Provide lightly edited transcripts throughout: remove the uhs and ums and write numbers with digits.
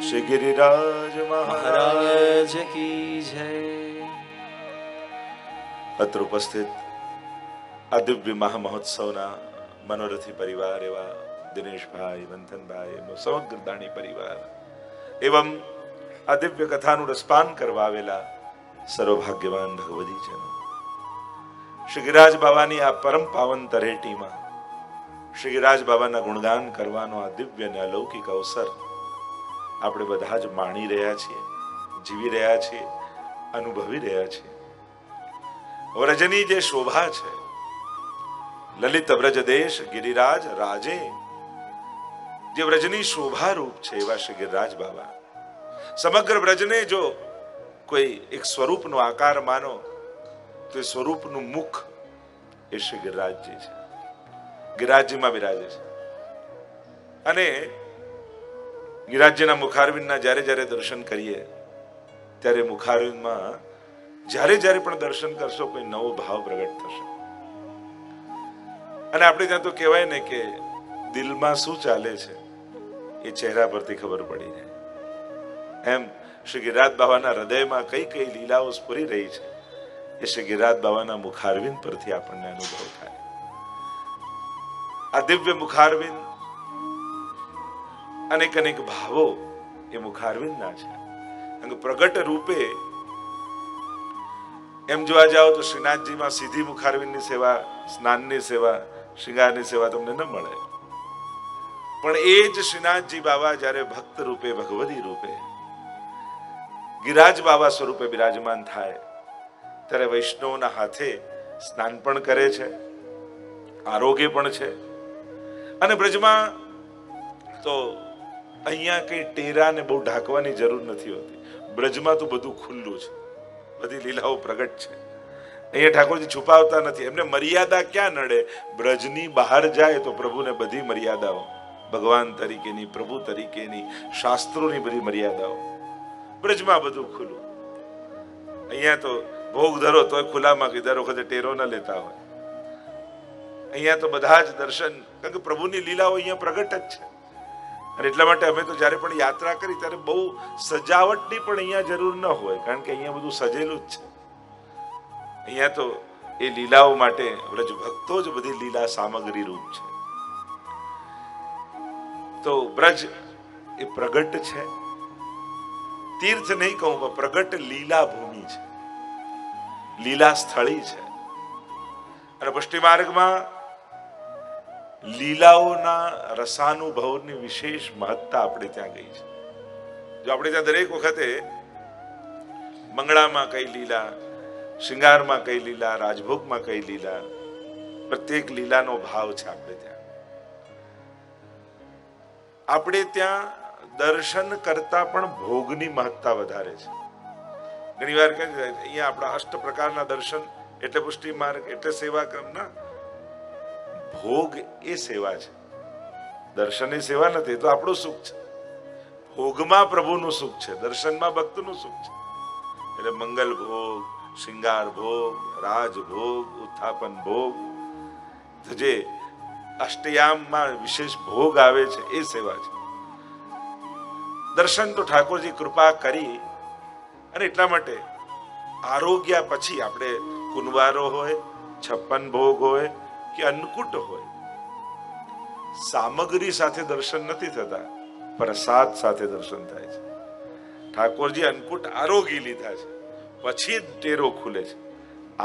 શ્રી ગિરિરાજ મહારાજ કી જય. અત્ર ઉપસ્થિત આ દિવ્ય મહામહોત્સવના મનોરથી પરિવાર એવા દિનેશભાઈ, મંથનભાઈ, એમનો સમગ્ર દાણી પરિવાર, એવં આ દિવ્ય કથાનું રસપાન કરવા આવેલા સર્વભાગ્યવાન ભગવદીજનો, શ્રી ગિરિરાજ બાવાની આ પરમ પાવન તરેટીમાં શ્રી ગિરિરાજ બાબાના ગુણગાન કરવાનો આ દિવ્ય અને અલૌકિક અવસર આપણે બધા જ માણી રહ્યા છીએ, જીવી રહ્યા છીએ, અનુભવી રહ્યા છીએ. વ્રજની જે શોભા છે, લલિત વ્રજ દેશ ગિરિરાજ રાજે, જે વ્રજની શોભા રૂપ છે એવા શ્રી ગિરિરાજ બાબા. સમગ્ર વ્રજને જો કોઈ એક સ્વરૂપનો આકાર માનો તો એ સ્વરૂપનું મુખ એ શ્રી ગિરિરાજજી છે, ગિરિરાજજીમાં બિરાજે છે. અને ગિરિરાજજીના મુખારવિંદના જ્યારે જ્યારે દર્શન કરીએ ત્યારે મુખારવિંદમાં જ્યારે જ્યારે પણ દર્શન કરશો કોઈ નવો ભાવ પ્રગટ થશે. અને આપણે ત્યાં તો કહેવાય ને કે દિલમાં શું ચાલે છે એ ચહેરા પરથી ખબર પડી જાય. એમ શ્રી ગિરિરાજ બાબાના હૃદયમાં કઈ કઈ લીલાઓ સ્ફુરી રહી છે એ શ્રી ગિરિરાજ બાબાના મુખારવિંદ પરથી આપણને અનુભવ થાય. આ દિવ્ય મુખારવિંદ, અનેક અનેક ભાવો એ મુખારવિંદના છે. અને પ્રગટ રૂપે એમ જોવા જાઓ તો શ્રીનાથજીમાં સીધી મુખારવિંદની સેવા, સ્નાનની સેવા, શૃંગારની સેવા તમને ન મળે. પણ એ જ શ્રીનાથજી બાબા જ્યારે ભક્ત રૂપે, ભગવદી રૂપે, ગિરિરાજ બાબા સ્વરૂપે બિરાજમાન થાય ત્યારે વૈષ્ણવના હાથે સ્નાન પણ કરે છે, આરોગ્ય પણ છે. અને બ્રજમાં તો અહીંયા કઈ ટેરાને બહુ ઢાંકવાની જરૂર નથી હોતી. બ્રજમાં તો બધું ખુલ્લું છે, બધી લીલાઓ પ્રગટ છે. અહીંયા ઠાકોરજી છુપાવતા નથી. એમને મર્યાદા ક્યાં નડે? બ્રજની બહાર જાય તો પ્રભુને બધી મર્યાદાઓ, ભગવાન તરીકેની, પ્રભુ તરીકેની, શાસ્ત્રોની બધી મર્યાદાઓ. બ્રજમાં બધું ખુલ્લું. અહીંયા તો ભોગ ધરો તોય ખુલ્લામાં કે દર વખતે ટેરો ન લેતા હોય. અહીંયા તો બધા જ દર્શન, કારણ કે પ્રભુની લીલાઓ અહીંયા પ્રગટ જ છે. અને એટલા માટે અમે તો જ્યારે પણ યાત્રા કરી ત્યારે બહુ સજાવટની પણ અહીંયા જરૂર ન હોય, કારણ કે અહીંયા બધું સજેલું જ છે. અહીંયા તો એ લીલાઓ માટે વ્રજ ભક્તો જ બધી લીલા સામગ્રી રૂપ છે. તો બ્રજ એ પ્રગટ છે, તીર્થ નહીં કહું પણ પ્રગટ લીલા ભૂમિ છે, લીલા સ્થળી છે. અને પુષ્ટિ માર્ગમાં લીલાઓના રસાનુભવની વિશેષ મહત્તા આપણે ત્યાં ગઈ છે. જો આપણે ત્યાં દરેક વખતે મંગળામાં કઈ લીલા, શૃંગારમાં કઈ લીલા, રાજભોગમાં કઈ લીલા, પ્રત્યેક લીલાનો ભાવ છે. આપણે ત્યાં દર્શન કરતા પણ ભોગની મહત્તા વધારે છે. ઘણી વાર કહે અહીંયા આપણા અષ્ટ પ્રકારના દર્શન એટલે પુષ્ટિ માર્ગ, એટલે સેવા ક્રમના ભોગ એ સેવા છે. દર્શન એ સેવા નથી, તો આપણું સુખ છે. ભોગમાં પ્રભુનું સુખ છે, દર્શનમાં ભક્તનું સુખ છે. એટલે મંગલ ભોગ, શૃંગાર ભોગ, રાજભોગ, ઉત્થાપન ભોગ, તો જે અષ્ટયામમાં વિશેષ ભોગ આવે છે એ સેવા છે. દર્શન તો ઠાકોરજી કૃપા કરી. અને એટલા માટે આરોગ્ય પછી આપણે કુંવારો હોય, 56 ભોગ હોય કે અન્નકૂટ હોય, સામગ્રી સાથે દર્શન નથી થતા, પ્રસાદ સાથે દર્શન થાય છે. ઠાકોરજી અન્નકૂટ આરોગી લીધા છે, પછી ટેરો ખુલે છે.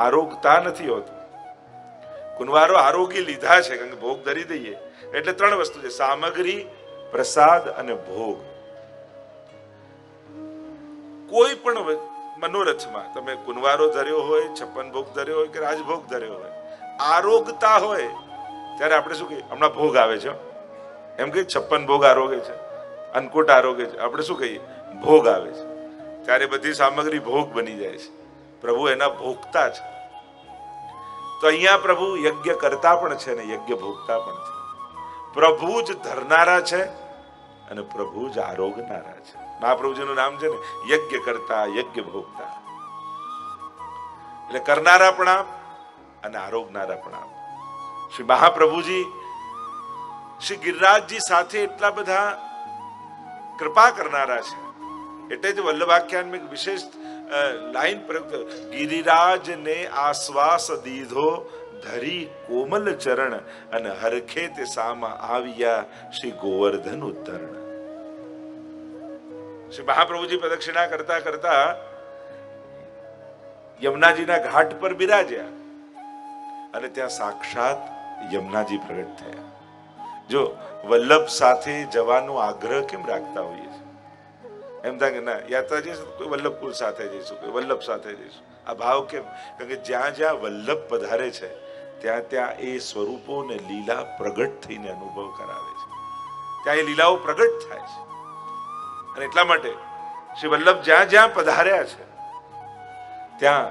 આરોગતા નથી હોતું. કુંવારો આરોગી લીધા છે, કારણ કે ભોગ ધરી દઈએ એટલે 3 વસ્તુ છે: સામગ્રી, પ્રસાદ અને ભોગ. કોઈ પણ મનોરથમાં તમે કુંવારો ધર્યો હોય, 56 ભોગ ધર્યો હોય કે રાજભોગ ધર્યો હોય, આરોગતા હોય ત્યારે આપણે શું કહીએ? હમણાં ભોગ આવે છે, એમ કે 56 ભોગ આરોગે છે, અન્નકૂટ આરોગે છે. આપણે શું કહીએ? ભોગ આવે છે. ત્યારે બધી સામગ્રી ભોગ બની જાય છે. પ્રભુ એના ભોગતા છે. તો અહીંયા પ્રભુ યજ્ઞ કરતા પણ છે ને યજ્ઞ ભોગતા પણ છે. પ્રભુ જ ધરનારા છે અને પ્રભુ જ આરોગનારા છે. મહાપ્રભુજીનું નામ છે ને યજ્ઞ કરતા, યજ્ઞ ભોગતા. એટલે કરનારા પણ આપ અને આરોગનારા પણ આપ. શ્રી મહાપ્રભુજી શ્રી ગિરિરાજજી સાથે એટલા બધા કૃપા કરનારા છે. એટલે જ વલ્લભાખ્યાનમાં એક વિશેષ લાઈન પ્રયુક્ત, ગિરિરાજ ને આશ્વાસ દીધો ધરી કોમલ ચરણ અને હરખે તે સામા આવ્યા શ્રી ગોવર્ધન ઉત્તરણ. શ્રી મહાપ્રભુજી પ્રદક્ષિણા કરતા કરતા યમુનાજીના ઘાટ પર બિરાજ્યા અને ત્યાં સાક્ષાત યમુનાજી પ્રગટ થયા. જો વલ્લભ સાથે જવાનો આગ્રહ કેમ રાખતા હોઈએ છીએ? એમ થાય કે ના, યાત્રા જઈશું કોઈ વલ્લભ કુલ સાથે જઈશું, કોઈ વલ્લભ સાથે જઈશું. આ ભાવ કેમ? કારણ કે જ્યાં જ્યાં વલ્લભ પધારે છે ત્યાં ત્યાં એ સ્વરૂપો ને લીલા પ્રગટ થઈને અનુભવ કરાવે છે. ત્યાં એ લીલાઓ પ્રગટ થાય છે. અને એટલા માટે શ્રી વલ્લભ જ્યાં જ્યાં પધાર્યા છે ત્યાં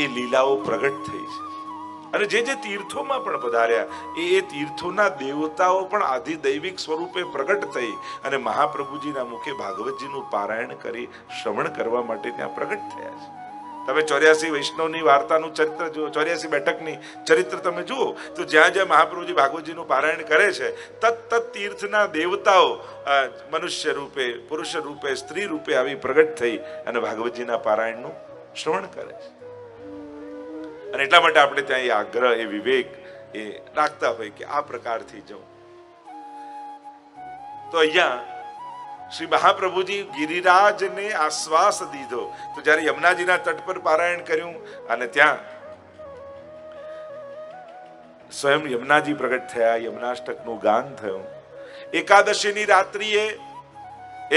એ લીલાઓ પ્રગટ થઈ છે. અને જે જે તીર્થોમાં પણ પધાર્યા એ તીર્થોના દેવતાઓ પણ આધિદૈવિક સ્વરૂપે પ્રગટ થઈ અને મહાપ્રભુજીના મુખે ભાગવતજીનું પારાયણ કરી શ્રવણ કરવા માટે ત્યાં પ્રગટ થયા છે. તમે 84 વૈષ્ણવની વાર્તાનું ચરિત્ર જુઓ, 84 બેઠકની ચરિત્ર તમે જુઓ તો જ્યાં જ્યાં મહાપ્રભુજી ભાગવતજીનું પારાયણ કરે છે તત તીર્થના દેવતાઓ મનુષ્ય રૂપે, પુરુષ રૂપે, સ્ત્રી રૂપે આવી પ્રગટ થઈ અને ભાગવતજીના પારાયણનું શ્રવણ કરે છે. અને એટલા માટે આપણે ત્યાં એ આગ્રહ, એ વિવેક એ રાખતા હોય કે આ પ્રકારથી જવું. તો અહીંયા શ્રી મહાપ્રભુજી ગિરિરાજને આશ્વાસ દીધો. તો જ્યારે યમુનાજીના તટ પર પારાયણ કર્યું અને ત્યાં સ્વયં યમુનાજી પ્રગટ થયા, યમુનાષ્ટકનું ગાન થયું. એકાદશીની રાત્રિએ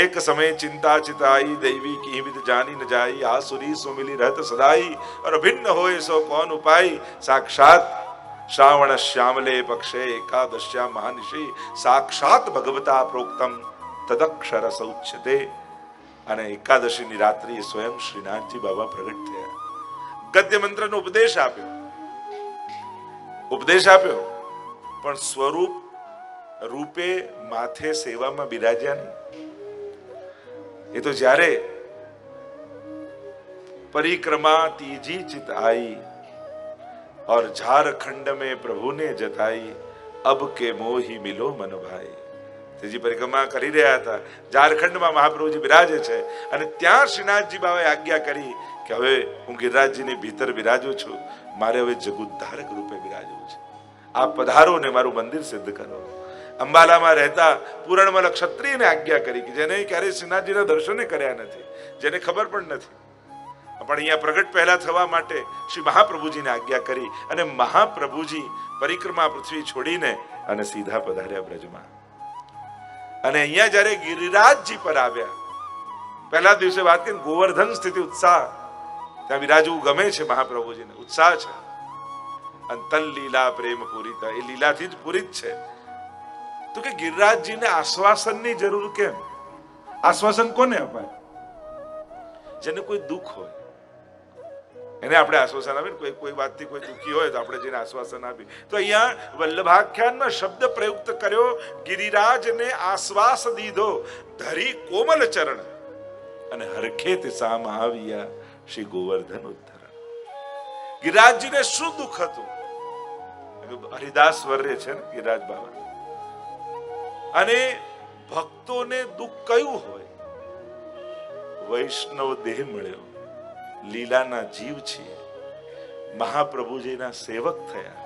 એક સમય ચિંતા ચિતાઈ દૈવી કી વિદ જાની ન જાઈ આસુરી સુમિલી રહત સદાઈ और भिन्न होए सो कौन उपाय साक्षात श्रावण श्यामले पक्षे एकादश्या महानिशि साक्षात भगवता प्रोक्तम તદક્ષર સૌચ્યતે. અને એકાદશીની રાત્રિએ સ્વયં શ્રીનાથજી બાબા પ્રગટ થયા. ગદ્ય મંત્રનો ઉપદેશ આપ્યો પણ સ્વરૂપ રૂપે માથે સેવામાં બિરાજ્યા નહીં. એ તો જ્યારે પરિક્रमा तीजी चित आई और झारखंड में प्रभु ने जताई अब के मोही मिलो मन भाई. ત્રીજી પરિક્રમા કરી રહ્યા હતા, ઝારખંડમાં મહાપ્રભુજી બિરાજે છે અને ત્યાં શ્રીનાથજી બાબાએ આજ્ઞા કરી કે હવે હું ગિરિરાજજીની ભીતર બિરાજું છું, મારે હવે જગુદ્ધારક રૂપે બિરાજવું છે. આપ પધારો ને મારું મંદિર સિદ્ધ કરો. અંબાલામાં રહેતા પૂરણમલ ક્ષત્રિયને આજ્ઞા કરી કે જેને ક્યારેય શ્રીનાથજીના દર્શને કર્યા નથી, જેને ખબર પણ નથી, પણ અહીંયા પ્રગટ પહેલા થવા માટે શ્રી મહાપ્રભુજીને આજ્ઞા કરી અને મહાપ્રભુજી પરિક્રમા પૃથ્વી છોડીને અને સીધા પધાર્યા બ્રજમાં. અને અહીંયા જયારે ગિરિરાજજી પર આવ્યા, પહેલા દિવસે વાત કરી ગોવર્ધન સ્થિતિ ઉત્સાહ, ત્યાં બિરાજવું ગમે છે મહાપ્રભુજીને, ઉત્સાહ છે. અને તલ લીલા પ્રેમ પૂરિતા, એ લીલાથી જ પૂરિત છે. તો કે ગિરિરાજજીને આશ્વાસનની જરૂર કેમ? આશ્વાસન કોને અપાય? જેને કોઈ દુઃખ હોય એને આપણે આશ્વાસન આપીએ. કોઈ વાતથી કોઈ દુઃખી હોય તો આપણે જેને આશ્વાસન આપીએ. તો અહીંયા વલ્લભાખ્યાનમાં શબ્દ પ્રયુક્ત કર્યો, ગિરિરાજને આશ્વાસ દીધો ધરી કોમલ ચરણ અને હરખે તે સામા આવ્યા શ્રી ગોવર્ધન ઉત્તરણ. ગિરિરાજજીને શું દુઃખ હતું? હરિદાસ વર્ય છે ને ગિરિરાજ બાબા. અને ભક્તોને દુઃખ કયું હોય? વૈષ્ણવ દેહ મળ્યો, લીલાના જીવ છીએ, મહાપ્રભુજીના સેવક થયા,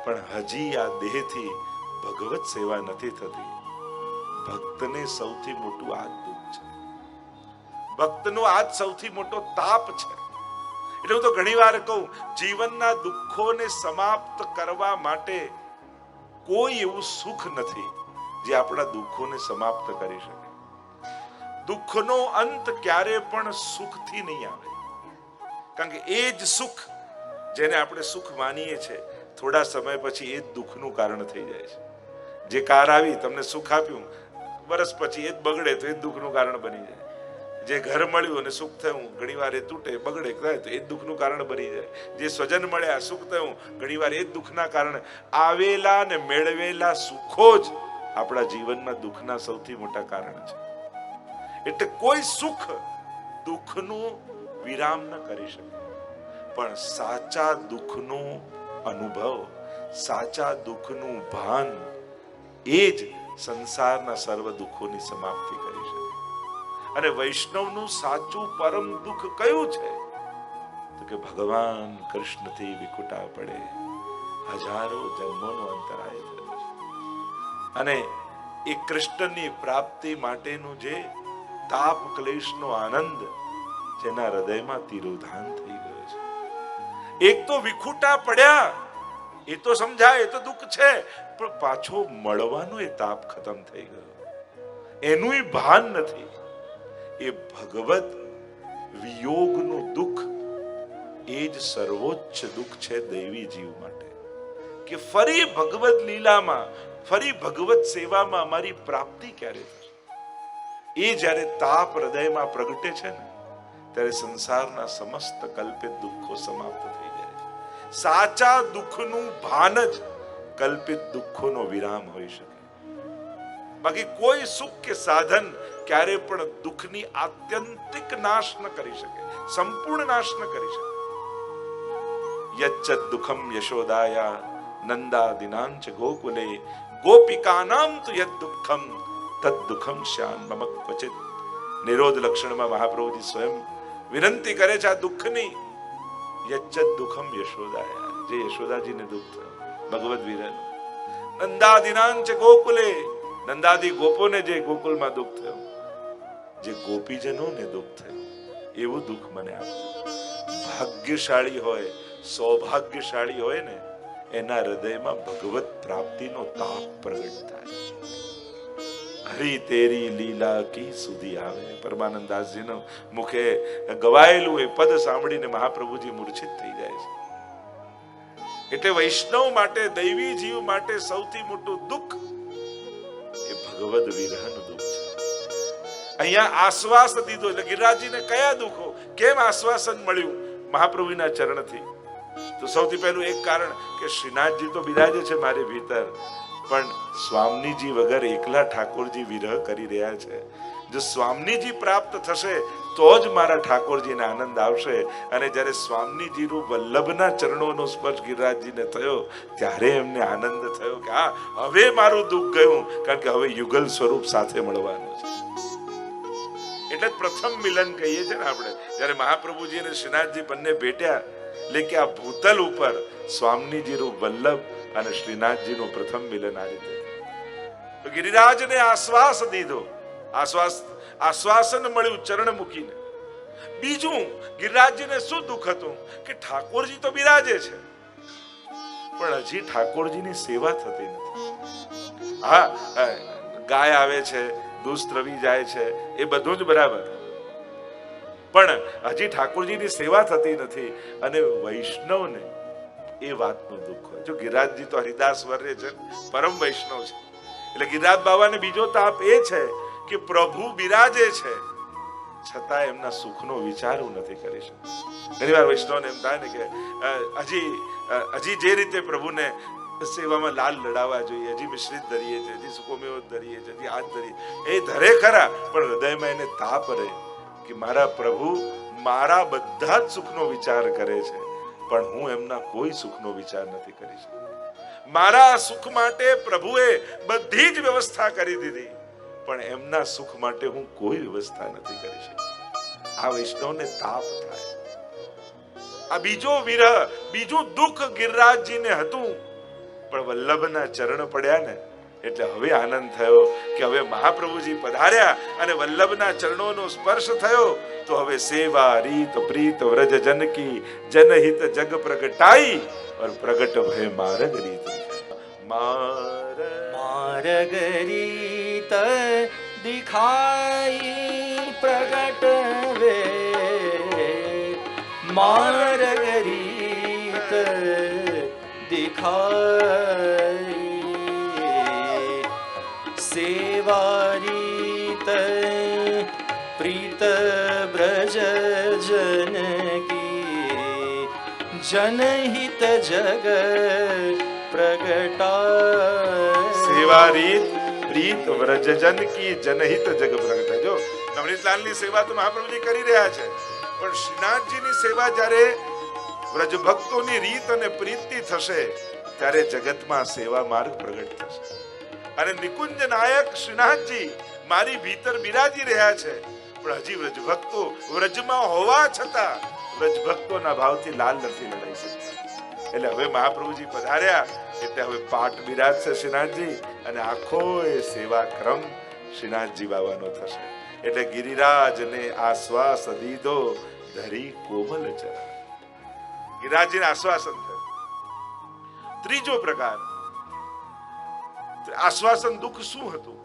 પણ હજી આ દેહથી ભગવત સેવા નથી થતી. ભક્તને સૌથી મોટું આ દુઃખ છે, ભક્તનો આ સૌથી મોટો તાપ છે. એટલે હું તો ઘણી વાર કહું, જીવનના દુઃખોને સમાપ્ત કરવા માટે કોઈ એવું સુખ નથી જે આપણા દુઃખોને સમાપ્ત કરી શકે. દુઃખનો અંત ક્યારે પણ સુખથી નહીં આવે, કારણ કે એ જ સુખ જેને આપણે સુખ માનીએ છીએ થોડા સમય પછી એ જ દુઃખનું કારણ થઈ જાય છે. જે કાર આવી તમને સુખ આપ્યું, વર્ષ પછી એ જ બગડે તો એ જ દુઃખનું કારણ બની જાય. જે ઘર મળ્યું અને સુખ થયું, ઘણી વાર એ તૂટે બગડે થાય તો એ જ દુઃખનું કારણ બની જાય. જે સ્વજન મળ્યા, સુખ થયું, ઘણી વાર એ જ દુઃખના કારણે. આવેલા ને મેળવેલા સુખો જ આપણા જીવનમાં દુઃખના સૌથી મોટા કારણ છે. એટલે કોઈ સુખ દુઃખનું વિરામ ન કરી શકે, પણ સાચા દુઃખનો અનુભવ, સાચા દુઃખનું ભાન એ જ સંસારના સર્વ દુઃખોની સમાપ્તિ કરી શકે. અને વૈષ્ણવનું સાચું પરમ દુઃખ કયું છે? તો કે ભગવાન કૃષ્ણથી વિખુટા પડે હજારો જન્મોનો અંતરાય થયો છે, અને એ કૃષ્ણની પ્રાપ્તિ માટેનું જે તાપ ક્લેશનો આનંદ જેના હૃદયમાં તિરોધાન થઈ ગયો છે. એક તો વિખુટા પડ્યા એ તો સમજાય, એ તો દુઃખ છે, પણ પાછો મળવાનો એ તાપ ખતમ થઈ ગયો, એનું ભાન નથી. એ ભગવત વિયોગનું દુઃખ એ જ સર્વોચ્ચ દુઃખ છે દૈવી જીવ માટે, કે ફરી ભગવત લીલામાં, ફરી ભગવત સેવામાં અમારી પ્રાપ્તિ ક્યારે થશે? એ જ્યારે તાપ હૃદયમાં પ્રગટે છે ને, ત્યારે સંસારના સમસ્ત કલ્પિત દુઃખો સમાપ્ત થઈ જાય છે. સાચા દુઃખનું ભાન જ કલ્પિત દુઃખોનો વિરામ હોઈ શકે. બાકી કોઈ સુખ કે સાધન ક્યારે પણ દુઃખની આત્યંતિક નાશ ન કરી શકે, સંપૂર્ણ નાશ ન કરી શકે. યચ્ચ દુઃખમ યશોદાયા નંદાદિનાંચ ગોકુલે ગોપિકાનામ તુ યદ દુઃખમ તદ દુઃખમ શ્યામ મમ ક્વચિત. નિરોધ લક્ષણમાં મહાપ્રભુજી સ્વયં વિનંતી કરે છે આ દુઃખની. યચ્ચ દુઃખમ યશોદાયા, જે યશોદાજીને દુઃખ થયું ભગવદ વીરનું. નંદાદિનાંચ ગોકુલે, નંદાદી ગોપોને જે ગોકુલમાં દુઃખ થયું, જે ગોપીજનોને દુઃખ થયું, એવું દુઃખ મને આપજો. ભાગ્યશાળી હોય, સૌભાગ્યશાળી હોય ને, એના હૃદયમાં ભગવત પ્રાપ્તિનો તાપ પ્રગટ થાય. હરી તેરી લીલા કી સુધી આવે. પરમાનંદાસજીનો મુખે ગવાયેલું એ પદ સાંભળીને મહાપ્રભુજી મૂર્છિત થઈ જાય છે. એટલે વૈષ્ણવ માટે, દૈવી જીવ માટે સૌથી મોટું દુઃખ એ ભગવદ વિરહનું દુઃખ છે. અહીંયા આશ્વાસ દીધો, એટલે ગિરિરાજજીને કયા દુઃખો, કેમ આશ્વાસન મળ્યું મહાપ્રભુના ચરણથી? તો સૌથી પહેલું એક કારણ કે શ્રીનાથજી તો બિરાજે છે મારી ભીતર, પણ સ્વામીજી વગર એકલા ઠાકોરજી વિરહ કરી રહ્યા છે. જો સ્વામીજી પ્રાપ્ત થશે તો જ મારા ઠાકોરજીને આનંદ આવશે. અને જ્યારે સ્વામીજીનું વલ્લભના ચરણોનો સ્પર્શ ગિરિરાજજીને થયો, ત્યારે એમને આનંદ થયો કે હા, હવે મારું દુઃખ ગયું, કારણ કે હવે યુગલ સ્વરૂપ સાથે મળવાનું છે. એટલે પ્રથમ મિલન કહીએ છીએ ને આપણે, જ્યારે મહાપ્રભુજી અને શ્રીનાથજી બંને ભેટ્યા, એટલે કે આ ભૂતલ ઉપર સ્વામીજીનું વલ્લભ અને શ્રીનાથજીનું પ્રથમ મિલન આ રીતે. તો ગિરિરાજને આશ્વાસ દીધો, આશ્વાસન મળ્યું ચરણ મૂકીને. બીજું, ગિરિરાજજીને શું દુઃખ હતું કે ઠાકોરજી તો બિરાજે છે, પણ હજી ઠાકોરજીની સેવા થતી નથી. હા, ગાય આવે છે, દૂધ સ્ત્રવી જાય છે, એ બધું જ બરાબર, પણ હજી ઠાકોરજીની સેવા થતી નથી. અને વૈષ્ણવને એ વાતનું દુઃખ હોય. જો ગિરિરાજજી તો હરિદાસ વર્ય છે, પરમ વૈષ્ણવ છે, એટલે ગિરિરાજ બાબાને બીજો તાપ એ છે કે પ્રભુ બિરાજે છે, છતાં એમના સુખનો વિચાર હું નથી કરી શકતો. ઘણી વાર વૈષ્ણવને એમ થાય ને કે હજી જે રીતે પ્રભુને સેવામાં લાલ લડાવવા જોઈએ, હજી મિશ્રિત ધરીએ છે, હજી સુકોમેવ ધરીએ છે, હજી હાથ ધરીએ, એ ધરે ખરા, પણ હૃદયમાં એને તાપ રહે કે મારા પ્રભુ મારા બધા જ સુખનો વિચાર કરે છે, પણ હું એમના કોઈ સુખનો વિચાર નથી કરી શકતો. મારા સુખ માટે પ્રભુએ બધી જ વ્યવસ્થા કરી દીધી, પણ એમના સુખ માટે હું કોઈ વ્યવસ્થા નથી કરી શકતો. આ વૈષ્ણવને તાપ થાય. આ બીજો વિરહ, બીજું દુઃખ ગિરિરાજજીને હતું, પણ વલ્લભના ચરણ પડ્યા ને, એટલે હવે આનંદ થયો કે હવે મહાપ્રભુજી પધાર્યા અને વલ્લભના ચરણોનો સ્પર્શ થયો, તો હવે સેવા રીત પ્રીત વ્રજ જન કી જનહિત જગ પ્રગટાઈ और प्रगट भय मार्ग रीत. मार्ग रीत दिखाई प्रगट वे, मार्ग रीत दिखाई सेवा रीत प्रीत ब्रज जन की जनहित जग प्रगटा. સેવા રીત પ્રીત વ્રજજન કી જનહિત જગ પ્રગટાય. જો નવનીતલાલની સેવા તો મહાપ્રભુજી કરી રહ્યા છે, પણ શ્રીનાથજીની સેવા જ્યારે વ્રજ ભક્તોની રીત અને પ્રીતિ થશે, ત્યારે જગતમાં સેવા માર્ગ પ્રગટ થશે. અને નિકુંજ નાયક શ્રીનાથજી મારી ભીતર બિરાજી રહ્યા છે, પણ હજી વ્રજભક્તો વ્રજમાં હોવા છતાં વ્રજભક્તોના ભાવથી લાલ નથી લડાઈ શકતા. એટલે હવે મહાપ્રભુજી પધાર્યા એટલે હવે પાઠ બિરાજશે શ્રીનાથજી અને આખો એ સેવા ક્રમ શ્રીનાથજી બાવાનો થશે. એટલે ગિરિરાજને આશ્વાસ દીધો ધરી કોમલ ચરણ. ગિરિરાજજીને આશ્વાસન થયું. ત્રીજો પ્રકાર આશ્વાસન દુઃખ શું હતું?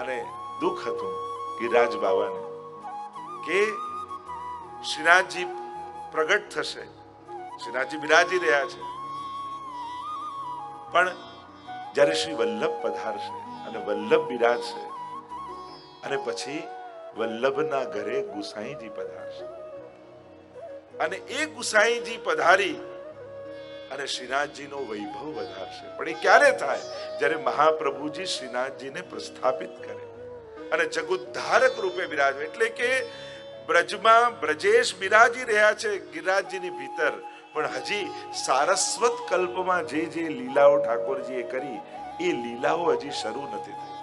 અને દુઃખ હતું ગિરિરાજ બાવાને કે શ્રીનાથજી પ્રગટ થશે, શ્રીનાથજી બિરાજી રહ્યા છે, પણ જ્યારે શ્રી વલ્લભ પધારશે અને વલ્લભ બિરાજશે અને પછી વલ્લભના ઘરે ગુસાઈજી પધારશે અને એ ગુસાઈજી પધારી અને શ્રીનાથજીનો વૈભવ વધારશે. પણ એ ક્યારે થાય? જ્યારે મહાપ્રભુજી શ્રીનાથજીને પ્રસ્થાપિત કરે અને જગુદ્ધારક રૂપે બિરાજે. એટલે કે બ્રજમાં બ્રજેશ બિરાજી રહ્યા છે ગિરિરાજજીની ભીતર, પણ હજી સારસ્વત કલ્પમાં જે જે લીલાઓ ઠાકોરજીએ કરી એ લીલાઓ હજી શરૂ નથી થઈ.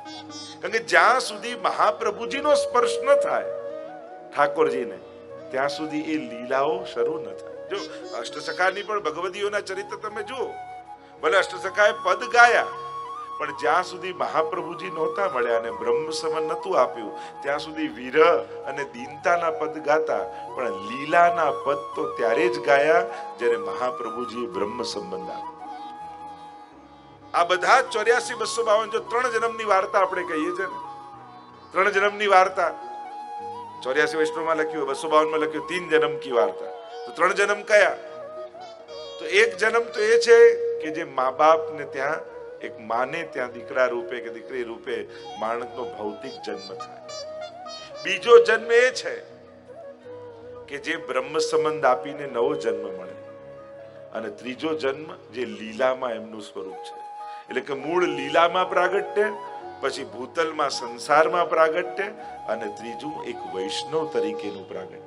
કારણ કે જ્યાં સુધી મહાપ્રભુજીનો સ્પર્શ ન થાય ઠાકોરજીને ત્યાં સુધી એ લીલાઓ શરૂ ન થાય. જો અષ્ટસખાની પણ ભગવદીઓના ચરિત્ર તમે જુઓ, ભલે અષ્ટસખાએ પદ ગાયા પણ જ્યાં સુધી મહાપ્રભુજી નહોતા મળ્યા અને બ્રહ્મ સમન નહોતું આપ્યું ત્યાં સુધી વિરહ અને દીનતાના પદ ગાતા, પણ લીલાના પદ તો ત્યારે જ ગાયા જ્યારે મહાપ્રભુજીએ બ્રહ્મ સંબંધ આપ્યો. આ બધા 84 252 જો 3 જન્મની વાર્તા આપણે કહીએ છીએ ને, 3 જન્મની વાર્તા 84 વૈષ્ણવમાં લખ્યું, 252 માં લખ્યું 3 જન્મ કી વાર્તા. તો 3 જન્મ કયા? તો એક જન્મ તો એ છે કે જે મા બાપ ને ત્યાં એક માને ત્યાં દીકરા રૂપે કે દીકરી રૂપે માણસનો ભૌતિક જન્મ થાય. બીજો જન્મ એ છે કે જે બ્રહ્મ સંબંધ આપીને નવો જન્મ મળે. અને ત્રીજો જન્મ જે લીલામાં એમનું સ્વરૂપ છે, એટલે કે મૂળ લીલામાં પ્રાગટ્ય, પછી ભૂતલમાં સંસારમાં પ્રાગટ્ય અને ત્રીજું એક વૈષ્ણવ તરીકેનું પ્રાગટ્ય.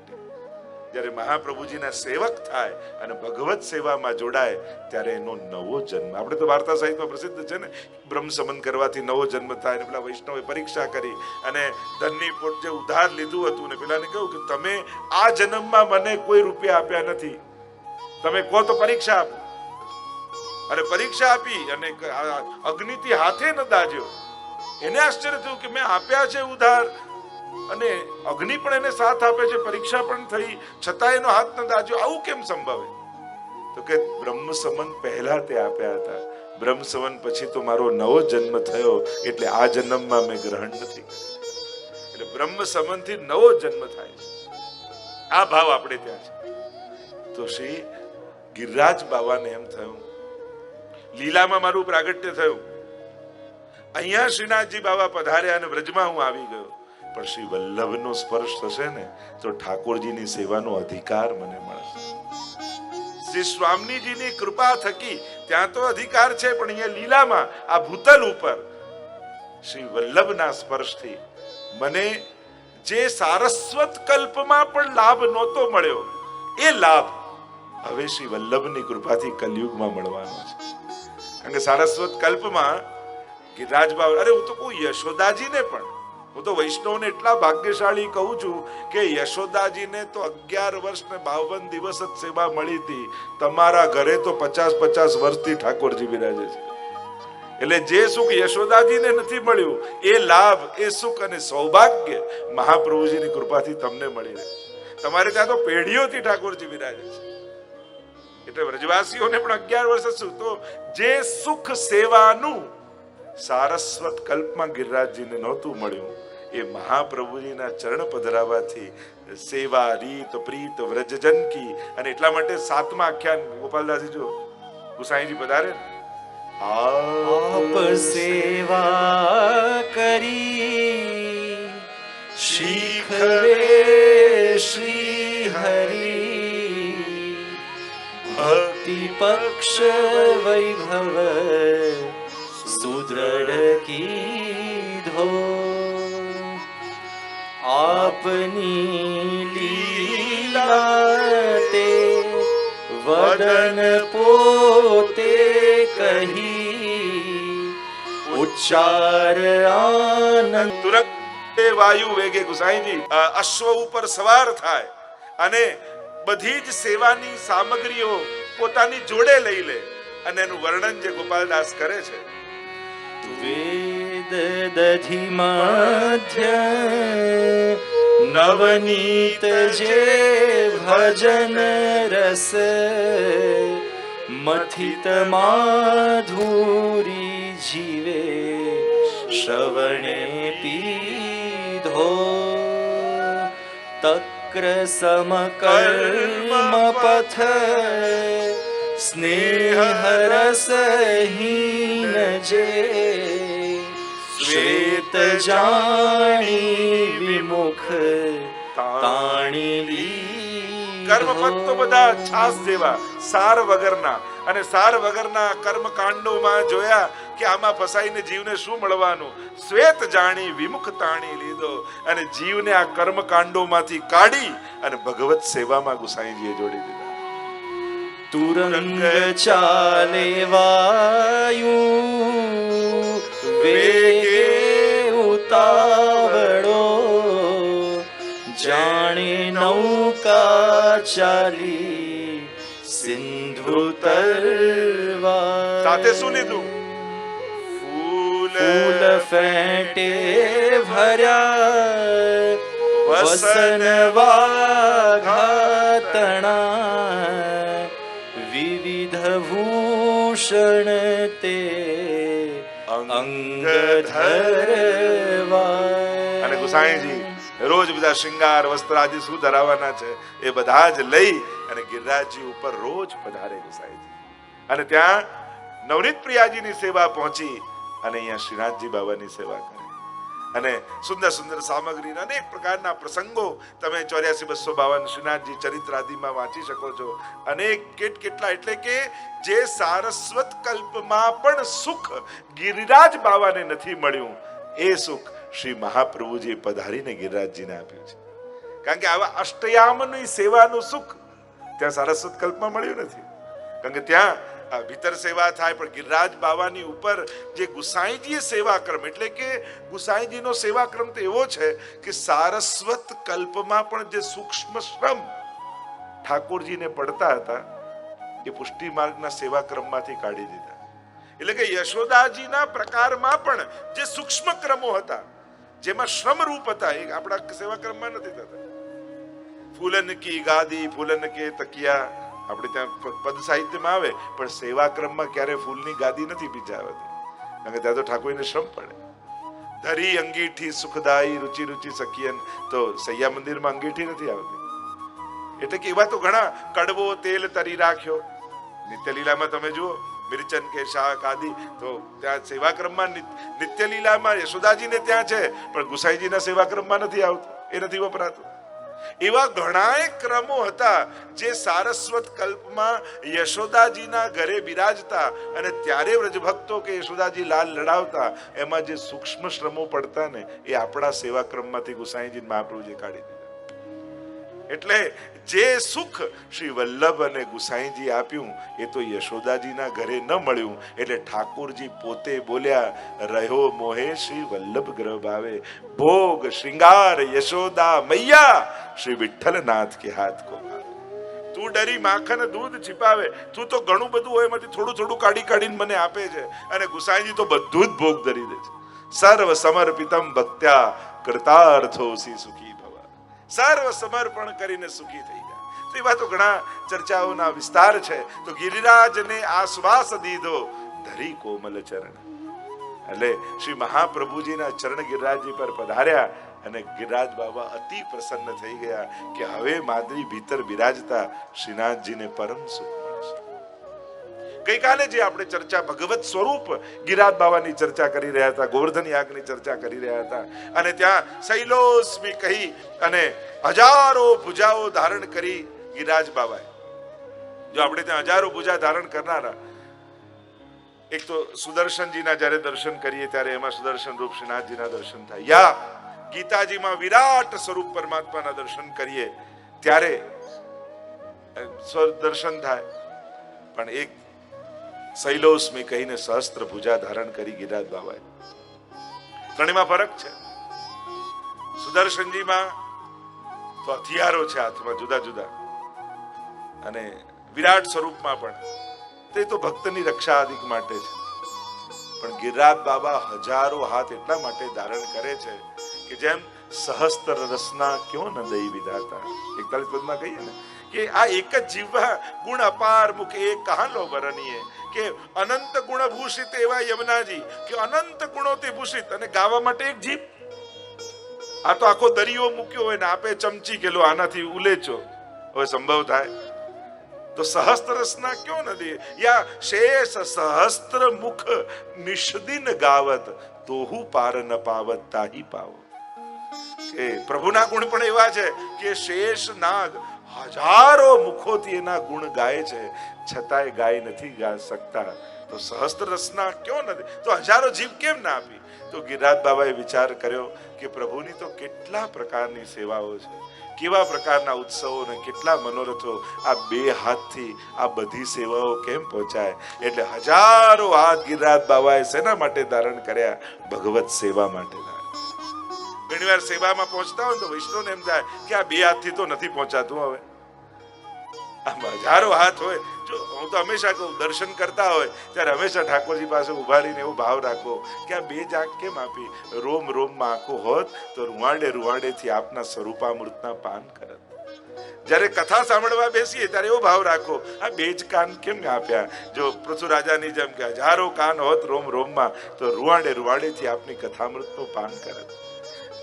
જ્યારે મહાપ્રભુજીના સેવક થાય અને ભગવત સેવામાં જોડાય ત્યારે એનો નવો જન્મ. આપણે તો વાર્તા સાહિત્યમાં પ્રસિદ્ધ છે ને, બ્રહ્મ સંબંધ કરવાથી નવો જન્મ થાય. ને પેલા વૈષ્ણવે પરીક્ષા કરી અને ધનની પોટ જે ઉધાર લીધું હતું ને પેલાને કહ્યું કે તમે આ જન્મમાં મને કોઈ રૂપિયા આપ્યા નથી, તમે કહો તો પરીક્ષા આપો. અને પરીક્ષા આપી અને અગ્નિથી હાથે ન દાજ્યો. એને આશ્ચર્ય થયું કે મેં આપ્યા છે ઉધાર અને અગ્નિ પણ એને સાથ આપે છે, પરીક્ષા પણ થઈ છતાં એનો હાથ ન દાજ્યો, આવું કેમ સંભવે? તો કે બ્રહ્મ સંબંધ પહેલા તે આપ્યા હતા, બ્રહ્મ સંબંધ પછી તો મારો નવો જન્મ થયો એટલે આ જન્મમાં મેં ગ્રહણ નથી કર્યું. એટલે બ્રહ્મ સંબંધથી નવો જન્મ થાય છે. આ ભાવ આપણે ત્યાં છે. તો શ્રી ગિરિરાજ બાવાને એમ થયું લીલામાં મારું પ્રાગટ્ય થયું, અહીંયા શ્રીનાથજી બાવા પધાર્યા અને વ્રજમાં હું આવી ગયો, પણ શ્રી વલ્લભનો સ્પર્શ થશે ને તો ઠાકોરજીની સેવાનો અધિકાર મને મળશે. શ્રી સ્વામીજીની કૃપા થકી ત્યાં તો અધિકાર છે, પણ અહીંયા લીલામાં આ ભૂતલ ઉપર શ્રી વલ્લભના સ્પર્શથી મને જે સારસ્વત કલ્પમાં પણ લાભ નહોતો મળ્યો એ લાભ હવે શ્રી વલ્લભની કૃપાથી કલયુગમાં મળવાનો છે. કારણ કે સારસ્વત કલ્પમાં ગિરિરાજ બાવા, અરે હું તો કહું યશોદાજીને પણ, હું તો વૈષ્ણવને એટલા ભાગ્યશાળી કહું છું કે યશોદાજીને તો 11 વર્ષ ને 52 દિવસ જ સેવા મળી હતી. તમારા ઘરે તો 50 વર્ષથી ઠાકોરજી બિરાજે છે. એટલે જે સુખ યશોદાજીને નથી મળ્યું એ લાભ, એ સુખ અને સૌભાગ્ય મહાપ્રભુજીની કૃપાથી તમને મળી રહે. તમારે ત્યાં તો પેઢીઓથી ઠાકોરજી બિરાજે છે. એટલે વ્રજવાસીઓને પણ 11 વર્ષ શું તો જે સુખ સેવાનું સારસ્વત કલ્પમાં ગિરિરાજજીને નહોતું મળ્યું એ મહાપ્રભુજીના ચરણ પધરાવાથી સેવા રીત પ્રીત વ્રજજન કી. અને એટલા માટે 7મા આખ્યાન ગોપાલદાસજી જો ગુસાઈજી પધારે, આપ સેવા કરી શીખવે શ્રી હરિ, ભક્તિ પક્ષ વૈભવ સુદ્રઢ કીધો. આપની લીલા તે વદન પોતે કહી, ઉચ્ચાર આનંદ તુરંત એ વાયુ વેગે ગુસાઈજી અશ્વ ઉપર સવાર થાય અને બધી જ સેવાની સામગ્રીઓ પોતાની જોડે લઈ લે અને એનું વર્ણન જે ગોપાલદાસ કરે છે. વેદ દધિ મધ્ય નવનીત જે ભજન રસ મથિત માધુરી જીવે શ્રવણે પીધો તક્ર સમકર્મ પથ સ્નેહ રસહીન જે શ્વેત જાણી વિમુખ તાણી કર્મપદ તો બધા છાસ જેવા સાર વગરના અને સાર વગરના કર્મકાંડોમાં જોયા કે આમાં ફસાઈને જીવને શું મળવાનું. શ્વેત જાણી વિમુખ તાણી લીધો અને જીવને આ કર્મકાંડોમાંથી કાઢી અને ભગવત સેવામાં ગુસાઈજીએ જોડી દીધા. તુરંગ ચાલે વાયુ વેગે ઉતાવળો જાણે નૌકા ચાલી સિંધુ તરવા. સાથે શું લીધું? ફૂલ ફેંટે ભર્યા વસન વાઘાતણા વિવિધ ભૂષણ તે અંગ ધરવા. અને ગુસાઈજી રોજ બધા શૃંગાર વસ્ત્ર આદિ શું ધરાવવાના છે એ બધા જ લઈ અને ગિરિરાજજી ઉપર રોજ પધારે ગુસાઈજી. અને ત્યાં નવનીત પ્રિયાજીની સેવા પહોંચી અને અહીંયા શ્રીનાથજી બાબાની સેવા કરે અને સુંદર સુંદર સામગ્રી અનેક પ્રકારના પ્રસંગો તમે 84-252 શ્રીનાથજી ચરિત્ર આદિમાં વાંચી શકો છો. અનેક કેટલા એટલે કે જે સારસ્વત કલ્પમાં પણ સુખ ગિરિરાજ બાબાને નથી મળ્યું એ સુખ શ્રી મહાપ્રભુજી પધારીને ગિરિરાજજીને આપ્યું છે. કારણ કે આવા અષ્ટયામની સેવાનું સુખ ત્યાં સારસ્વત કલ્પમાં મળ્યું નથી. કારણ કે ત્યાં ભીતર સેવા થાય પણ ગિરિરાજ બાવાની ઉપર જે ગુસાઈજીએ સેવાક્રમ એટલે કે ગુસાઈજીનો સેવાક્રમ તો એવો છે કે સારસ્વત કલ્પમાં પણ જે સૂક્ષ્મ શ્રમ ઠાકોરજીને પડતા હતા એ પુષ્ટિ માર્ગના સેવાક્રમમાંથી કાઢી દીધા. એટલે કે યશોદાજીના પ્રકારમાં પણ જે સૂક્ષ્મ ક્રમો હતા જેમાં શ્રમ રૂપ હતા એ આપણા સેવાક્રમમાં નથી થતા. ફૂલન કી ગાદી ફૂલન કે તકિયા આપણે ત્યાં પદ સાહિત્યમાં આવે પણ સેવાક્રમમાં ક્યારે ફૂલની ગાદી નથી બીજાવતી. કારણ કે ત્યાં તો ઠાકોરને શ્રમ પડે. ધરી અંગીઠી સુખદાયી રુચિ રુચિ સખિયન તો સૈયા મંદિરમાં અંગીઠી નથી આવતી. એટલે કે એવા તો ઘણા કડવો તેલ તરી રાખ્યો નિત્ય લીલામાં તમે જુઓ મિર્ચન કે શાક આદિ તો ત્યાં સેવાક્રમમાં નિત્ય લીલામાં યશોદાજીને ત્યાં છે પણ ગુસાઈજીના સેવાક્રમમાં નથી આવતું, એ નથી વપરાતું. એવા ઘણાય ક્રમો હતા જે સારસ્વત કલ્પમાં યશોદાજીના ઘરે બિરાજતા અને ત્યારે વ્રજભક્તો કે યશોદાજી લાલ લડાવતા એમાં જે સૂક્ષ્મ શ્રમો પડતા ને એ આપણા સેવાક્રમમાંથી ગુસાઈજી મહાપ્રભુજી કાઢી દીધા. એટલે જે સુખ શ્રી વલ્લભ અને ગુસાઈજી આપ્યું એ તો યશોદાજીના ઘરે ન મળ્યું. એટલે ઠાકોરજી પોતે બોલ્યા રહ્યો મોહે શ્રી વલ્લભ ગ્રહ ભાવે ભોગ શ્રૃંગાર યશોદા મૈયા શ્રી વિઠ્ઠલનાથ કે હાથ કો ભાવે. તું ડરી માખન દૂધ छिपावे, તું તો ઘણું બધું હોય એમાંથી થોડું થોડું કાઢી કાઢીને મને આપે છે અને ગુસાઈજી તો બધું જ ભોગ ધરી દે છે. સર્વ સમર્પિતમ ભક્ત્યા કૃતાર્થોસી સુખી સર્વ સમર્પણ કરીને સુખી થઈ જાય. તો એવા તો ઘણા ચર્ચાઓના વિસ્તાર છે. તો ગિરિરાજને આશ્વાસ દીધો ધરી કોમલ ચરણ. એટલે શ્રી મહાપ્રભુજીના ચરણ ગિરિરાજજી પર પધાર્યા અને ગિરિરાજ બાબા અતિ પ્રસન્ન થઈ ગયા કે હવે માદરી ભીતર બિરાજતા શ્રીનાથજીને પરમ સુખ મળશે. ગઈકાલે જે આપણે ચર્ચા ભગવત સ્વરૂપ ગિરિરાજ બાબાની ચર્ચા કરી રહ્યા હતા, ગોવર્ધન યાગની ચર્ચા કરી રહ્યા હતા અને ત્યાં શૈલોસ્મી કહી અને હજારો ભુજાઓ ધારણ કરી ગિરિરાજ બાબાએ. જો આપણે ત્યાં હજારો ભુજા ધારણ કરનારા એક તો સુદર્શનજીના જ્યારે દર્શન કરીએ ત્યારે એમાં સુદર્શન રૂપ શ્રીનાથજીના દર્શન થાય, યા ગીતાજીમાં વિરાટ સ્વરૂપ પરમાત્માના દર્શન કરીએ ત્યારે દર્શન થાય. પણ એક શૈલોસ્મી કહીને સહસ્ત્ર ભુજા ધારણ કરી ગિરિરાજ બાબાએ. ત્રણેયમાં ફરક છે. સુદર્શનજીમાં તો હથિયારો છે હાથમાં જુદા જુદા, અને વિરાટ સ્વરૂપમાં પણ તે તો ભક્તની રક્ષા આદિક માટે છે. પણ ગિરિરાજ બાબા હજારો હાથ એટલા માટે ધારણ કરે છે કે જેમ સહસ્ત્ર રસના ક્યો ન દઈ વિધાતા, 41 પદમાં કહીએ ને કે આ એક જ જીવવા ગુણ અપાર મુખ એક કહાલો બરનીએ, કે અનંત ગુણ ભૂષિત એવા યમુનાજી કે અનંત ગુણોથી ભૂષિત, અને ગાવા માટે એક જીભ. આ તો આખો દરિયો મૂક્યો હોય ને આપે ચમચી કેલો આનાથી ઉલેચો, હવે સંભવ થાય? તો સહસ્ત્ર રસના ક્યો નથી યા શેષ સહસ્ત્ર મુખ નિષદિન ગાવત તોહુ પાર ન પાવત તાહી પાવો. કે પ્રભુના ગુણ પણ એવા છે કે શેષ નાગ હજારો મુખોથી એના ગુણ ગાય છે, છતાંય ગાય નથી ગા શકતા. તો સહસ્ત્ર રસના ક્યો નથી, તો હજારો જીભ કેમ ના આપી? તો ગિરિરાજ બાબાએ વિચાર કર્યો કે પ્રભુની તો કેટલા પ્રકારની સેવાઓ છે, કેવા પ્રકારના ઉત્સવો ને કેટલા મનોરથો, આ બે હાથથી આ બધી સેવાઓ કેમ પહોંચાય? એટલે હજારો હાથ ગિરિરાજ બાબાએ શેના માટે ધારણ કર્યા? ભગવત સેવા માટે. ઘણી વાર સેવામાં પહોંચતા હોય તો વૈષ્ણવને એમ થાય કે આ બે હાથથી તો નથી પહોંચાતું. હવે આમાં હજારો હાથ હોય. જો હું તો હંમેશા કહું, દર્શન કરતા હોય ત્યારે હંમેશા ઠાકોરજી પાસે ઉભા રહીને એવો ભાવ રાખો કે આ બે જ આંખ કેમ આપી? રોમ રોમમાં આંખો હોત તો રૂવાડે રૂવાડેથી આપના સ્વરૂપામૃતના પાન કરત. જ્યારે કથા સાંભળવા બેસીએ ત્યારે એવો ભાવ રાખો, આ બે જ કાન કેમ આપ્યા? જો પૃથ્વીરાજાની જેમ કે હજારો કાન હોત રોમ રોમમાં તો રૂવાડે રૂવાડેથી આપની કથામૃતનું પાન કરત.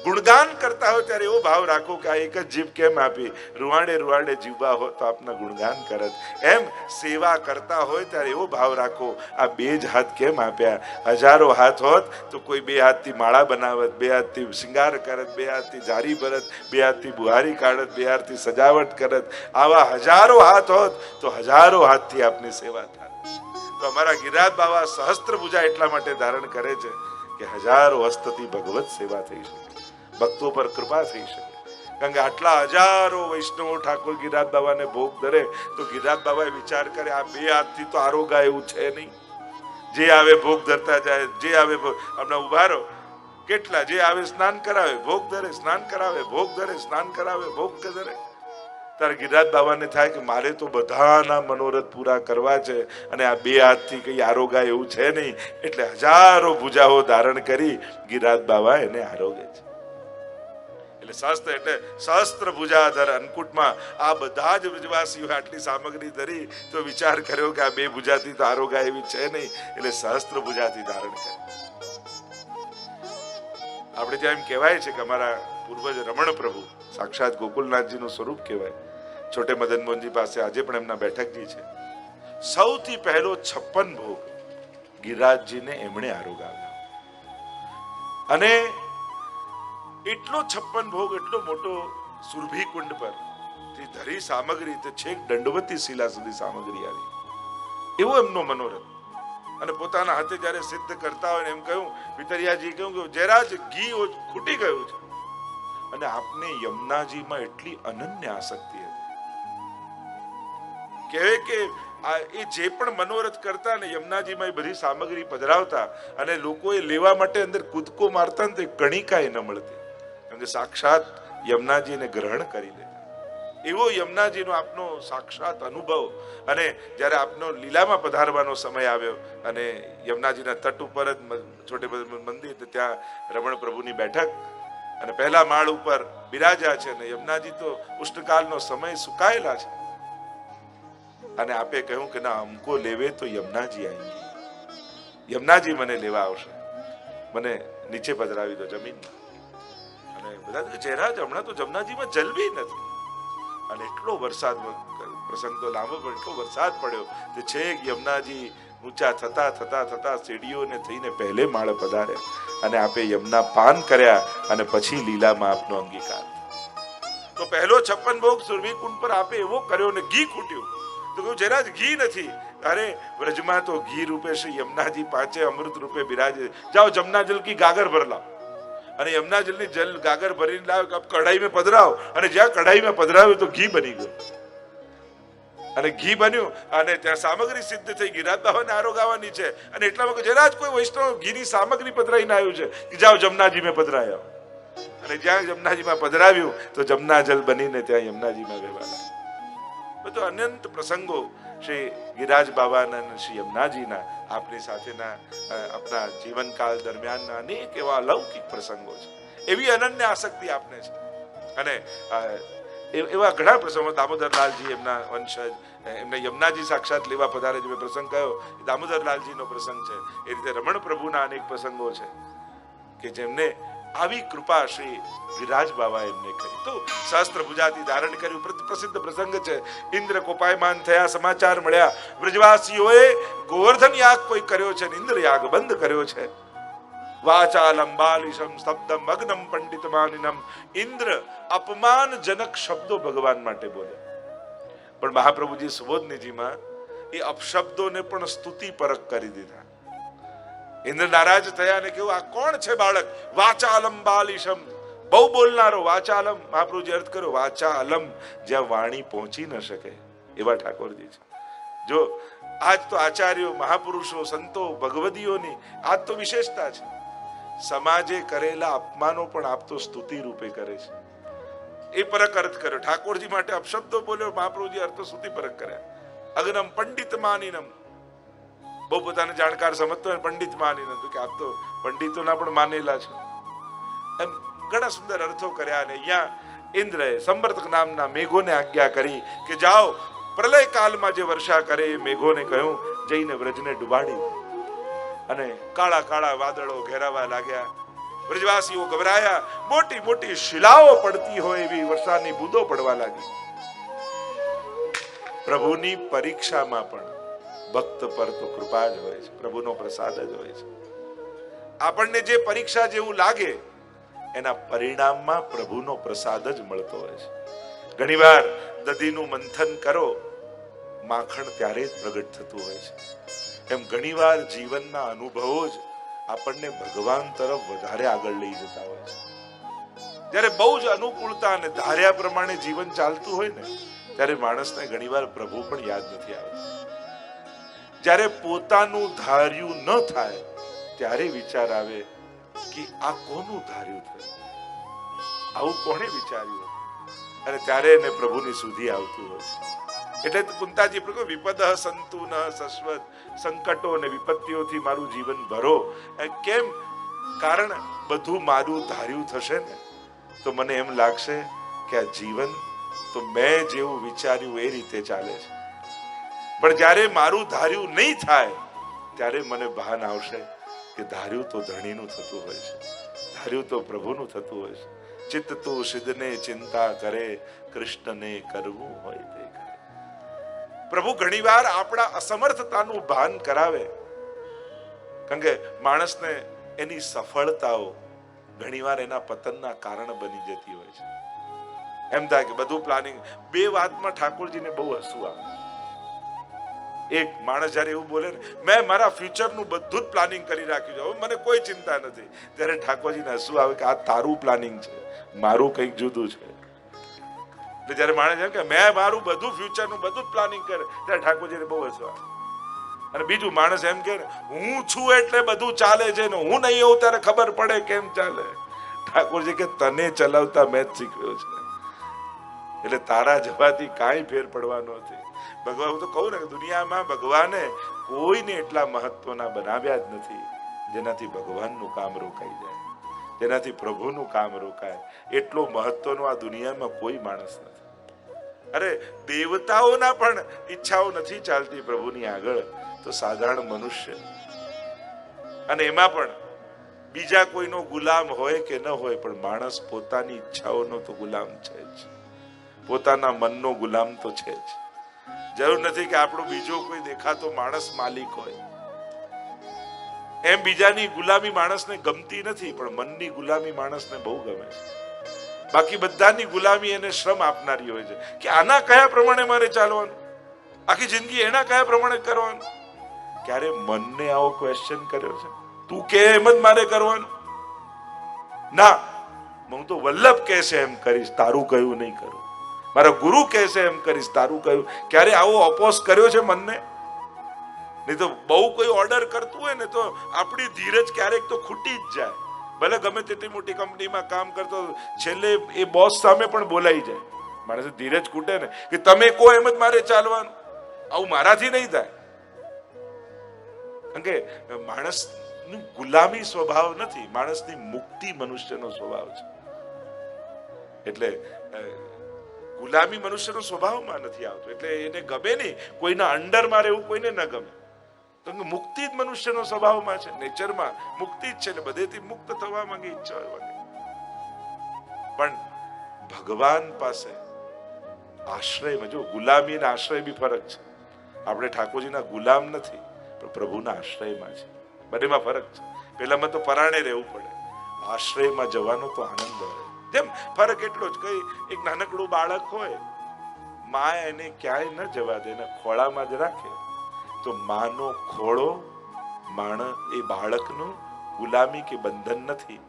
ગુણગાન કરતા હોય ત્યારે એવો ભાવ રાખો કે આ એક જ જીભ કેમ આપી? રૂવાડે રૂવાડે જીવવા હોત તો આપના ગુણગાન કરત. એમ સેવા કરતા હોય ત્યારે એવો ભાવ રાખો, આ બે જ હાથ કેમ આપ્યા? હજારો હાથ હોત તો કોઈ બે હાથથી માળા બનાવત, બે હાથથી શિંગાર કરત, બે હાથથી જારી ભરત, બે હાથથી બુહારી કાઢત, બે હાથથી સજાવટ કરત. આવા હજારો હાથ હોત તો હજારો હાથથી આપની સેવા થાય. તો અમારા ગિરિરાજ બાબા સહસ્ત્ર ભુજા એટલા માટે ધારણ કરે છે કે હજારો હસ્તથી ભગવત સેવા થઈ શકે, ભક્તો પર કૃપા થઈ શકે. કારણ કે આટલા હજારો વૈષ્ણવો ઠાકોર ગિરિરાજ બાબાને ભોગ ધરે તો ગિરિરાજ બાબાએ વિચાર કરે આ બે હાથથી તો આરોગા એવું છે નહીં. જે આવે ભોગ ધરતા જાય, જે આવે હમણાં ઉભા રહો, કેટલા જે આવે સ્નાન કરાવે, ભોગ ધરે, સ્નાન કરાવે, ભોગ ધરે, સ્નાન કરાવે, ભોગ ધરે. ત્યારે ગિરિરાજ બાબાને થાય કે મારે તો બધાના મનોરથ પૂરા કરવા છે, અને આ બે હાથથી કઈ આરોગા એવું છે નહીં. એટલે હજારો ભુજાઓ ધારણ કરી ગિરિરાજ બાબા એને આરોગે છે. શાસ્ત્ર એટલે સહસ્ત્ર ભુજાધર અન્નકૂટમાં આ બધા જ વ્રજવાસીઓ આટલી સામગ્રી ધરી તો વિચાર કર્યો કે આ બે ભુજાથી તો આરોગા એવી છે નહીં, એટલે સહસ્ત્ર ભુજાથી ધારણ કરે. આપણે ત્યાં એમ કહેવાય છે કે અમારા પૂર્વજ રમણ પ્રભુ સાક્ષાત ગોકુલનાથજીનું સ્વરૂપ કહેવાય. છોટે મદન મોહનજી પાસે આજે પણ એમના બેઠકજી છે. સૌથી પહેલો 56 ભોગ ગિરિરાજજીને એમણે આરોગાવ્યો, અને એટલો 56 ભોગ, એટલો મોટો સુરભી કુંડ પર ધરી સામગ્રી તે છેક દંડવતી શિલા સુધી સામગ્રી આવી, એવો એમનો મનોરથ. અને પોતાના હાથે જ્યારે સિદ્ધ કરતા હોય એમ કહ્યું, પિતરિયાજી કહ્યું કે જરાજ ઘી ખૂટી ગયું છે, અને આપને યમુનાજીમાં એટલી અનન્ય આસક્તિ હતી. કહેવાય કે એ જે પણ મનોરથ કરતા ને યમુનાજીમાં એ બધી સામગ્રી પધરાવતા, અને લોકો એ લેવા માટે અંદર કૂદકો મારતા ને તો કણિકા ન મળતી, કારણ કે સાક્ષાત યમુનાજીને ગ્રહણ કરી લે. એવો યમુનાજીનો આપનો સાક્ષાત અનુભવ. અને જ્યારે આપનો લીલામાં પધારવાનો સમય આવ્યો અને યમુનાજીના તટ ઉપર જ છોટે મંદિર, ત્યાં રમણ પ્રભુની બેઠક, અને પહેલા માળ ઉપર બિરાજ્યા છે, અને યમુનાજી તો ઉષ્ણકાલનો સમય સુકાયેલા છે. અને આપે કહ્યું કે ના, અમકો લેવે તો યમુનાજી આएंगे, યમુનાજી મને લેવા આવશે, મને નીચે પધરાવી દો જમીનમાં. અને બધા ચહેરા હમણાં તો જમનાજીમાં જલ બી નથી, અને એટલો વરસાદ, પ્રસંગ તો લાંબો પણ એટલો વરસાદ પડ્યો કે છેક યમુનાજી ઊંચા થતા થતા થતા સીડીઓને થઈને પહેલે માળે પધાર્યા, અને આપે યમુના પાન કર્યા, અને પછી લીલામાં આપનો અંગીકાર. તો પહેલો 56 ભોગ સુરભી કુંડ પર આપે એવો કર્યો, ને ઘી ખૂટ્યું. તો કહ્યું જરા જ ઘી નથી. અરે વ્રજમાં તો ઘી રૂપે શ્રી યમુનાજી પાંચે અમૃત રૂપે બિરાજે, જાઓ જમના જલ કી ગાગર ભર લાવો. અને યમુના જલની જલ ગાગર ભરીને લાવ, કઢાઈ में પધરાવો. અને જ્યાં કઢાઈ में પધરાવ્યું તો ઘી બની ગયું, અને ઘી બન્યું, અને ત્યાં સામગ્રી સિદ્ધ થઈ. ગિરિરાજ બાબાને આરોગાવાની છે, અને એટલામાં જરા જ કોઈ વૈષ્ણવ ઘીની સામગ્રી પધરાઈને આવ્યું છે કે જાઓ જમનાજી में પધરાયા. અને જ્યાં યમુનાજીમાં પધરાવ્યું તો જમના જલ બનીને ત્યાં યમુનાજીમાં વહેવા લાગ્યા. બધો અનંત પ્રસંગો શ્રી ગિરિરાજ બાબાના અને શ્રી યમુનાજીના આપની સાથેના આપણા જીવનકાળ દરમિયાનના અનેક એવા અલૌકિક પ્રસંગો છે. એવી અનન્ય આસક્તિ આપને છે. અને એવા ઘણા પ્રસંગો, દામોદરલાલજી એમના વંશજ, એમને યમુનાજી સાક્ષાત લેવા પધારે, જે પ્રસંગ કયો એ દામોદરલાલજીનો પ્રસંગ છે. એ રીતે રમણ પ્રભુના અનેક પ્રસંગો છે કે જેમને આવી કૃપા શ્રી ગિરિરાજ બાબા એમને કરી. તો સહસ્ત્ર ભુજાથી ધારણ કર્યું. પ્રસિદ્ધ પ્રસંગ છે. ઇન્દ્ર કોપાયમાન થયા, સમાચાર મળ્યા બ્રજવાસીઓએ ગોવર્ધન યાગ કોઈ કર્યો છે, ઇન્દ્ર યાગ બંધ કર્યો છે. વાચાલમ બાલિશમ સ્તબ્ધમ અગ્નમ પંડિતમાનિનમ. ઇન્દ્ર અપમાનજનક શબ્દો ભગવાન માટે બોલે, પણ મહાપ્રભુજી સુબોધનીજીમાં એ અપશબ્દોને પણ સ્તુતિ પરક કરી દીધા. ઇન્દ્ર નારાજ થયા અને કેવું, આ કોણ છે બાળક? વાચાલમ બાલિશમ, બહુ બોલનારો. વાચાલમ મહાપ્રભુજી અર્થ કર્યો વાચાલમ, જ્યાં વાણી પહોંચી ન શકે એવા ઠાકોરજી છે. જો આજ તો આચાર્યો, મહાપુરુષો, સંતો, ભગવદીઓની આજ તો વિશેષતા છે. સમાજે કરેલા અપમાનો પણ આપ તો સ્તુતિ રૂપે કરે છે. એ પરક અર્થ કર્યો. ઠાકોરજી માટે અપશબ્દો બોલ્યો, મહાપ્રભુજી અર્થ સ્તુતિ પરક કર્યા. અગ્નમ પંડિત માનિનમ, બહુ પોતાને જાણકાર સમજતો હોય, પંડિત માનિનમ, કે આપ તો પંડિતોના પણ માનેલા છે. એમ ઘણા સુંદર અર્થો કર્યા. અને અહીંયા ઇન્દ્રએ સંવર્તક નામના મેઘોને આજ્ઞા કરી કે જાઓ, પ્રલય કાળમાં જે વર્ષા કરે એ મેઘોને કહ્યું જઈને વ્રજને ડુબાડી. અને કાળા કાળા વાદળો ઘેરાવા લાગ્યા. વ્રજવાસીઓ ગભરાયા. મોટી મોટી શિલાઓ પડતી હોય એવી વરસાદની બૂંદો પડવા લાગી. પ્રભુની પરીક્ષામાં પણ ભક્ત પર તો કૃપા જ હોય છે, પ્રભુનો પ્રસાદ જ હોય છે. આપણને જે પરીક્ષા જેવું લાગે એના પરિણામમાં પ્રભુનો પ્રસાદ જ મળતો હોય છે. ઘણીવાર દધીનું મંથન કરો, માખણ ત્યારે જ પ્રગટ થતું હોય છે. એમ ઘણીવાર જીવનના અનુભવો જ આપણને ભગવાન તરફ વધારે આગળ લઈ જતા હોય છે. જ્યારે બહુ જ અનુકૂળતા અને ધાર્યા પ્રમાણે જીવન ચાલતું હોય ને, ત્યારે માણસને ઘણીવાર પ્રભુ પણ યાદ નથી આવતું. જ્યારે પોતાનું ધાર્યું ન થાય ત્યારે વિચાર આવે કે આ કોનું ધાર્યું થયું, આવું કોણે વિચાર્યું, અને ત્યારે એને પ્રભુની સુધી આવતું હોય છે. એટલે કુંતાજી વિપદ સંતુ ન સસ્વત, સંકટો અને વિપત્તિઓથી મારું જીવન ભરો. કેમ? કારણ બધું મારું ધાર્યું થશે ને તો મને એમ લાગશે કે આ જીવન તો મેં જેવું વિચાર્યું એ રીતે ચાલે છે. પણ જ્યારે મારું ધાર્યું નહીં થાય ત્યારે મને ભાન આવશે કે ધાર્યું તો ધણીનું થતું હોય છે, ધાર્યું તો પ્રભુનું થતું હોય છે. ચિત્ત તો સિદ્ધને ચિંતા કરે, કૃષ્ણને કરવું હોય તે કરે. પ્રભુ ઘણીવાર આપણા અસમર્થતાનું ભાન કરાવે, કારણ કે માણસને એની સફળતાઓ ઘણીવાર એના પતનના કારણ બની જતી હોય છે. એમ થાય કે બધું પ્લાનિંગ. બે વાતમાં ઠાકોરજીને બહુ હસવું આવે. એક માણસ જયારે એવું બોલે ને, મેં મારા ફ્યુચરનું બધું જ પ્લાનિંગ કરી રાખ્યું છે, હવે મને કોઈ ચિંતા નથી, ત્યારે ઠાકોરજીને હસવું આવે કે આ તારું પ્લાનિંગ છે, મારું કંઈક જુદું છે. જયારે માણસ એમ કે મેં મારું બધું ફ્યુચરનું બધું જ પ્લાનિંગ કરે, ત્યારે ઠાકોરજીને બહુ હસવું આવે. અને બીજું માણસ એમ કે હું છું એટલે બધું ચાલે છે ને હું નહીં હોઉં ત્યારે ખબર પડે કેમ ચાલે. ઠાકોરજી કે તને ચલાવતા મેં જ શીખવ્યો છે, એટલે તારા જવાથી કાંઈ ફેર પડવાનો નથી. ભગવાન, હું તો કહું ને કે દુનિયામાં ભગવાને કોઈને એટલા મહત્વના બનાવ્યા જ નથી જેનાથી ભગવાનનું કામ રોકાઈ જાય, જેનાથી પ્રભુનું કામ રોકાય. એટલો મહત્વનો આ દુનિયામાં કોઈ માણસ નથી. અરે દેવતાઓના પણ ઈચ્છાઓ નથી ચાલતી પ્રભુની આગળ, તો સાધારણ મનુષ્ય, અને એમાં પણ બીજા કોઈનો ગુલામ હોય કે ન હોય, પણ માણસ પોતાની ઈચ્છાઓનો તો ગુલામ છે જ, પોતાના મનનો ગુલામ તો છે જ. જરૂર નથી કે આપણો બીજો કોઈ દેખાતો માણસ માલિક હોય. એમ બીજાની ગુલામી માણસને ગમતી નથી, પણ મનની ગુલામી માણસને બહુ ગમે છે. બાકી બધાની ગુલામી એને શ્રમ આપનારી હોય છે કે આના કયા પ્રમાણે મારે ચાલવાનું, આખી જિંદગી એના કયા પ્રમાણે કરવાનું. ક્યારે મનને આવો ક્વેશ્ચન કર્યો છે? તું કે એમ જ મારે કરવાનું? ના, હું તો વલ્લભ કહેશે એમ કરીશ, તારું કહ્યું નહીં કરું. મારા ગુરુ કહેશે એમ કરીશ, તારું કહ્યું. ક્યારે આવો અપોઝ કર્યો છે મનને? નહીં તો બહુ કોઈ ઓર્ડર કરતું હોય ને તો આપણી ધીરજ ક્યારેક તો ખૂટી જ જાય. ભલે ગમે તેટલી મોટી કંપનીમાં કામ કરતો, છેલ્લે એ બોસ સામે પણ બોલાઈ જાય. માણસ ધીરજ કૂટે ને કે તમે કહો એમ જ મારે ચાલવાનું, આવું મારાથી નહીં થાય. કારણ કે માણસનું ગુલામી સ્વભાવ નથી, માણસની મુક્તિ મનુષ્યનો સ્વભાવ છે. એટલે ગુલામી મનુષ્યનો સ્વભાવમાં નથી આવતો, એટલે એને ગમે નહીં, કોઈના અંડરમાં રહેવું કોઈને ન ગમે. તો મુક્તિ જ મનુષ્યનો સ્વભાવમાં છે, નેચરમાં મુક્તિ જ છે, એટલે બધેથી મુક્ત થવા માંગે, ઈચ્છા હોય. પણ ભગવાન પાસે આશ્રયમાં જો ગુલામી અને આશ્રય બી ફરક છે. આપણે ઠાકોરજીના ગુલામ નથી, પણ પ્રભુના આશ્રયમાં છે. બંનેમાં ફરક છે. પેલામાં તો પરાણે રહેવું પડે, આશ્રયમાં જવાનો તો આનંદ હોય. જેમ ફરક એટલો જ, કઈ એક નાનકડું બાળક હોય, મા એને ક્યાંય ન જવા દે, એના ખોળામાં જ રાખે, તો માનો ખોળો એ બાળકનું ગુલામી કે બંધન નથી.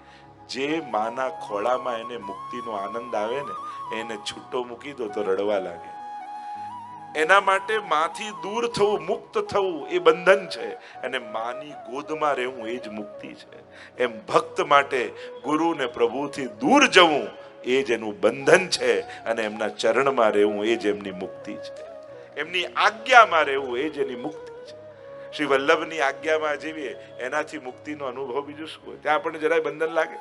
જે માના ખોળામાં એને મુક્તિનો આનંદ આવે ને, એને છૂટો મૂકી દો તો રડવા લાગે. એના માટે માથી દૂર થવું, મુક્ત થવું એ બંધન છે, અને માની ગોદમાં રહેવું એ જ મુક્તિ છે. એમ ભક્ત માટે ગુરુ ને પ્રભુથી દૂર જવું એ જ એનું બંધન છે, અને એમના ચરણમાં રહેવું એ જ એમની મુક્તિ છે. એમની આજ્ઞામાં રહેવું એ જ એની મુક્તિ છે. શ્રી વલ્લભની આજ્ઞામાં જીવીએ એનાથી મુક્તિનો અનુભવ બીજું શું હોય? ત્યાં આપણને જરાય બંધન લાગે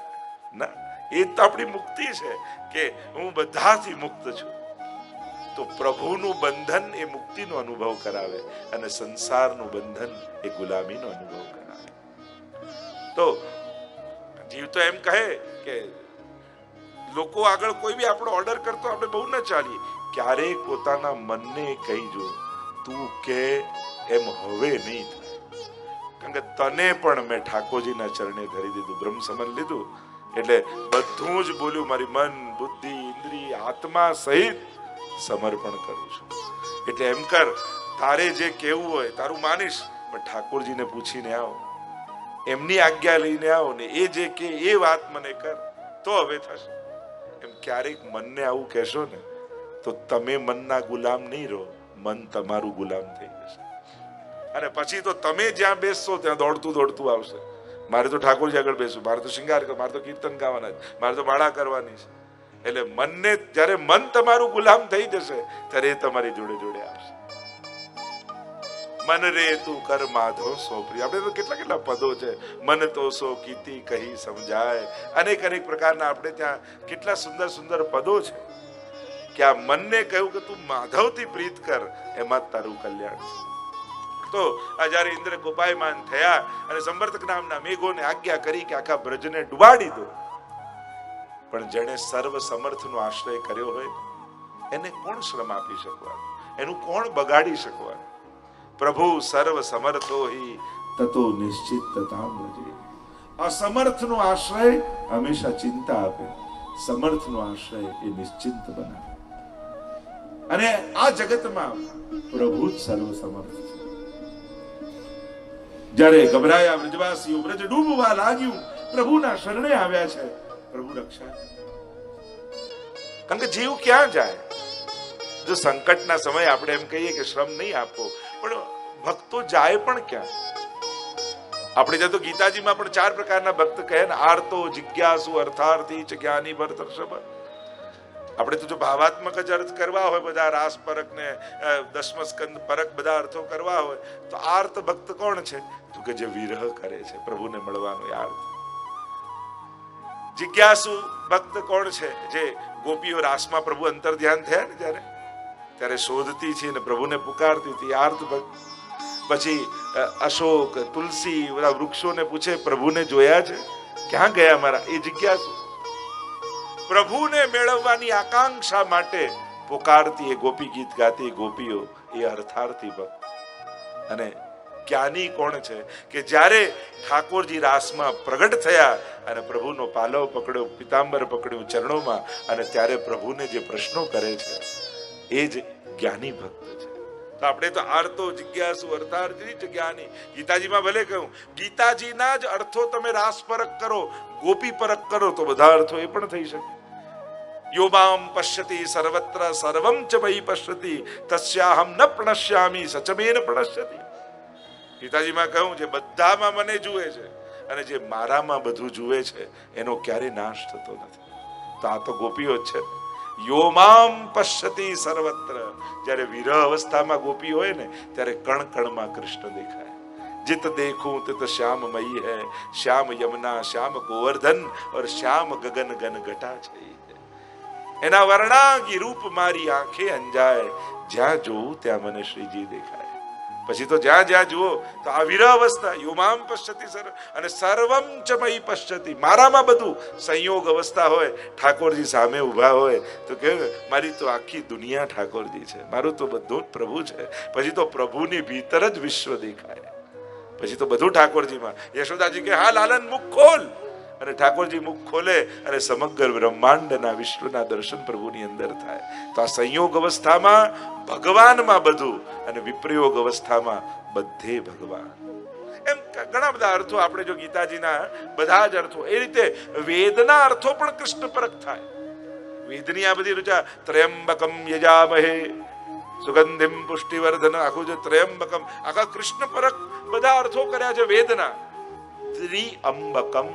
ના, એ તો આપણી મુક્તિ છે કે હું બધાથી મુક્ત છું. તો પ્રભુનું બંધન એ મુક્તિનો અનુભવ કરાવે, અને સંસારનું બંધન એ ગુલામીનો અનુભવ કરાવે. તો જીવ તો એમ કહે કે લોકો આગળ કોઈ બી આપણો ઓર્ડર કરતો આપણે બહુ ન ચાલીએ. ક્યારેક પોતાના મનને કહીજો, તું કે એમ હવે નહીં થાય, કારણ કે તને પણ મેં ઠાકોરજીના ચરણે ધરી દીધું, બ્રહ્મ સમન લીધું. એટલે બધું જ બોલ્યું, મારી મન, બુદ્ધિ, ઇન્દ્રિય, આત્મા સહિત સમર્પણ કરું છું. એટલે એમ કર, તારે જે કેવું હોય તારું માનીશ, પણ ઠાકોરજીને પૂછીને આવો, એમની આજ્ઞા લઈને આવો ને એ જે કે એ વાત મને કર, તો હવે થશે. એમ ક્યારેક મનને આવું કહેશો ને, તો તમે મનના ગુલામ નહીં રહો, મન તમારું ગુલામ થઈ જશે. અને પછી તો તમે જ્યાં બેસશો ત્યાં દોડતું દોડતું આવશે, મારે તો ઠાકોરજી આગળ બેસવું, મારે તો શૃંગાર કરવો, મારે તો કીર્તન ગાવાના છે, મારે તો માળા કરવાની છે. એટલે મનને જ્યારે મન તમારું ગુલામ થઈ જશે ત્યારે એ તમારી જોડે જોડે આવશે. મન રે તું કર માધવ સો પ્રિય. આપણે તો કેટલા કેટલા પદો છે, મન તો સો કીતી કહી સમજાય, અનેક અનેક પ્રકારના આપણે ત્યાં કેટલા સુંદર સુંદર પદો છે કે આ મનને કહ્યું કે તું માધવથી પ્રીત કર, એમાં જ તારું કલ્યાણ છે. તો આ જયારે ઇન્દ્ર કોપાયમાન થયા અને સંવર્તક નામના મેઘોને આજ્ઞા કરી કે આખા બ્રજને ડુબાડી દો, પણ જેણે સર્વ સમર્થનો આશ્રય કર્યો હોય એને કોણ શ્રમ આપી શકવાનું, એનું કોણ બગાડી શકવાનું? પ્રભુ સર્વ સમર્થો હિ તતો નિશ્ચિત તથા બ્રજે. અસમર્થનો આશ્રય હંમેશા ચિંતા આપે, સમર્થનો આશ્રય એ નિશ્ચિંત બનાવે. અને આ જગતમાં પ્રભુ જ સર્વ સમર્થ છે. જ્યારે ગભરાયા બ્રજવાસીઓ, બ્રજ ડૂબવા લાગ્યું, પ્રભુના શરણે આવ્યા છે, પ્રભુ રક્ષા. કારણ કે જીવ ક્યાં જાય? જો સંકટના સમયે આપણે એમ કહીએ કે શ્રમ નહીં આપો, પણ ભક્તો જાય પણ ક્યાં? આપણે ત્યાં તો ગીતાજીમાં પણ 4 પ્રકારના ભક્ત કહે ને, આર્તો, જિજ્ઞાસુ, અર્થાર્થી, જ્ઞાની, ભરતર્ષભ. આપણે તો જો ભાવાત્મક જ અર્થ કરવા હોય, બધા રાસ પરક ને દસમ સ્કંદ પરક બધા અર્થો કરવા હોય, તો આર્ત ભક્ત કોણ છે? તો કે જે વિરહ કરે છે, પ્રભુને મળવાનો આર્ત. જિજ્ઞાસુ ભક્ત કોણ છે? જે ગોપીઓ રાસમાં પ્રભુ અંતર ધ્યાન થયા ને ત્યારે શોધતી છે ને પ્રભુને પુકારતી હતી, આર્ત ભક્ત. પછી અશોક, તુલસી, બધા વૃક્ષોને પૂછે, પ્રભુને જોયા છે? ક્યાં ગયા મારા? એ જિજ્ઞાસુ. પ્રભુને મેળવવાની આકાંક્ષા માટે પુકારતી એ ગોપી ગીત ગાતી ગોપીઓ, એ અર્થાર્થી ભક્ત. અને જ્ઞાની કોણ છે? કે જ્યારે ઠાકોરજી રાસમાં પ્રગટ થયા અને પ્રભુનો પાલવ પકડ્યો, પિતાંબર પકડ્યું ચરણોમાં, અને ત્યારે પ્રભુને જે પ્રશ્નો કરે છે એ જ જ્ઞાની ભક્ત છે. તો આપણે તો આર્તો, જિજ્ઞાસુ, અર્થાર્થી, જ્ઞાની. ગીતાજીમાં ભલે કહ્યું, ગીતાજીના જ અર્થો તમે રાસ પરક કરો, ગોપી પરક કરો, તો બધા અર્થો એ પણ થઈ શકે. યોમામ પશ્યતિ સર્વત્ર સર્વમ ચ મયી પશ્યતિ તસ્યાહમ ન પ્રણશ્યામિ સચમેન પ્રણશ્યતિ. ગીતાજીમાં કહ્યું, જે બધામાં મને જુએ છે અને જે મારામાં બધું જુએ છે એનો ક્યારેય નાશ થતો નથી. તો આ તો ગોપીઓ જ છે. યોમામ પશ્યતિ સર્વત્ર. જ્યારે વિરહ અવસ્થામાં ગોપી હોય ને ત્યારે કણ કણમાં કૃષ્ણ દેખાય. जित देखूं तित श्याम मई है, श्याम यमुना श्याम गोवर्धन और श्याम गगन गन घटा छई. એના વર્ણાંગી રૂપ મારી આંખે અંજાય, જ્યાં જોઉં ત્યાં મને શ્રીજી દેખાય. પછી તો જ્યાં જ્યાં જુઓ તો આ વિરહ અવસ્થા યુમામ પશ્યતિ સર્વ અને સર્વમ ચ મયી પશ્યતિ. મારામાં બધું સંયોગ અવસ્થા હોય, ઠાકોરજી સામે ઊભા હોય તો કે મારી તો આખી દુનિયા ઠાકોરજી છે, મારું તો બધું જ પ્રભુ છે. પછી તો પ્રભુની ભીતર જ વિશ્વ દેખાય. પછી તો બધું ઠાકોરજીમાં. યશોદાજી કે હા લાલન મુખ ખોલ, અને ઠાકોરજી મુખ ખોલે અને સમગ્ર બ્રહ્માંડના વિશ્વના દર્શન પ્રભુની અંદર થાય. તો આ સંયોગ અવસ્થામાં ભગવાનમાં બધું અને વિપ્રયોગ અવસ્થામાં બધે ભગવાન. એમ ઘણા બધા અર્થો આપણે જો ગીતાજીના બધા જ અર્થો એ રીતે વેદના અર્થો પણ કૃષ્ણ પરક થાય. વેદની આ બધી રુચા ત્રયંબકમ યજામહે સુગંધિમ પુષ્ટિવર્ધન, આખું જે ત્રયંબકમ આખા કૃષ્ણ પરક બધા અર્થો કર્યા છે વેદના. ત્રિઅંબકમ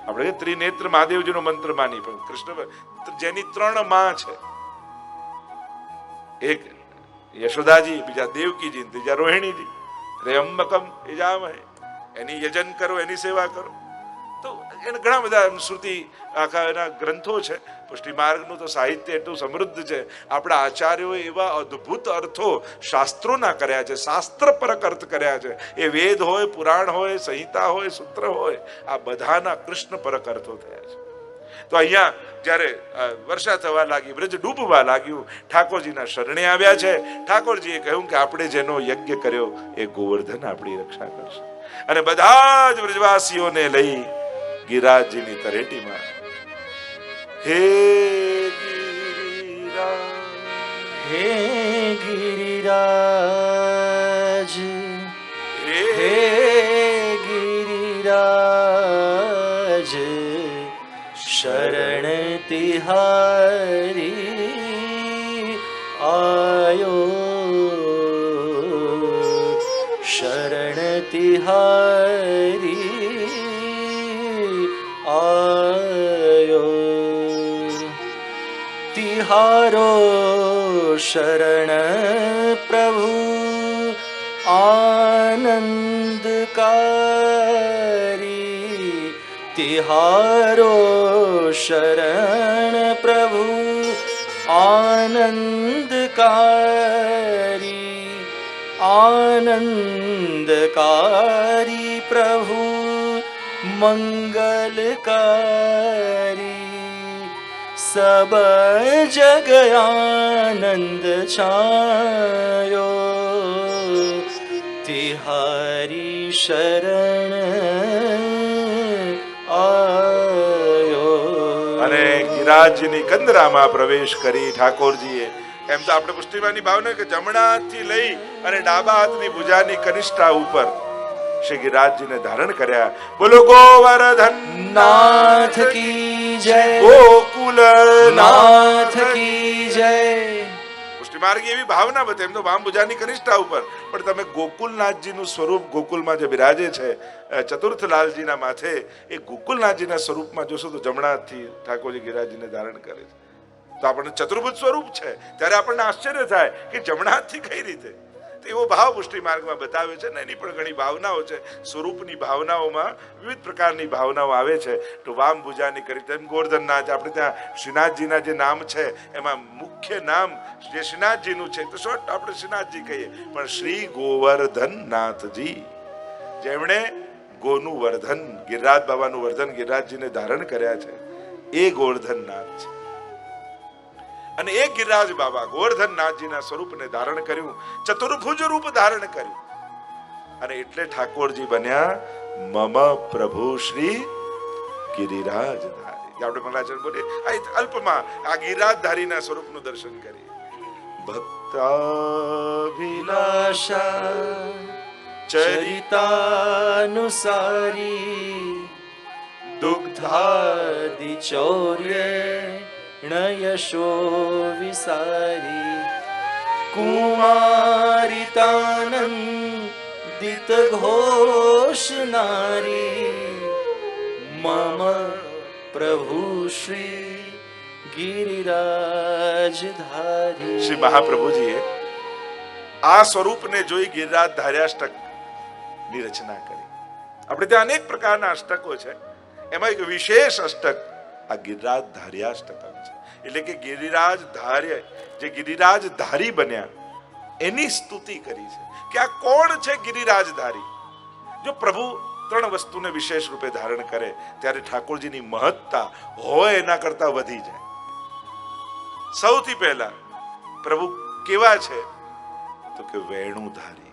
આપણે ત્રિનેત્ર મહાદેવજીનો મંત્ર માની, પણ કૃષ્ણ જેની 3 માં છે, એક યશોદાજી, બીજા દેવકીજી, ત્રીજા રોહિણીજી. ત્રયંબકમ યજામહે, એની યજન કરો, એની સેવા કરો. તો એને ઘણા બધા શ્રુતિ આખા એના ગ્રંથો છે. પુષ્ટિ માર્ગનું તો સાહિત્ય એટલું સમૃદ્ધ છે. આપણા આચાર્યોએ એવા અદ્ભુત અર્થો શાસ્ત્રોના કર્યા છે, શાસ્ત્ર પરક અર્થ કર્યા છે. એ વેદ હોય, પુરાણ હોય, સંહિતા હોય, સૂત્ર હોય, આ બધાના કૃષ્ણ પરક અર્થો થયા છે. તો અહીંયા જ્યારે વર્ષા થવા લાગી, બ્રજ ડૂબવા લાગ્યું, ઠાકોરજીના શરણે આવ્યા છે. ઠાકોરજીએ કહ્યું કે આપણે જેનો યજ્ઞ કર્યો એ ગોવર્ધન આપણી રક્ષા કરશે. અને બધા જ બ્રજવાસીઓને લઈ ગિરિરાજજીની તરેટીમાં હે ગિરિરાજ, હે ગિરિરાજ, હે ગિરિરાજ, શરણ તિહારી આયો, શરણ તિહારી આયો. તિહારો શરણ પ્રભુ આનંદકારી, તિહારો શરણ પ્રભુ આનંદકારી, આનંદકારી પ્રભુ મંગલકારી, સબ જગ આનંદ છાયો, તિહારી શરણ આયો. અને ગિરિરાજની કંદરામાં પ્રવેશ કરી ઠાકોરજીએ, એમ તો આપણે પુષ્ટિમાની ભાવના કે જમણા હાથથી લઈ અને ડાબા હાથની ભુજાની કનિષ્ઠા ઉપર શ્રી ગિરિરાજજીને ધારણ કર્યા. બોલો ગોવર્ધન નાથ કી જય, ગોકુલ નાથ કી જય. પુષ્ટિમાર્ગી એવી ભાવના બતાવે, એમ તો વામ ભુજાની કનિષ્ઠા ઉપર, પણ તમે ગોકુલનાથજીનું સ્વરૂપ ગોકુલમાં જે બિરાજે છે ચતુર્થલાલજીના માથે, એ ગોકુલનાથજીના સ્વરૂપમાં જોશો તો જમણા હાથથી ઠાકોરજી ગિરિરાજજીને ધારણ કરે છે. તો આપણને ચતુર્ભુજ સ્વરૂપ છે, ત્યારે આપણને આશ્ચર્ય થાય કે જમણા હાથથી કઈ રીતે. એવો ભાવ પુષ્ટિ માર્ગમાં બતાવે છે ને. એની પણ ઘણી ભાવનાઓ છે. સ્વરૂપની ભાવનાઓમાં વિવિધ પ્રકારની ભાવનાઓ આવે છે. તો વામ ભુજાની કરી તેમ ગોવર્ધનનાથ, આપણે ત્યાં શ્રીનાથજીના જે નામ છે એમાં મુખ્ય નામ જે શ્રીનાથજીનું છે તો શોર્ટ આપણે શ્રીનાથજી કહીએ, પણ શ્રી ગોવર્ધનનાથજી, જેમણે ગોનું વર્ધન, ગિરિરાજ બાબાનું વર્ધન ગિરિરાજજીને ધારણ કર્યા છે, એ ગોવર્ધનનાથ છે. અને એ ગિરિરાજ બાબા ગોવર્ધનનાથજીના સ્વરૂપને ધારણ કર્યું, ચતુર્ભુજ રૂપ ધારણ કર્યું. અને એટલે ઠાકોરજી બન્યા મમ પ્રભુ શ્રી ગિરિરાજધારી. આપણે મંગલાચરણ બોલીએ અલ્પમાં આ ગિરિરાજધારીના સ્વરૂપનું દર્શન કરીએ. ભક્તાભિલાષા ચરિતાનુસારી, દુગ્ધાદિ ચૌર્યે યશો વિસારી, કુમારિતાનંદ ઉદિત ઘોષ નારી મમ પ્રભુ શ્રી ગિરિરાજધારી. શ્રી મહાપ્રભુજીએ આ સ્વરૂપને જોઈ ગિરિરાજ ધાર્યાષ્ટક ની રચના કરી. આપણે ત્યાં અનેક પ્રકારના અષ્ટકો છે, એમાં એક વિશેષ અષ્ટક આ ગિરિરાજ ધાર્યાષ્ટકમ છે. એટલે કે ગિરિરાજ ધાર્ય, જે ગિરિરાજ ધારી બન્યા એની સ્તુતિ કરી છે કે આ કોણ છે ગિરિરાજધારી. જો પ્રભુ ત્રણ વસ્તુને વિશેષ રૂપે ધારણ કરે ત્યારે ઠાકોરજીની મહત્તા હોય એના કરતા વધી જાય. સૌથી પહેલા પ્રભુ કેવા છે તો કે વેણુધારી.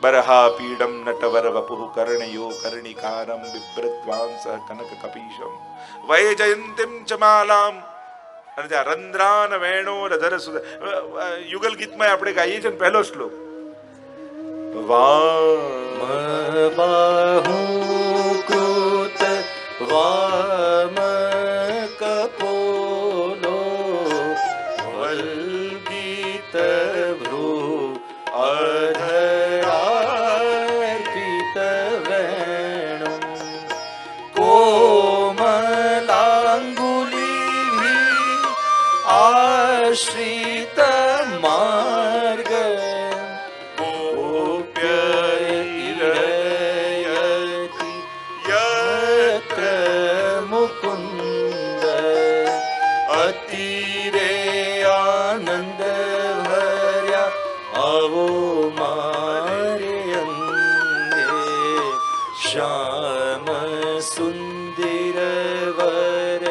બરહા પીડમ નટવર વપુઃ કર્ણયો કર્ણિકારમ બિભ્રદ્વાંસ કનક કપીશમ વૈજયંતીમ ચ માલામ. અને ત્યાં રંદ્રાન વેણો રધર સુધ યુગલ ગીતમાં આપણે ગાઈએ છીએ ને પહેલો શ્લોક વામ બાહુ કૃત વામ કપોલો વલ્ગીત ભ્રૂ અધરાર્પિત વેણુ કોમલાંગુલિભિ આશ્રિત માર્ગ મુકુંદ અતિરે આનંદ ભર્યા આવો મારે અંગે શ્યામ સુંદર વર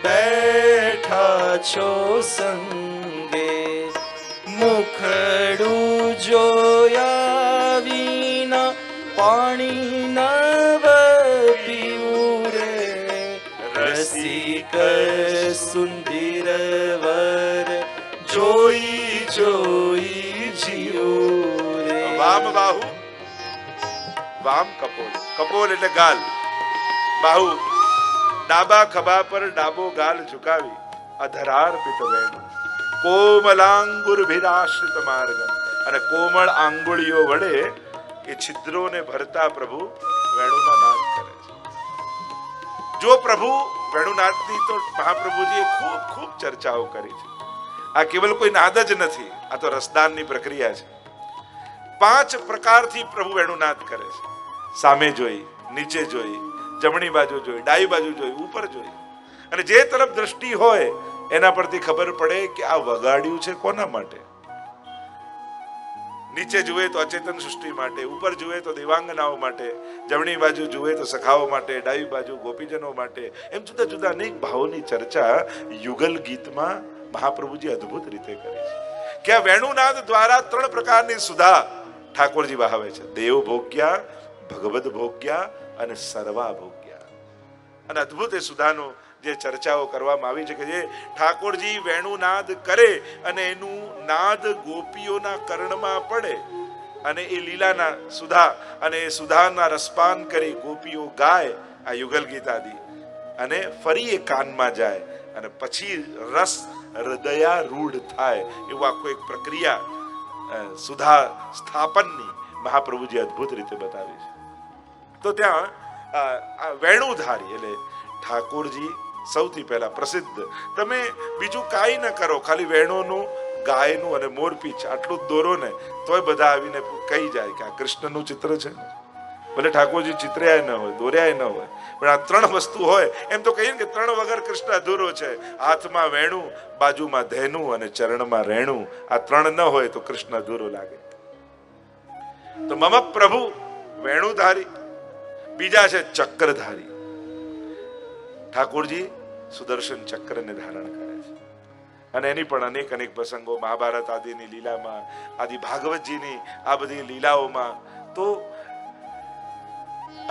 બેઠા છો સંગે મુખડું જોયા વિના પાણી નવ પીવું રે રસિક સુંદર વર જોઈ જોઈ જીવું રે. વામ બાહુ, વામ કપોલ. કપોલ એટલે ગાલ. બાહુ ડાબા ખભા પર ડાબો ગાલ ઝુકાવી અધરાર્પિત વેણુ કોમલાંગુર ભિરાશ્રિત માર્ગમ. અને કોમળ આંગુળીઓ વડે એ છિદ્રોને ભરતા પ્રભુ વેણુનો નાદ કરે છે. જો પ્રભુ વેણુનાદની તો મહાપ્રભુજીએ ખૂબ ખૂબ ચર્ચાઓ કરી છે. આ કેવલ કોઈ નાદ જ નથી, આ તો રસદાનની પ્રક્રિયા છે. 5 પ્રકારથી પ્રભુ વેણુનાદ કરે છે. સામે જોઈ, નીચે જોઈ, જમણી બાજુ જોઈ, ડાબી બાજુ જોઈ, ઉપર જોઈ. અને જે તરફ દ્રષ્ટિ હોય એના પરથી ખબર પડે કે આ વગાડ્યું છે કોના માટે. નીચે જુએ તો અચેતન સૃષ્ટિ માટે, ઉપર જુએ તો દેવાંગનાઓ માટે, જમણી બાજુ જુએ તો સખાઓ માટે, ડાબી બાજુ ગોપીજનો માટે. એમ જુદા જુદા અનેક ભાવોની ચર્ચા યુગલ ગીતમાં મહાપ્રભુજી અદ્ભુત રીતે કરે છે કે આ વેણુનાદ દ્વારા 3 પ્રકારની સુધા ઠાકોરજી વહાવે છે. દેવ ભોગ્યા, ભગવદ ભોગ્યા અને સર્વા ભોગ્યા. અને અદ્ભુત એ સુધાનો જે ચર્ચાઓ કરવામાં આવી છે કે જે ઠાકોરજી વેણુનાદ કરે અને એનું નાદ ગોપીઓના કર્ણમાં પડે અને એ લીલાના સુધા અને એ સુધાના રસપાન કરી ગોપીઓ ગાય આ યુગલ ગીત આદિ અને ફરી એ કાનમાં જાય અને પછી રસ હૃદયારૂઢ થાય એવું આખું એક પ્રક્રિયા સુધા સ્થાપનની મહાપ્રભુજી અદ્ભુત રીતે બતાવી છે. તો ત્યાં વેણુધારી એટલે ઠાકોરજી સૌથી પહેલા પ્રસિદ્ધ. તમે બીજું કાંઈ ન કરો, ખાલી વેણુનું, ગાયનું અને મોરપીંછ આટલું જ દોરો ને તોય બધા આવીને કહી જાય કે આ કૃષ્ણનું ચિત્ર છે. ભલે ઠાકોરજી ચિત્ર્યાય ન હોય, દોર્યાય ન હોય, પણ આ 3 વસ્તુ હોય એમ તો કહીએ ને કે 3 વગર કૃષ્ણ અધૂરો છે. હાથમાં વેણું, બાજુમાં ધેનું અને ચરણમાં રેણું. આ 3 ન હોય તો કૃષ્ણ અધૂરો લાગે. તો મમ પ્રભુ વેણુધારી. બીજા છે ચક્રધારી. ઠાકોરજી સુદર્શન ચક્રને ધારણ કરે છે અને એની પણ અનેક અનેક પ્રસંગો મહાભારત આદિની લીલામાં, આદિ ભાગવતજીની આ બધી લીલાઓમાં તો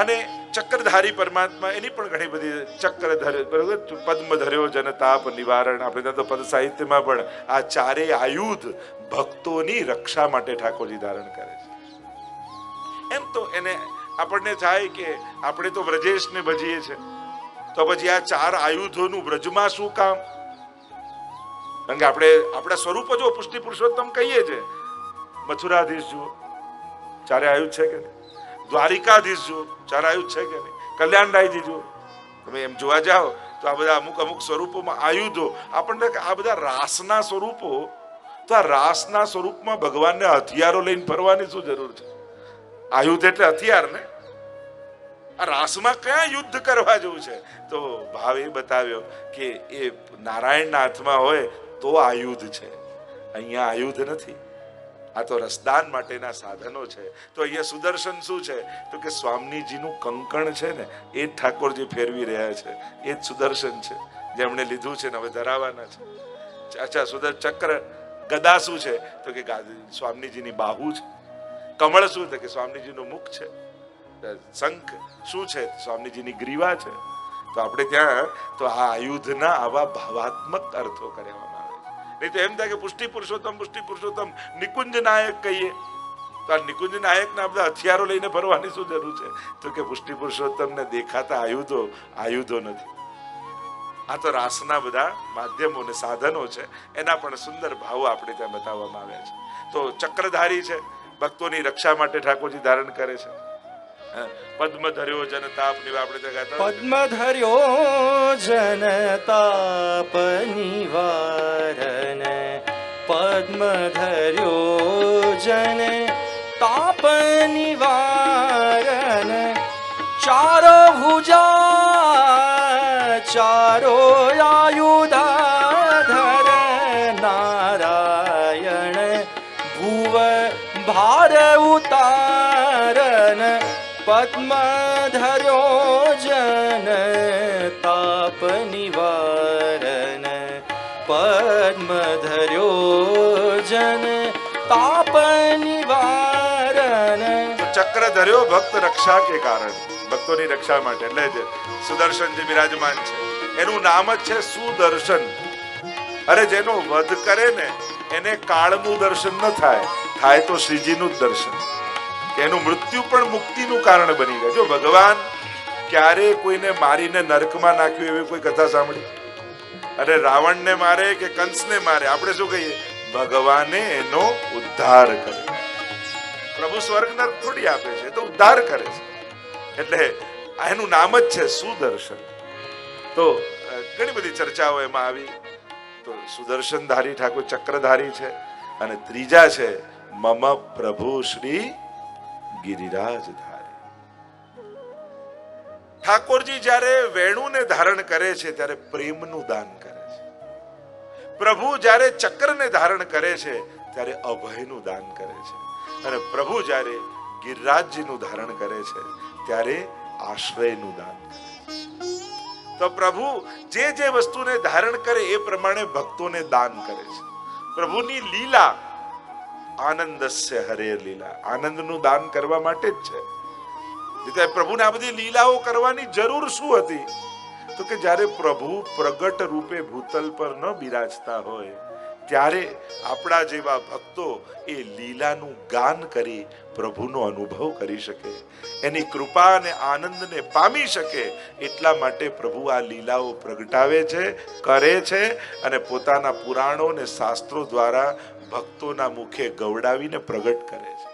અને ચક્રધારી પરમાત્મા એની પણ ઘણી બધી ચક્રધર પદ્મ ધર્યો જનતાપ નિવારણ. આપણે ત્યાં તો પદ સાહિત્યમાં પણ આ 4 આયુધ ભક્તોની રક્ષા માટે ઠાકોરજી ધારણ કરે છે. એમ તો એને આપણને થાય કે આપણે તો વ્રજેશને ભજીએ છીએ, તો પછી આ 4 આયુધોનું વ્રજમાં શું કામ? કારણ કે આપણે આપણા સ્વરૂપ જો પુષ્ટિ પુરુષોત્તમ કહીએ છીએ. મથુરાધીશ જુઓ, ચારે આયુધ છે કે નહીં? દ્વારિકાધીશ જુઓ, ચારે આયુધ છે કે નહીં? કલ્યાણરાયજી જુઓ, તમે એમ જોવા જાઓ તો આ બધા અમુક અમુક સ્વરૂપોમાં આયુધો આપણને આ બધા રાસના સ્વરૂપો, તો આ રાસના સ્વરૂપમાં ભગવાનને હથિયારો લઈને ફરવાની શું જરૂર છે? આયુધ એટલે હથિયાર ને. આ રાસમાં કયા યુદ્ધ કરવા જેવું છે? તો ભાવ એ બતાવ્યો કે એ નારાયણના હાથમાં હોય તો આયુધ છે, અહીંયા આયુધ નથી. આ તો રસદાન માટેના સાધનો છે. તો અહીંયા સુદર્શન શું છે? તો કે સ્વામીજીનું કંકણ છે ને, એ જ ઠાકોરજી ફેરવી રહ્યા છે, એ જ સુદર્શન છે જેમણે લીધું છે ને હવે ધરાવવાના છે. અચ્છા, ચક્ર ગદા શું છે? તો કે સ્વામીજીની બાહુ છે. કમળ શું? તો કે સ્વામીજીનું મુખ છે. શંખ શું છે? સ્વામીજીની ગ્રીવા છે. તો આપણે ત્યાં તો આ આયુધના આવા ભાવાત્મક અર્થો કરવામાં આવે છે. નહીં તો એમ થાય કે પુષ્ટિ પુરુષોત્તમ નિકુંજ નાયક કહીએ તો આ નિકુંજ નાયકના બધા હથિયારો લઈને ફરવાની શું જરૂર છે? તો કે પુષ્ટિ પુરુષોત્તમને દેખાતા આયુધો નથી. આ તો રાસના બધા માધ્યમો અને સાધનો છે, એના પણ સુંદર ભાવો આપણે ત્યાં બતાવવામાં આવ્યા છે. તો ચક્રધારી છે, ભક્તોની રક્ષા માટે ઠાકોરજી ધારણ કરે છે. પદ્મ ધર્યો જન તાપ નિવારણ, આપણે ત્યાં ગાતા પદ્મ ધર્યો જન તાપ નિવારણ, પદ્મ ધર્યો જન તાપ નિવારણ, ચારો ભુજા ચારો આયુધાધર, નારાયણ ભુવ ભાર ઉતારન, પદ્મ ધર્યો જન તાપ નિવારણ, પદ્મ ધર્યો જન તાપ નિવારણ. ચક્ર ધર્યો ભક્ત રક્ષા કે કારણ, ભક્તોની રક્ષા માટે. એટલે જ સુદર્શન જે બિરાજમાન છે એનું નામ જ છે સુદર્શન. અરે જેનો વધ કરે ને એને કાળનું દર્શન ન થાય તો શ્રીજીનું જ દર્શન, કે એનું મૃત્યુ પણ મુક્તિનું કારણ બની જાય. જો ભગવાન ક્યારે કોઈને મારીને નરકમાં નાખ્યું એવી કોઈ કથા સાંભળી? અરે રાવણને મારે કે કંસને મારે, આપણે શું કહીએ? ભગવાને એનો ઉદ્ધાર કર્યો. પ્રભુ સ્વર્ગ નર્ક થોડી આપે છે, તો ઉદ્ધાર કરે છે. એટલે એનું નામ જ છે સુદર્શન. તો ઘણી બધી ચર્ચાઓ એમાં આવી. તો સુદર્શનધારી ઠાકોર ચક્રધારી છે. અને ત્રીજા છે મમ પ્રભુ શ્રી ગિરિરાજધારી. ઠાકોરજી જ્યારે વેણુને ધારણ કરે છે ત્યારે પ્રેમનું દાન કરે છે. પ્રભુ જ્યારે ચક્રને ધારણ કરે છે ત્યારે અભયનું દાન કરે છે. અને પ્રભુ જ્યારે ગિરિરાજજીનું ધારણ કરે છે ત્યારે આશ્રયનું દાન કરે છે. તો પ્રભુ જે જે વસ્તુને ધારણ કરે એ પ્રમાણે ભક્તોને દાન કરે છે. પ્રભુની લીલા આનંદસ્ય હરે લીલા, આનંદનું દાન કરવા માટે જ છે. પ્રભુને આ બધી લીલાઓ કરવાની જરૂર શું હતી? તો કે જ્યારે પ્રભુ પ્રગટ રૂપે ભૂતલ પર ન બિરાજતા હોય ત્યારે આપણા જેવા ભક્તો એ લીલાનું ગાન કરી પ્રભુનો અનુભવ કરી શકે, એની કૃપા અને આનંદને પામી શકે. એટલા માટે પ્રભુ આ લીલાઓ પ્રગટાવે છે, કરે છે અને પોતાના પુરાણો અને શાસ્ત્રો દ્વારા ભક્તોના મુખે ગવડાવીને પ્રગટ કરે છે.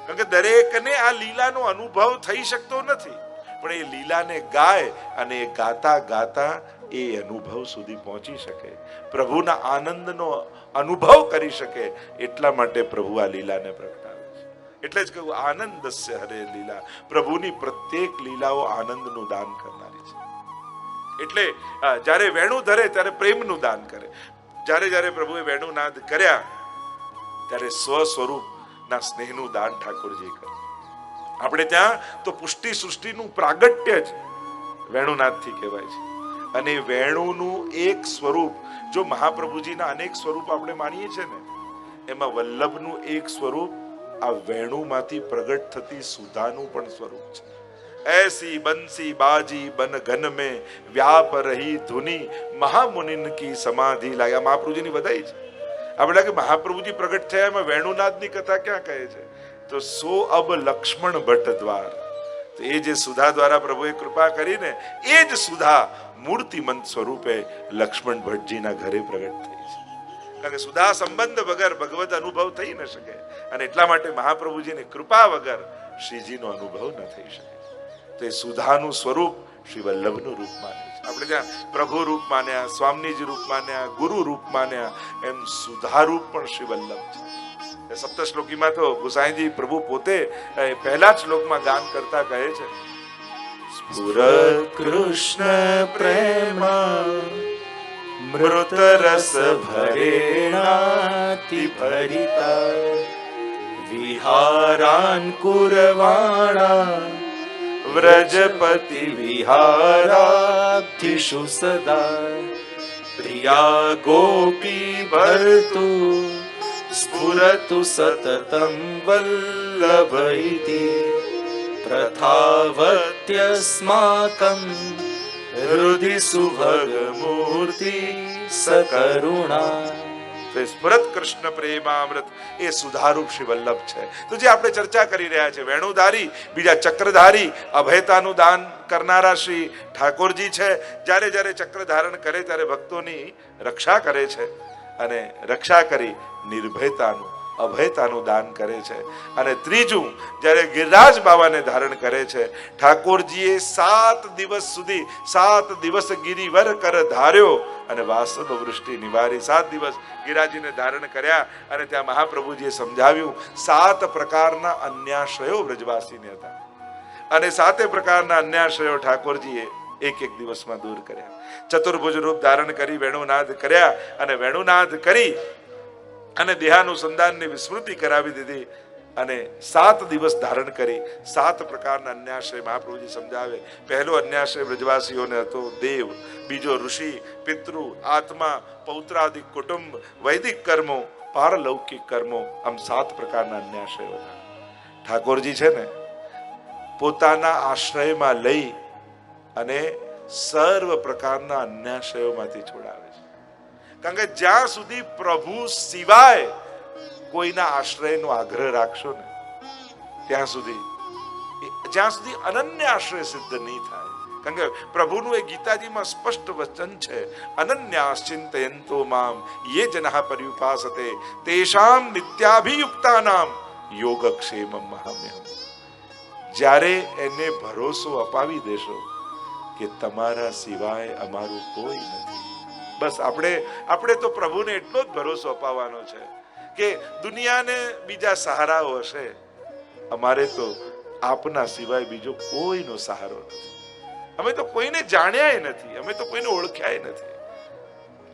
કારણ કે દરેકને આ લીલાનો અનુભવ થઈ શકતો નથી, પણ એ લીલાને ગાય અને એ ગાતા ગાતા એ અનુભવ સુધી પહોંચી શકે, પ્રભુના આનંદનો અનુભવ કરી શકે. એટલા માટે પ્રભુ આ લીલાને પ્રગટાવે છે. એટલે જ કહ્યું આનંદસ્ય હરે લીલા, પ્રભુની પ્રત્યેક લીલાઓ આનંદનું દાન કરનારી છે. એટલે જ્યારે વેણુ ધરે ત્યારે પ્રેમનું દાન કરે. જ્યારે પ્રભુએ વેણુનાદ કર્યા ત્યારે સ્વસ્વરૂપના સ્નેહનું દાન ઠાકોરજી કરે. આપણે ત્યાં તો પુષ્ટિ સૃષ્ટિનું પ્રાગટ્ય જ વેણુનાદથી કહેવાય છે. અને વેણુનું એક સ્વરૂપ, જો મહાપ્રભુજીના અનેક સ્વરૂપ આપણે માનીએ છીએ ને, એમાં વલ્લભનું એક સ્વરૂપ આ વેણુમાંથી પ્રગટ થતી સુધાનું પણ સ્વરૂપ છે. ऐसी बंसी बाजी बन घन में व्याप रही धुनी महामुनिन की समाधि लाया. મહાપ્રભુજીની વધાઈ છે. આપણે કે મહાપ્રભુજી પ્રગટ થયા એમાં વેણુનાદની કથા ક્યાં કહે છે? તો સો અબ લક્ષ્મણ ભટ્ટ દ્વાર. તો એ જે સુધા દ્વારા પ્રભુએ કૃપા કરીને એ જ સુધા મૂર્તિમંત સ્વરૂપે લક્ષ્મણ ભટ્ટજીના ઘરે પ્રગટ થઈ છે. કારણ કે સુધા સંબંધ વગર ભગવત અનુભવ થઈ ન શકે, અને એટલા માટે મહાપ્રભુજીની કૃપા વગર શ્રીજીનો અનુભવ ન થઈ શકે. તો એ સુધાનું સ્વરૂપ શ્રી વલ્લભનું રૂપ માને છે. આપણે ત્યાં પ્રભુ રૂપ માન્યા, સ્વામીજી રૂપ માન્યા, ગુરુ રૂપ માન્યા, એમ સુધા રૂપ પણ શ્રી વલ્લભ છે. સપ્તશ્લોકીમાં તો ગુસાઈજી પ્રભુ પોતે પહેલા જ શ્લોકમાં ગાન કરતા કહે છે, સ્ફુરત કૃષ્ણ પ્રેમા મૃત રસ ભરેણાતિ ભરિતા વિહારાન કુરવાણા વ્રજપતિ વિહારાબ્ધિષુ સદા પ્રિયા ગોપી ભરતુ સ્ફુરતુ સતતમ વલ્લભ ઇતિ પ્રથાવત્યસ્માકં હૃદિ સુભગ મૂર્તિ સકરુણા. સ્મૃત કૃષ્ણ પ્રેમામૃત એ સુધારૂપ શ્રી વલ્લભ છે. તો જે આપણે ચર્ચા કરી રહ્યા છે, વેણુધારી, બીજા ચક્રધારી, અભયતાનું દાન કરનારા શ્રી ઠાકોરજી છે. જ્યારે જ્યારે ચક્ર ધારણ કરે ત્યારે ભક્તોની રક્ષા કરે છે, અને રક્ષા કરી નિર્ભયતાનું, અભયતાનું દાન કરે છે. અને ત્રીજું, જ્યારે ગિરિરાજ બાવાને ધારણ કરે છે, ઠાકોરજીએ 7 દિવસ સુધી 7 દિવસ ગિરિવર કર ધાર્યો અને વાસદ વૃષ્ટિ નિવારી. 7 દિવસ ગિરિરાજીને ધારણ કર્યા, અને ત્યાં મહાપ્રભુજીએ સમજાવ્યું 7 પ્રકારના અન્યાશ્રયો વ્રજવાસીને હતા, અને 7 પ્રકારના અન્યાશ્રયો ઠાકોરજીએ એક દિવસમાં દૂર કર્યા. ચતુર્ભુજ રૂપ ધારણ કરી વેણુનાદ કર્યા, અને વેણુનાદ કરી અને દેહાનુસંધાનની વિસ્મૃતિ કરાવી દીધી, અને 7 દિવસ ધારણ કરી 7 પ્રકારના અન્યાશ્રય મહાપ્રભુજી સમજાવે. પહેલો અન્યાશ્રય વ્રજવાસીઓને હતો દેવ, બીજો ઋષિ, પિતૃ, આત્મા, પૌત્રાદિક કુટુંબ, વૈદિક કર્મો, પારલૌકિક કર્મો. આમ 7 પ્રકારના અન્યાશ્રયો હતા. ઠાકોરજી છે ને પોતાના આશ્રયમાં લઈ અને સર્વ પ્રકારના અન્યાશ્રયોમાંથી છોડાવે છે. કારણ કે જ્યાં સુધી પ્રભુ સિવાય કોઈના આશ્રયનો આગ્રહ રાખશો ને, ત્યાં સુધી, જ્યાં સુધી અનન્ય આશ્રય સિદ્ધ નહીં થાય. કારણ કે પ્રભુનું એ ગીતાજીમાં સ્પષ્ટ વચન છે, અનન્યાશ્ચિંતયંતો મામ યે જનઃ પર્યુપાસતે તેષામ નિત્યાભિયુક્તાનામ યોગક્ષેમમ મહામ્યહમ. જ્યારે એને ભરોસો અપાવી દેશો કે તમારા સિવાય અમારું કોઈ નથી, બસ આપણે તો પ્રભુને એટલો જ ભરોસો અપાવવાનો છે કે દુનિયાને બીજા સહારાઓ હશે, અમારે તો આપના સિવાય બીજો કોઈનો સહારો નથી. અમે તો કોઈને જાણ્યાય નથી, અમે તો કોઈને ઓળખ્યાય નથી,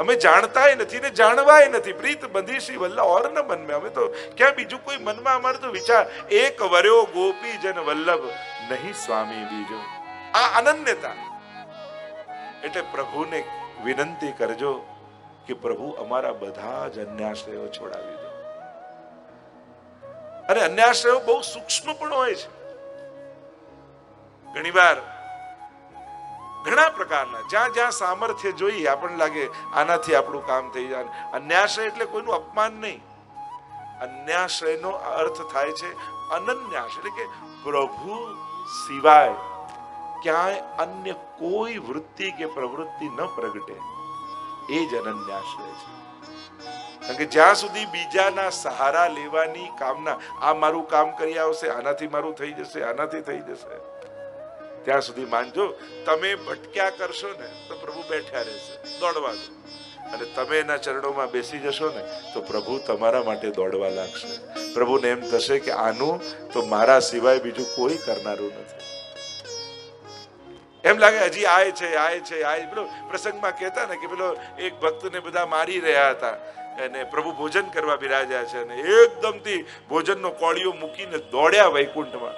અમે જાણતાય નથી ને જાણવાય નથી. પ્રીત બંધી શ્રી વલ્લભ ઓર ન મન में, અમે તો ક્યાં બીજું કોઈ મનમાં અમારે તો વિચાર, એક વર્યો ગોપી જન વલ્લભ નહીં સ્વામી બીજો. આ અનન્યતા. એટલે પ્રભુને વિનંતી કરજો કે પ્રભુ અમારા બધા જ અન્યાશ્રયો છોડાવી દો. અને અન્યાશ્રયો બહુ સૂક્ષ્મ પણ હોય છે. ઘણીવાર ઘણા પ્રકારના, જ્યાં જ્યાં સામર્થ્ય જોઈએ, આપણને લાગે આનાથી આપણું કામ થઈ જાય. અન્યાશ્રય એટલે કોઈનું અપમાન નહીં. અન્યાશ્રયનો અર્થ થાય છે અનન્યાશ્રય, એટલે કે પ્રભુ સિવાય ક્યાંય અન્ય કોઈ વૃત્તિ કે પ્રવૃત્તિ ન પ્રગટે, એ જ અનન્યાશ્રય છે. કારણ કે જ્યાં સુધી બીજાના સહારા લેવાની કામના, આ મારું કામ કરી આવશે, આનાથી મારું થઈ જશે, આનાથી થઈ જશે, ત્યાં સુધી માનજો તમે ભટક્યા કરશો ને તો પ્રભુ બેઠા રહેશે, દોડવા દો. અને તમે એના ચરણોમાં બેસી જશો ને તો પ્રભુ તમારા માટે દોડવા લાગશે. પ્રભુને એમ થશે કે આનું તો મારા સિવાય બીજું કોઈ કરનારું નથી. એમ લાગે હજી આય છે. પેલો પ્રસંગમાં કહેતા ને કે પેલો એક ભક્તને બધા મારી રહ્યા હતા, અને પ્રભુ ભોજન કરવા બિરાજ્યા છે, અને એકદમથી ભોજનનો કોળિયો મૂકીને દોડ્યા વૈકુંઠમાં,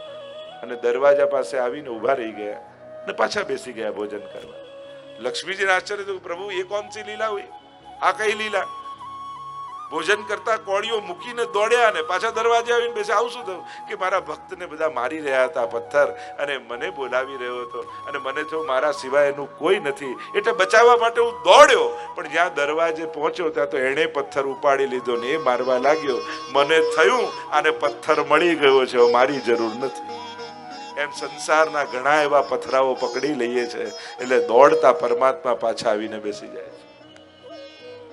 અને દરવાજા પાસે આવીને ઉભા રહી ગયા અને પાછા બેસી ગયા ભોજન કરવા. લક્ષ્મીજીને આશ્ચર્ય થયું, પ્રભુ એ કોણ સી લીલા हुई? આ કઈ લીલા? ભોજન કરતા કોળીઓ મૂકીને દોડ્યા અને પાછા દરવાજે આવીને બેસે. આવું શું થયું કે મારા ભક્તને બધા મારી રહ્યા હતા પથ્થર, અને મને બોલાવી રહ્યો હતો, અને મને થયું મારા સિવાય એનું કોઈ નથી, એટલે બચાવવા માટે હું દોડ્યો. પણ જ્યાં દરવાજે પહોંચ્યો ત્યાં તો એણે પથ્થર ઉપાડી લીધો ને એ મારવા લાગ્યો. મને થયું આને પથ્થર મળી ગયો છે, મારી જરૂર નથી. એમ સંસારના ઘણા એવા પથરાઓ પકડી લઈએ છે, એટલે દોડતા પરમાત્મા પાછા આવીને બેસી જાય છે.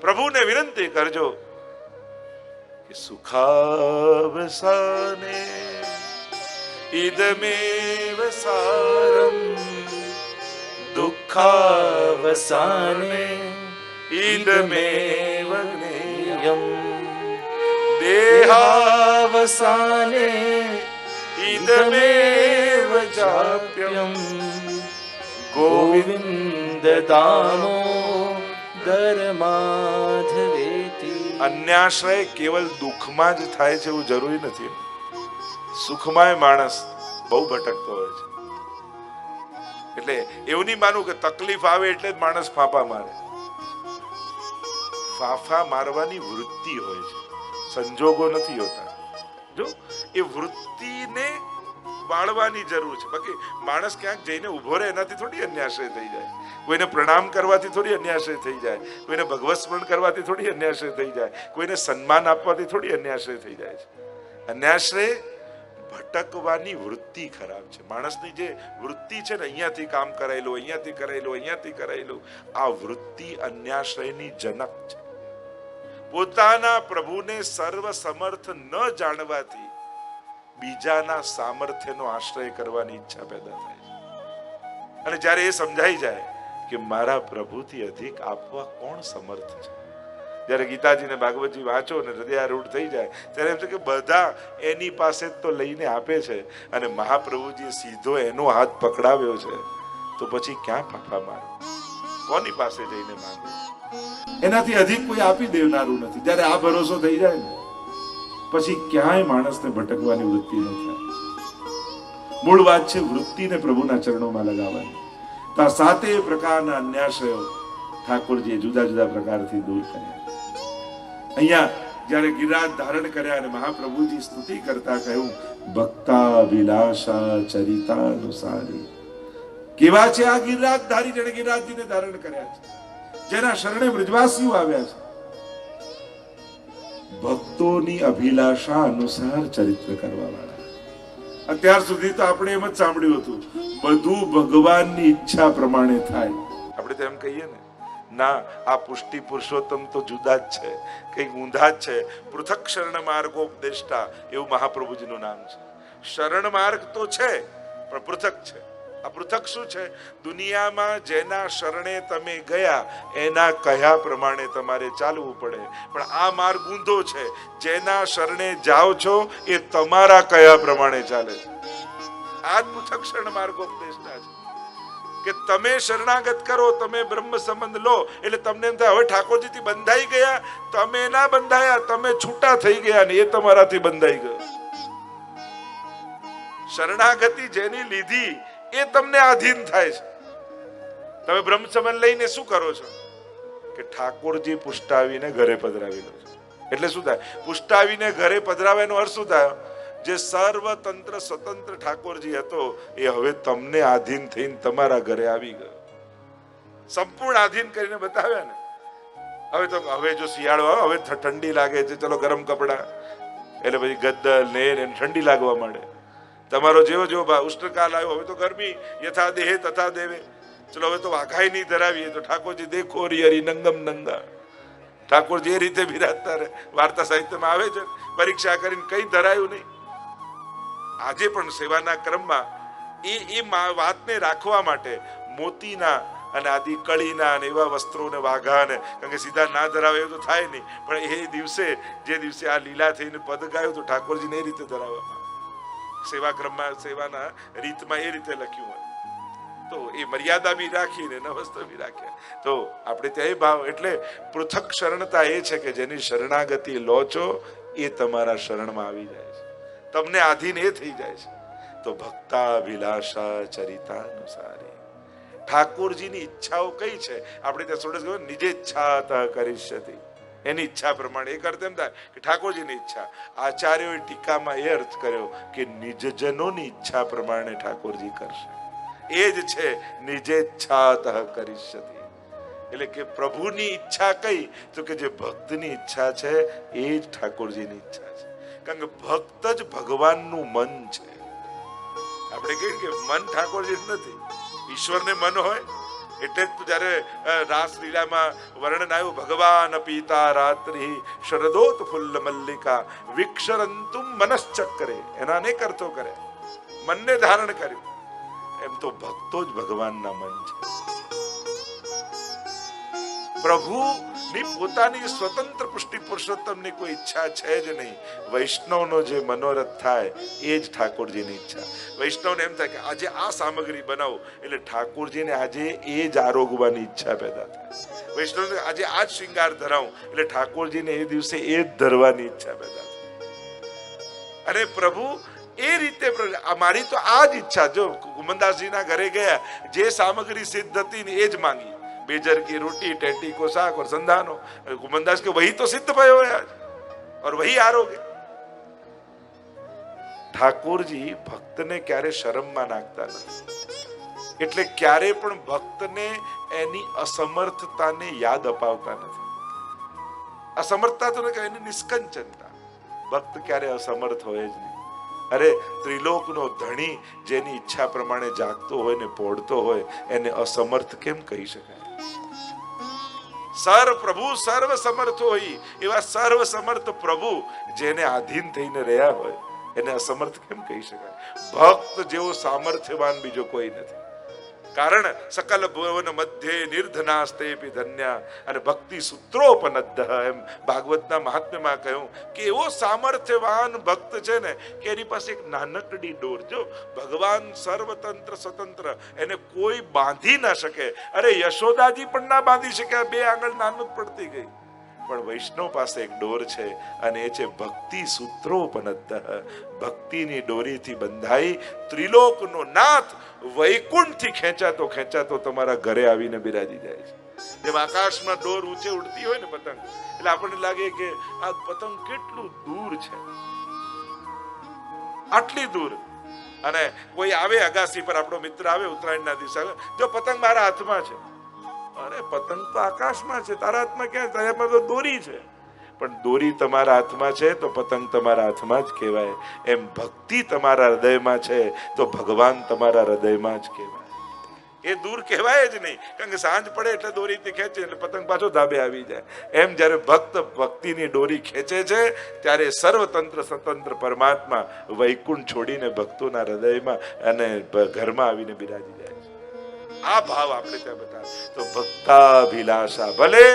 પ્રભુને વિનંતી કરજો કે સુખાવસાને ઇદમેવ સારમ, દુઃખાવસાને ઇદમેવ જ્ઞેયમ, દેહાવસાને ઇદમેવ ચાપ્યમ, ગોવિંદ દામોદર માધવેતિ. અન્યાશ્રય કેવલ દુઃખમાં જ થાય છે એવું જરૂરી નથી. સુખમાંય માણસ બહુ ભટકતો હોય છે. એટલે એવું નહીં માનવું કે તકલીફ આવે એટલે જ માણસ ફાંફા મારે. ફાંફા મારવાની વૃત્તિ હોય છે, સંજોગો નથી હોતા. જો એ વૃત્તિને વાળવાની જરૂર છે. બાકી માણસ ક્યાંક જઈને ઉભો રહે એનાથી થોડી અન્યાશ્રય થઈ જાય. કોઈને પ્રણામ કરવાથી થોડી અન્યાશ્રય થઈ જાય. કોઈને ભગવત સ્મરણ કરવાથી થોડી અન્યાશ્રય થઈ જાય. કોઈને સન્માન આપવાથી થોડી અન્યાશ્રય થઈ જાય છે. અન્યાશ્રય ભટકવાની વૃત્તિ ખરાબ છે. માણસની જે વૃત્તિ છે ને, અહીંયાથી કામ કરાયેલું, અહીંયાથી કરાયેલું, અહીંયાથી કરાયેલું, આ વૃત્તિ અન્યાશ્રયની જનક છે. પોતાના પ્રભુને સર્વ સમર્થ ન જાણવાથી બીજાના સામર્થ્યનો આશ્રય કરવાની ઈચ્છા પેદા થાય છે. અને જ્યારે એ સમજાઈ જાય કે મારા પ્રભુથી અધિક આપવા કોણ સમર્થ છે, જ્યારે ગીતાજી ને ભાગવતજી વાંચો ને હૃદયારૂઢ થઈ જાય ત્યારે એમ છે કે બધા એની પાસે તો લઈને આપે છે અને મહાપ્રભુજી સીધો એનો હાથ પકડાવ્યો છે, તો પછી ક્યાં ફાફા મારો, કોની પાસે જઈને માંગો? એનાથી અધિક કોઈ આપી દેનારું નથી. જ્યારે આ ભરોસો થઈ જાય ને પછી ક્યાંય માણસને ભટકવાની વૃત્તિ ન થાય. મૂળ વાત છે વૃત્તિને પ્રભુના ચરણોમાં લગાવવાની. તો આ સાતે પ્રકારના અન્યાશ્રયો ઠાકોરજીએ જુદા જુદા પ્રકારથી દૂર કર્યા. અહીંયા જ્યારે ગિરિરાજ ધારણ કર્યા અને મહાપ્રભુજી સ્તુતિ કરતા કહ્યું, ભક્તાભિલાષા ચરિતાનુસારી. કેવા છે આ ગિરિરાજધારી જેને ગિરિરાજજીને ધારણ કર્યા છે, જેના શરણે બ્રજવાસીઓ આવ્યા છે. ભક્તોની અભિલાષા અનુસાર ચરિત્ર કરવા વાળા. અત્યાર સુધી તો આપણે એમ જ સાંભળ્યું હતું, બધું ભગવાનની ઈચ્છા પ્રમાણે થાય. આપણે તો એમ કહીએ ને, ના, આ પુષ્ટિ પુરુષોત્તમ તો જુદા જ છે, કઈક ઊંધા જ છે. પૃથક શરણ માર્ગોપદેષ્ટા એવું મહાપ્રભુજીનું નામ છે. શરણ માર્ગ તો છે પણ પૃથક છે. આ પૃથક શું છે? દુનિયામાં જેના શરણે તમે ગયા એના કહ્યા પ્રમાણે તમારે ચાલવું પડે, પણ આ માર્ગ ઊંધો છે. જેના શરણે જાઓ છો એ તમારા કહ્યા પ્રમાણે ચાલે છે. આ જ પૃથક શરણ માર્ગોપદેશના છે કે તમે શરણાગત કરો, તમે બ્રહ્મ સંબંધ લો એટલે તમને એમ થાય હવે ઠાકોરજીથી બંધાઈ ગયા. તમે ના બંધાયા, તમે છૂટા થઈ ગયા ને એ તમારાથી બંધાઈ ગયો. શરણાગતિ જેની લીધી એ તમને આધીન થાય છે. તમે બ્રહ્મ સંબંધ લઈને શું કરો છો કે ઠાકોરજી પુષ્ટાવીને ઘરે પધરાવી લો છો. એટલે શું થાય? પુષ્ટાવીને ઘરે પધરાવાનો અર્થ શું થાય? જે સર્વતંત્ર સ્વતંત્ર ઠાકોરજી હતો એ હવે તમને આધીન થઈને તમારા ઘરે આવી ગયો. સંપૂર્ણ આધીન કરીને બતાવ્યા ને. હવે જો શિયાળો આવે, હવે ઠંડી લાગે છે, ચલો ગરમ કપડા, એટલે પછી ગદ્દલ ને ઠંડી લાગવા માંડે. તમારો જેવો ઉષ્ણકાલ આવ્યો, હવે તો ગરમી યથા દેહે તથા દેવે. ચલો હવે તો વાઘાઈ નહીં ધરાવીએ તો ઠાકોરજી દેખો હરિ નંગમ નંગા. ઠાકોરજી એ રીતે બિરાજતા રહે. વાર્તા સાહિત્યમાં આવે છે, પરીક્ષા કરીને કઈ ધરાયું નહીં. આજે પણ સેવાના ક્રમમાં એ વાતને રાખવા માટે મોતીના અને આદિ કળીના અને એવા વસ્ત્રોને વાઘાને, કારણ કે સીધા ના ધરાવે એવું તો થાય નહીં, પણ એ દિવસે જે દિવસે આ લીલા થઈને પદ ગાયું તો ઠાકોરજીને એ રીતે ધરાવવામાં સેવા ક્રમમાં, સેવાના રીતમાં એ રીતે લખ્યું હોય. તો એ મર્યાદા બી રાખીને નવસ્ત્ર બી રાખ્યા. તો આપણે ત્યાં એ ભાવ, એટલે પૃથક શરણતા એ છે કે જેની શરણાગતિ લો છો એ તમારા શરણમાં આવી જાય છે, તમને આધીન એ થઈ જાય છે. તો ભક્તાભિલાષા ચરિતાનુસારી. ઠાકોરજીની ઈચ્છાઓ કઈ છે? આપણે ત્યાં સોડસ કહ્યું, નિજેચ્છાત કરિષ્યતિ. એની ઈચ્છા પ્રમાણે. એક અર્થ એમ થાય કે ઠાકોરજીની ઈચ્છા. આચાર્યોએ ટીકામાં એ અર્થ કર્યો કે નિજજનોની ઈચ્છા પ્રમાણે ઠાકોરજી કરશે. એ જ છે નિજેચ્છાત કરિષ્યતિ. એટલે કે પ્રભુની ઈચ્છા કઈ? તો કે જે ભક્તની ઈચ્છા છે એ જ ઠાકોરજીની ઈચ્છા છે. કારણ કે ભક્ત જ ભગવાનનું મન છે. આપણે કહીએ કે મન ઠાકોરજી નથી. ઈશ્વરને મન હોય એટલે જ જયારે રાસલીલામાં વર્ણન આવ્યું, ભગવાન પીતા રાત્રિ શરદોત ફુલ્લ મલ્લિકા વિક્ષરંતુમ મનશ્ચક્રે, એના અનેક અર્થો કરે, મનને ધારણ કર્યું. એમ તો ભક્તો જ ભગવાનના મન છે. પ્રભુની પોતાની સ્વતંત્ર પુષ્ટિ પુરુષોત્તમની કોઈ ઈચ્છા છે જ નહીં. વૈષ્ણવનો જે મનોરથ થાય એ જ ઠાકોરજીની ઈચ્છા. વૈષ્ણવને એમ થાય કે આજે આ સામગ્રી બનાવો એટલે ઠાકોરજીને આજે એ જ આરોગવાની ઈચ્છા પેદા થાય. વૈષ્ણવને આજે આ જ શૃંગાર ધરાવું એટલે ઠાકોરજીને એ દિવસે એ જ ધરવાની ઈચ્છા પેદા થાય. અને પ્રભુ એ રીતે મારી તો આ જ ઈચ્છા. જો કુમનદાસજીના ઘરે ગયા, જે સામગ્રી સિદ્ધ હતી ને એ જ માંગી, बेजर की रोटी, टेटी को साग और संधानो. कुमनदास के वही तो सिद्ध भयो है आज, और वही आरोग्य. ઠાકોરજી ભક્તને ક્યારે શરમમાં નાખતા નથી, એટલે ક્યારે પણ ભક્તને એની અસમર્થતાને યાદ અપાવતા નથી. અસમર્થતા તો કે એની નિષ્કંચનતા. ભક્ત ક્યારે અસમર્થ હોય જ નહીં. અરે ત્રિલોકનો ધણી જેની ઈચ્છા પ્રમાણે જાગતો હોય ને પોડતો હોય એને અસમર્થ કેમ કહી શકાય? સર્વ પ્રભુ સર્વ સમર્થ હોય એવા સર્વ સમર્થ પ્રભુ જેને આધીન થઈને રહ્યા હોય એને અસમર્થ કેમ કહી શકાય? ભક્ત જેવો સામર્થ્યવાન બીજો કોઈ નથી. કારણ સકલ ભુવન મધ્યે નિર્ધનાસ્તે ધન્યા, અને ભક્તિ સૂત્રોપનદ્ધ, એમ ભાગવતના મહાત્મ્યમાં કહ્યું કે એવો સામર્થ્યવાન ભક્ત છે ને કે એની પાસે એક નાનકડી ડોર. જો ભગવાન સર્વતંત્ર સ્વતંત્ર, એને કોઈ બાંધી ના શકે. અરે યશોદાજી પણ ના બાંધી શકે, બે આંગળ નાનું પડતી ગઈ. પણ વૈષ્ણવ પાસે એક ડોર છે અને એ છે ભક્તિ સૂત્રોપનદ્ધ. ભક્તિની ડોરીથી બંધાઈ ત્રિલોકનો નાથ વૈકુંઠથી ખેંચાતો ખેંચાતો તમારા ઘરે આવીને બિરાજી જાય છે. જેમ આકાશમાં ડોર ઊંચે ઉડતી હોય ને પતંગ, એટલે આપણને લાગે કે આ પતંગ કેટલું દૂર છે, આટલી દૂર. અને કોઈ આવે અગાસી પર, આપણો મિત્ર આવે ઉત્તરાયણના દિવસે, જો પતંગ મારા હાથમાં છે, અરે પતંગ તો આકાશમાં છે, તારા હાથમાં ક્યાં? તારા હાથમાં તો દોરી છે. પણ દોરી તમારા હાથમાં છે તો પતંગ તમારા હાથમાં જ કહેવાય. એમ ભક્તિ તમારા હૃદયમાં છે તો ભગવાન તમારા હૃદયમાં જ કહેવાય. એ દૂર કહેવાય જ નહીં, કારણ કે સાંજ પડે એટલે દોરીથી ખેંચે એટલે પતંગ પાછો ધાબે આવી જાય. એમ જ્યારે ભક્ત ભક્તિની દોરી ખેંચે છે ત્યારે સર્વતંત્ર સ્વતંત્ર પરમાત્મા વૈકુંઠ છોડીને ભક્તોના હૃદયમાં અને ઘરમાં આવીને બિરાજી જાય. આ ભાવ આપણે ત્યાં બતાવે તો ભક્તાભિલાષા. ભલે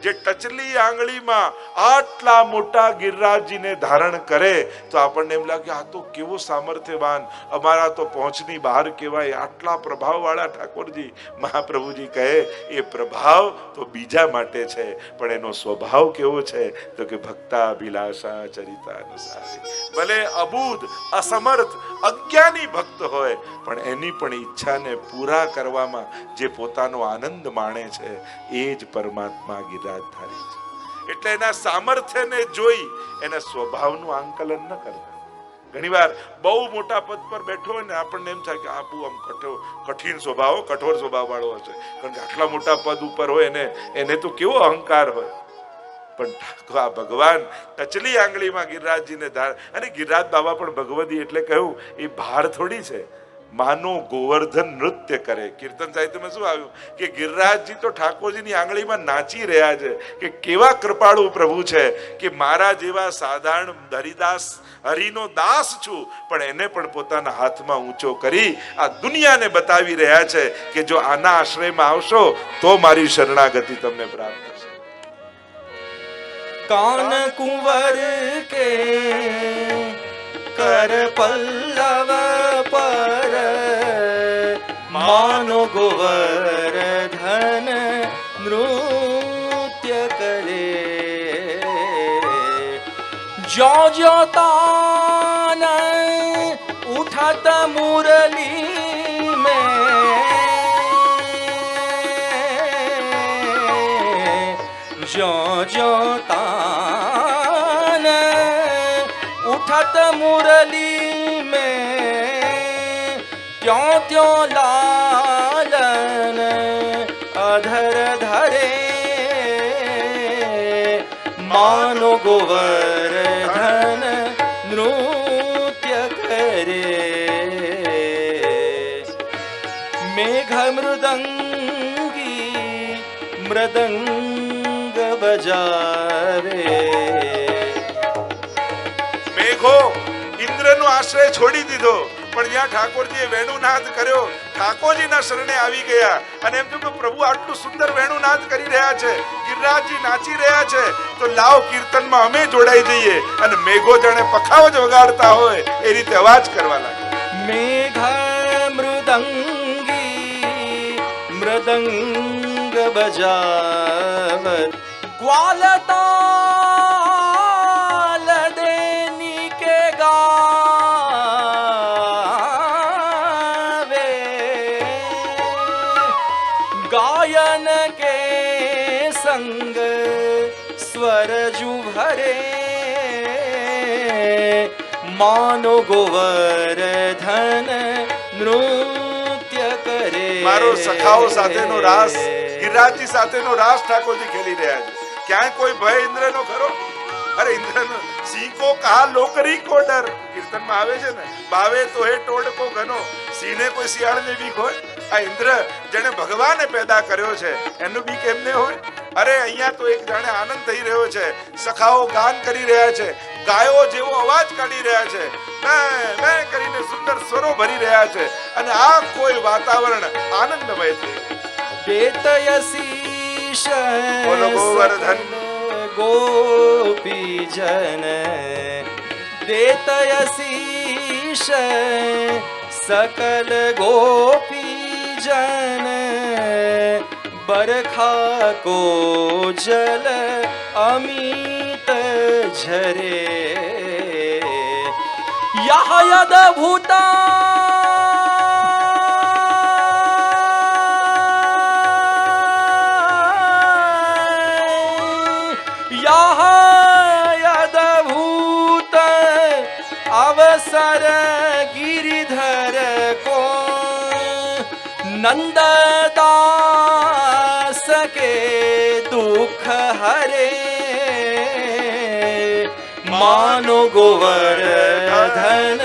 જે ટચલી આંગળીમાં આટલા મોટા ગિરિરાજજીને ધારણ કરે તો આપણને એમ લાગે આ તો કેવો સામર્થ્યવાન, અમારા તો પહોંચની બહાર કહેવાય, આટલા પ્રભાવવાળા ઠાકોરજી. મહાપ્રભુજી કહે એ પ્રભાવ તો બીજા માટે છે, પણ એનો સ્વભાવ કેવો છે તો કે ભક્તાભિલાષા ચરિતાનુસારી. ભલે અબુધ, અસમર્થ, અજ્ઞાની ભક્ત હોય પણ એની પણ ઈચ્છાને પૂરા કરવામાં જે પોતાનો આનંદ માણે છે એ જ પરમાત્મા ગિરિરાજધારી છે. એટલે એના સામર્થ્યને જોઈ એના સ્વભાવનું આંકલન ન કરતા. ઘણીવાર બહુ મોટા પદ પર બેઠો હોય ને આપણને એમ થાય કે આ બહુ આમ કઠિન સ્વભાવ, કઠોર સ્વભાવ વાળો હશે, કારણ કે આટલા મોટા પદ ઉપર હોય એને તો કેવો અહંકાર હોય. પણ આ ભગવાન ટચલી આંગળીમાં ગિરિરાજજીને ધાર, અને ગિરિરાજ બાબા પણ ભગવદી એટલે કહ્યું એ ભાર થોડી છે. માનો ગોવર્ધન નૃત્ય કરે. કીર્તન સાહિત્યમાં શું આવ્યું કે ગિરિરાજજી તો ઠાકોરજીની આંગળીમાં નાચી રહ્યા છે કે કેવા કૃપાળુ પ્રભુ છે કે મારા જેવા સાધારણ હરિદાસ, હરિનો દાસ છું, પણ એને પણ પોતાના હાથમાં ઊંચો કરી આ દુનિયાને બતાવી રહ્યા છે કે જો આના આશ્રયમાં આવશો તો મારી શરણાગતિ તમને પ્રાપ્ત થશે. कान कुंवर के कर पल्लव पर मानो गोवर्धन नृत्य करे जो जो तान उठत मुरली में जो जो तान उठत मुरली में त्यों त्यों लालन अधर धरे मानो गोवर्धन नृत्य करे मेघ मृदंगी મૃદંગ બજાવે. મેઘો ઇન્દ્રનો આશ્રય છોડી દીધો, પણ જ્યાં ઠાકોરજીએ વેણુનાદ કર્યો, ઠાકોરજીના શરણે આવી ગયા અને એમ થયું કે પ્રભુ આટલું સુંદર વેણુનાદ કરી રહ્યા છે, ગિરિરાજજી નાચી રહ્યા છે, તો લાવ કીર્તનમાં અમે જોડાઈ જઈએ. અને મેઘો જાણે પખાવ જ વગાડતા હોય એ રીતે અવાજ કરવા લાગ્યા. મેઘ મૃદંગી મૃદંગ બજાવ ગ્વાલતાલ દેની કે ગાવે. ગાયન કે સંગ સ્વરજુ ભરે. માનો ગોવર્ધન નૃત્ય કરે. મારો સખાઓ સાથેનો રાસ, ગિરિરાજજી સાથેનો રાસ ઠાકોરજી ખેલી રહ્યા છે. ક્યાંય કોઈ ભય ઇન્દ્રનો ખરો? અરે ઇન્દ્રનો સિંહ કો કહા લોકરી કો ડર કીર્તનમાં આવે છે ને, ભાવે તો હે ટોડકો ઘનો, સિંહને કોઈ શિયાળને બીક હોય? આ ઇન્દ્ર જેને ભગવાને પેદા કર્યો છે એનું બીક એમને હોય? અરે અહીંયા તો એક જાણે આનંદ થઈ રહ્યો છે. સખાઓ ગાન કરી રહ્યા છે, ગાયો જેવો અવાજ કાઢી રહ્યા છે, મેં કરીને સુંદર સ્વરો ભરી રહ્યા છે અને આ કોઈ વાતાવરણ આનંદમય થઈ. બેતયશીશ બોલો ગોવર્ધન. ગોપીજન દેતયશીશ સકલ ગોપીજન. બરખા કો જલ અમિત ઝરે. યહ યદ ભૂત અવસર गिरिधर को नंददास के दुख हरे. मानो गोवर्धन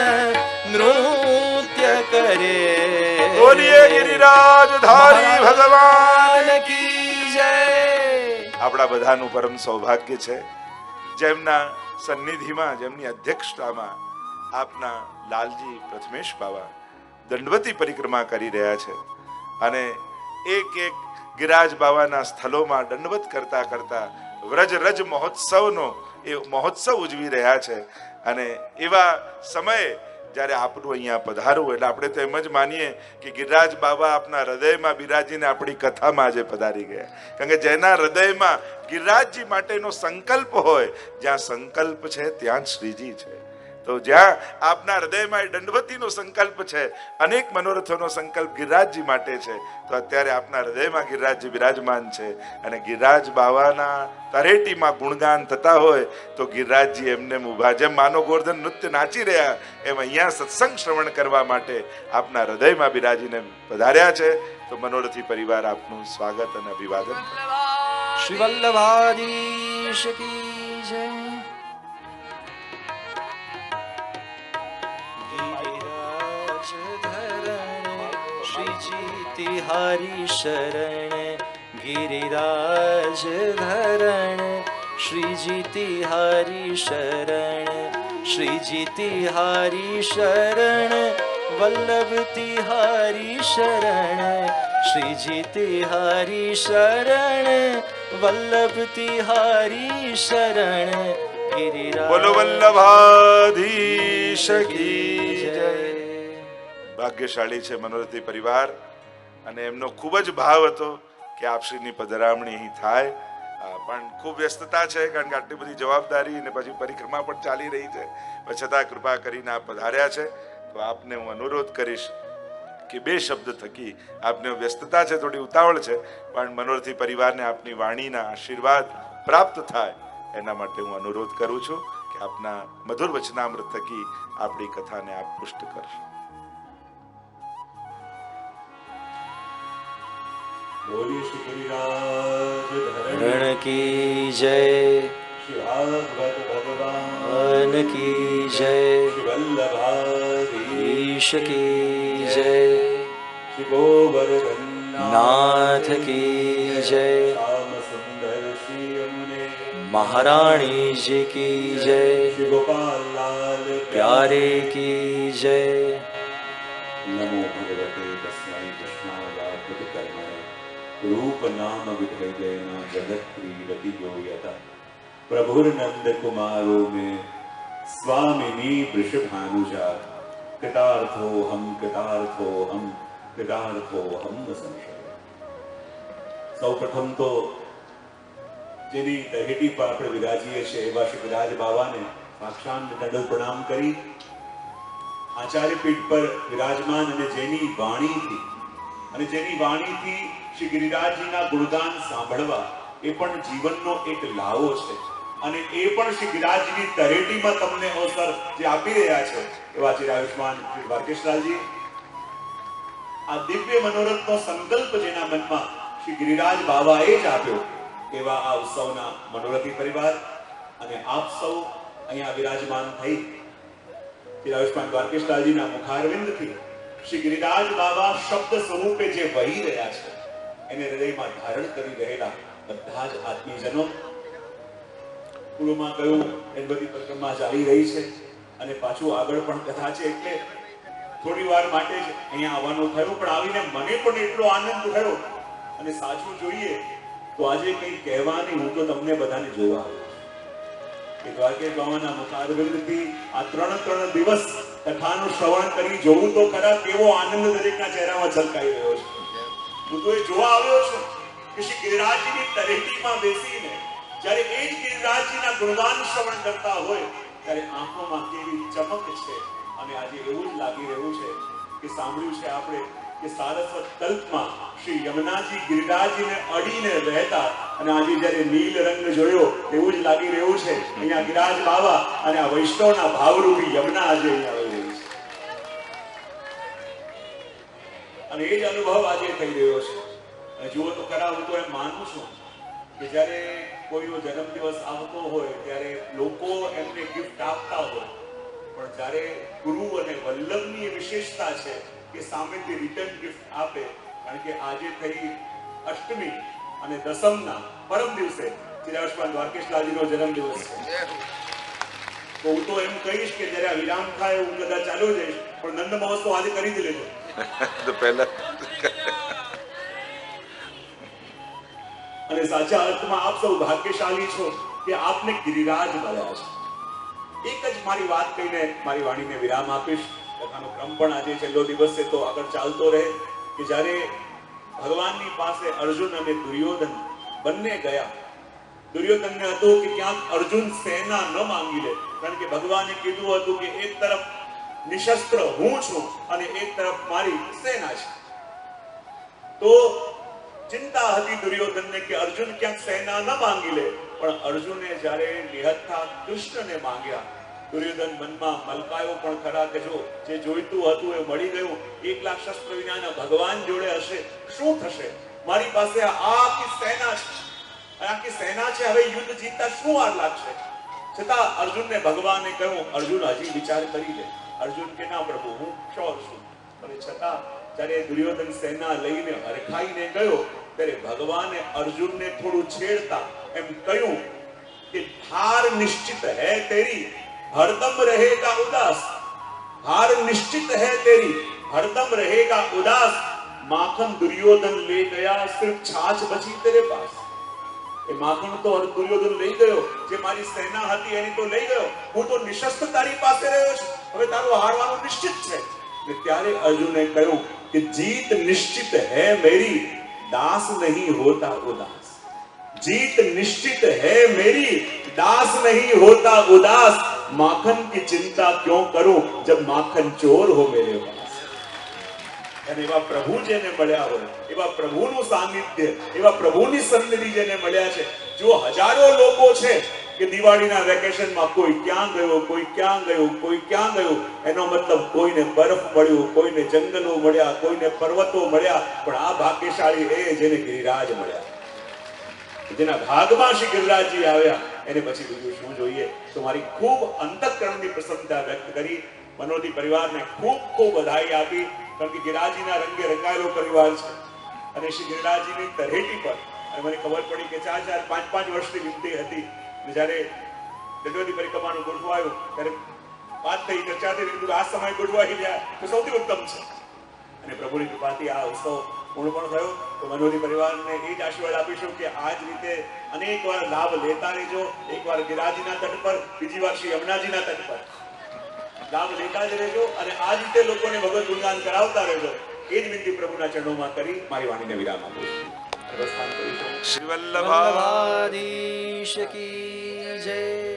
नृत्य करे. બોલીએ ગિરિરાજધારી ભગવાન की जय. આપણા બધાનું પરમ સૌભાગ્ય છે જેમના સન્નિધિમાં, જેમની અધ્યક્ષતામાં આપના લાલજી પ્રથમેશ બાવા દંડવતી પરિક્રમા કરી રહ્યા છે અને એક એક ગિરાજ બાવાના સ્થળોમાં દંડવત કરતા કરતા વ્રજ રજ મહોત્સવનો એ મહોત્સવ ઉજવી રહ્યા છે. અને એવા સમયે જ્યારે આપનું અહીંયા પધારવું એટલે આપણે તો એમ જ માનીએ કે ગિરિરાજ બાબા આપના હૃદયમાં બિરાજીને આપણી કથામાં આજે પધારી ગયા. કારણ કે જેના હૃદયમાં ગિરિરાજજી માટેનો સંકલ્પ હોય, જ્યાં સંકલ્પ છે ત્યાં જ શ્રીજી છે. તો જ્યાં આપના હૃદયમાં એ દંડવતીનો સંકલ્પ છે, અનેક મનોરથોનો સંકલ્પ ગિરિરાજજી માટે છે, તો અત્યારે આપના હૃદયમાં ગિરિરાજજી બિરાજમાન છે. અને ગિરિરાજ બાવાના તરેટીમાં ગુણગાન થતા હોય તો ગિરિરાજજી એમને ઉભા, જેમ માનો ગોવર્ધન નૃત્ય નાચી રહ્યા એમ અહીંયા સત્સંગ શ્રવણ કરવા માટે આપના હૃદયમાં બિરાજીને પધાર્યા છે. તો મનોરથી પરિવાર આપનું સ્વાગત અને અભિવાદન. શ્રી વલ્લભાધીશ કી જય. श्रीजितिहारी शरण गिरिराज धरण. श्रीजितिहारी शरण श्रीजितिहारी शरण वल्लभतिहारी शरण. श्रीजितिहारी शरण वल्लभतिहारी शरण गिरिराज. બોલો વલ્લભાધીશ કી જય. ભાગ્યશાળી છે મનોરથી પરિવાર અને એમનો ખૂબ જ ભાવ હતો કે આપશ્રીની પધરામણી અહીં થાય. પણ ખૂબ વ્યસ્તતા છે કારણ કે આટલી બધી જવાબદારી અને પછી પરિક્રમા પણ ચાલી રહી છે, પણ છતાં કૃપા કરીને આપ પધાર્યા છે. તો આપને હું અનુરોધ કરીશ કે બે શબ્દ થકી, આપને વ્યસ્તતા છે, થોડી ઉતાવળ છે, પણ મનોરથી પરિવારને આપની વાણીના આશીર્વાદ પ્રાપ્ત થાય એના માટે હું અનુરોધ કરું છું કે આપના મધુર વચનામૃત થકી આપણી કથાને આપ પુષ્ટ કરશો. बोलिए श्री गिरिराज धरण की जय. श्री भागवत भगवान की जय. श्री वल्लभाधीश की जय. श्री गोवर्धन नाथ की जय. महारानी जी की जय, श्री गोपाल लाल प्यारे की जय। नमो भगवते तस्मै कृष्णाय कर्मणे रूप नाम विभेदेन जगत क्रीडति यो यतः प्रभुर्नंद कुमारो में स्वामिनी वृषभानुजा कृतार्थो हम संशय। સૌપ્રથમ તો જેની તળેટી પર આપણે વિરાજીએ છીએ એવા શ્રી વિરાજ બાવાને સાક્ષાત દંડ પ્રણામ કરી આચાર્ય પીઠ પર વિરાજમાન અને જેની વાણીથી શ્રી ગિરિરાજજીના ગુણગાન સાંભળવા એ પણ જીવનનો એક લાવો છે અને એ પણ શ્રી ગિરિરાજજીની તળેટીમાં તમને અવસર જે આપી રહ્યા છે એવા ચિરાયુષ્માન શ્રી દ્વારકેશલાલજી, આ દિવ્ય મનોરથનો સંકલ્પ જેના મનમાં શ્રી ગિરિરાજ બાવાએ જ આપ્યો એવા આ ઉત્સવના મનોરથી પરિવાર અને આપ સૌ અહીંયા વિરાજમાન થઈ ચિરાયુષ્માન દ્વારકેશલાલજીના મુખારવિંદથી શ્રી ગિરિરાજ બાવા શબ્દ સ્વરૂપે જે વહી રહ્યા છે એને હૃદયમાં ધારણ કરી રહેલા બધા જ આત્મીયજનો, પૂર્વમાં કહ્યું ગણપતિ પરિક્રમા ચાલી રહી છે અને પાછું આગળ પણ કથા છે એટલે થોડી વાર માટે જ અહીંયા આવવાનું થયું, પણ આવીને મને પણ એટલો આનંદ થયો અને સાચું જોઈએ તો આજે કંઈ કહેવાની હું તો તમને બધાને જોવા આવ્યો કે દ્વારકેશ બાવાના મુખારવિંદથી આ ત્રણ દિવસ કથાનું શ્રવણ કરી જોવું તો ખરા કેવો આનંદ દરેકના ચહેરામાં છલકાઈ રહ્યો છે. હું તો એ જોવા આવ્યો છું કે શ્રી ગિરિરાજજીની તળેટીમાં બેસીને જ્યારે એ જ ગિરિરાજજીના ગુણગાન શ્રવણ કરતા હોય ત્યારે આંખોમાં કેવી ચમક છે અને આજે એવું જ લાગી રહ્યું છે કે સાંભળ્યું છે આપણે કે સારસ્વત કલ્પમાં શ્રી યમુનાજી ગિરિરાજજીને અડીને રહેતા અને આજે જ્યારે નીલ રંગ જોયો એવું જ લાગી રહ્યું છે અહીંયા ગિરિરાજ બાવા અને આ વૈષ્ણવના ભાવરૂપી યમુના આજે અહીંયા આવી રહી છે અને એ જ અનુભવ આજે થઈ રહ્યો છે. અને જુઓ તો ખરા, હું તો એમ માનું છું કે જ્યારે કોઈનો જન્મદિવસ આવતો હોય ત્યારે લોકો એમને ગિફ્ટ આપતા હોય, પણ જ્યારે ગુરુ અને વલ્લભની એ વિશેષતા છે કે સામેથી રિટર્ન ગિફ્ટ આપે. કારણ કે આજે થઈ અષ્ટમી અને દસમના પરમ દિવસે ચિરાયુષ્માન દ્વારકેશલાલજીનો જન્મદિવસ છે. તો હું તો એમ કહીશ કે જ્યારે આ વિરામ થાય હું કદાચ ચાલુ જઈશ, પણ નંદ મહોત્સવ આજે કરી જ લેજો તો પહેલા અને સાચા અર્થમાં આપ સૌ ભાગ્યશાળી છો કે આપને ગિરિરાજ મળ્યા છે. એક જ મારી વાત કહીને મારી વાણીને વિરામ આપીશ. કથાનો ક્રમ પણ આજે છેલ્લો દિવસ છે તો આગળ ચાલતો રહે કે જ્યારે ભગવાનની પાસે અર્જુન અને દુર્યોધન બંને ગયા, દુર્યોધનને હતું કે ક્યાંક અર્જુન સેના ન માંગી લે, કારણ કે ભગવાને કીધું હતું કે એક તરફ નિશસ્ત્ર હું છું અને એક તરફ મારી સેના છે. તો ચિંતા હતી દુર્યોધનને કે અર્જુન ક્યાંક સેના ન માંગી લે, પણ અર્જુને જ્યારે નિહત્થા કૃષ્ણને માંગ્યા, દુર્યોધન મનમાં મલકાયો પણ ખરા કે જો જે જોઈતું હતું એ મળી ગયું, 1 લાખ શસ્ત્ર વિનાના ભગવાન જોડે હશે શું થશે, મારી પાસે આખી સેના છે, આખી સેના છે, હવે યુદ્ધ જીતતા શું વાર લાગશે. છતાં અર્જુનને ભગવાને કહ્યું અર્જુન હજી વિચાર કરી લે. અર્જુન કે ના પ્રભુ હું શ્યોર છું. અને છતાં જ્યારે દુર્યોધન સેના લઈને હરખાઈને ગયો ત્યારે ભગવાને અર્જુનને થોડું છેડતા એમ કહ્યું કે હાર નિશ્ચિત હૈ તેરી हरदम रहेगा उदास, हार निश्चित है तेरी हरदम रहेगा उदास, माखन दुर्योधन ले गया सिर्फ छाछ बची तेरे पास. એ માખણ તો દુર્યોધન લઈ ગયો, જે મારી સેના હતી એની તો લઈ ગયો, હું તો નિશસ્ત્ર તારી પાસે રહ્યો છું, હવે તારું હારવાનું નિશ્ચિત છે. ને ત્યારે અર્જુને કહ્યું કે જીત નિશ્ચિત है मेरी दास नहीं होता उदास, जीत निश्चित है मेरी दास नहीं होता उदास, माखन की चिंता क्यों करूं जब माखन चोर हो मेरे पास. અને એવા પ્રભુ જેને મળ્યા હોય, એવા પ્રભુનું સાનિધ્ય, એવા પ્રભુની સન્નિધિ જેને મળ્યા છે. જો હજારો લોકો છે કે દિવાળીના વેકેશનમાં કોઈ ક્યાં ગયો, કોઈ ક્યાં ગયો, કોઈ ક્યાં ગયો, એનો મતલબ કોઈને બરફ મળ્યું, કોઈને જંગલો મળ્યા, કોઈને પર્વતો મળ્યા, પણ આ ભાગ્યશાળી એ જેને ગિરિરાજ મળ્યા, જેના ભાગમાં શ્રી ગિરિરાજજી આવ્યા, એને પછી બીજું શું જોઈએ. તો મારી ખૂબ અંતઃકરણની પ્રસન્નતા વ્યક્ત કરી, મનોતી પરિવારને ખૂબ ખૂબ બધાઈ આપી, કારણ કે ગિરિરાજજીના રંગે રંગાયેલો પરિવાર છે. અને શ્રી ગિરિરાજજીની તળેટી પર અને મને ખબર પડી કે 4-4, 5-5 વર્ષની વિનંતી હતી અને જ્યારે દંડવતી પરિક્રમાનું ગોઠવાયું ત્યારે વાત થઈ, ચર્ચા થઈ, કીધું આ સમય ગોઠવાઈ ગયા તો સૌથી ઉત્તમ છે. અને પ્રભુની કૃપાથી આ ઉત્સવ પૂર્ણ પણ થયો. તો મનોહરી પરિવારને એ જ આશીર્વાદ આપીશું કે આ જ રીતે અનેક વાર લાભ લેતા રહેજો. એકવાર ગિરાજીના તટ પર, બીજી વાર શ્રી યમુનાજીના તટ પર લાભ લેતા જ રહેજો અને આ જ રીતે લોકોને ભગવત ગુણગાન કરાવતા રહેજો. એ જ વિનંતી પ્રભુના ચરણોમાં કરી મારી વાણીને વિરામ આપું છું. પ્રસ્થાન કરીશું. શ્રી વલ્લભા वल्लभाधीश की जय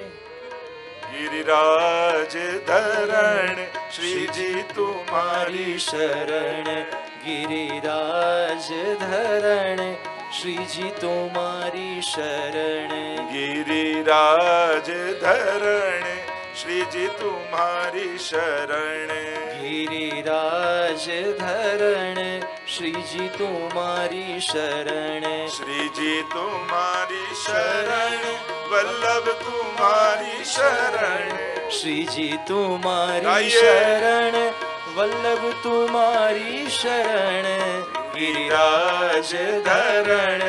गिरिराज धरण श्रीजी तुम्हारी शरण गिरिराज धरण श्रीजी तुम्हारी शरण गिरिराज धरण श्रीजी तुम्हारी शरण गिरिराज धरण श्रीजी तुम्हारी शरण श्रीजी तुम्हारी शरण वल्लभ तुम्हारी शरण श्रीजी तुम्हारी गाइए। शरण वल्लभ तुम्हारी शरण गिरिराज धरण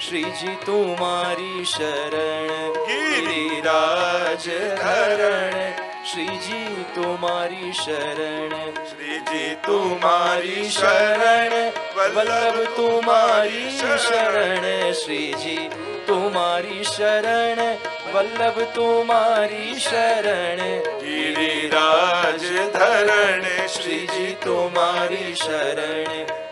श्रीजी तुम्हारी शरण गिरिराज धरण श्रीजी तुम्हारी शरण श्रीजी तुम्हारी शरण वल्लभ तुम्हारी शरण श्रीजी तुम्हारी शरण वल्लभ तुम्हारी शरण गिरिराज धरण श्रीजी तुम्हारी शरण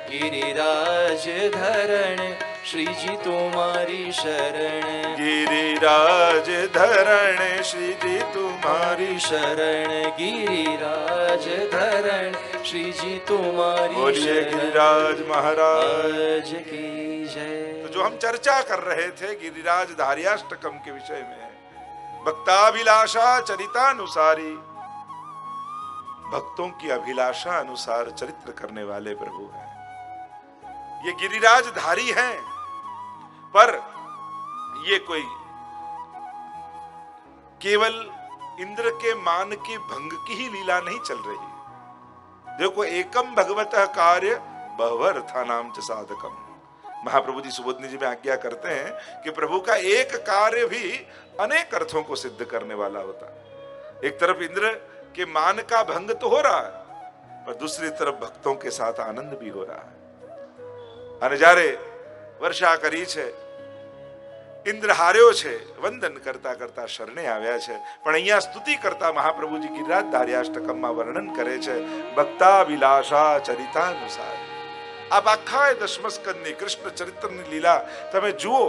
गिरिराज धरण श्रीजी तुम्हारी शरण गिरिराज धरण श्रीजी तुम्हारी शरण गिरिराज धरण श्रीजी तुम्हारी बोलिए शरण गिरिराज महाराज आज की जय। तो जो हम चर्चा कर रहे थे गिरिराज धार्याष्टकम के विषय में, भक्ताभिलाषा चरितानुसारी, भक्तों की अभिलाषा अनुसार चरित्र करने वाले प्रभु हैं। ये गिरिराज धारी हैं, पर ये कोई केवल इंद्र के मान के भंग की ही लीला नहीं चल रही। देखो, एकम भगवतः कार्य बहवर्थानाम च साधकम। महाप्रभु जी सुबोधनी जी में आज्ञा करते हैं कि प्रभु का एक कार्य भी अनेक अर्थों को सिद्ध करने वाला होता है। एक तरफ इंद्र के मान का भंग तो हो रहा है, पर दूसरी तरफ भक्तों के साथ आनंद भी हो रहा है। અને જ્યારે વર્ષા કરી છે, ઇન્દ્ર હાર્યો છે, વંદન કરતા કરતા શરણે આવ્યા છે, પણ અહીંયા સ્તુતિ કરતા મહાપ્રભુજી ગિરિરાજ ધાર્યાષ્ટકમમાં વર્ણન કરે છે ભક્તાભિલાષા ચરિતાનુસાર. આપ આખા દશમસ્કંદની કૃષ્ણ ચરિત્રની લીલા તમે જુઓ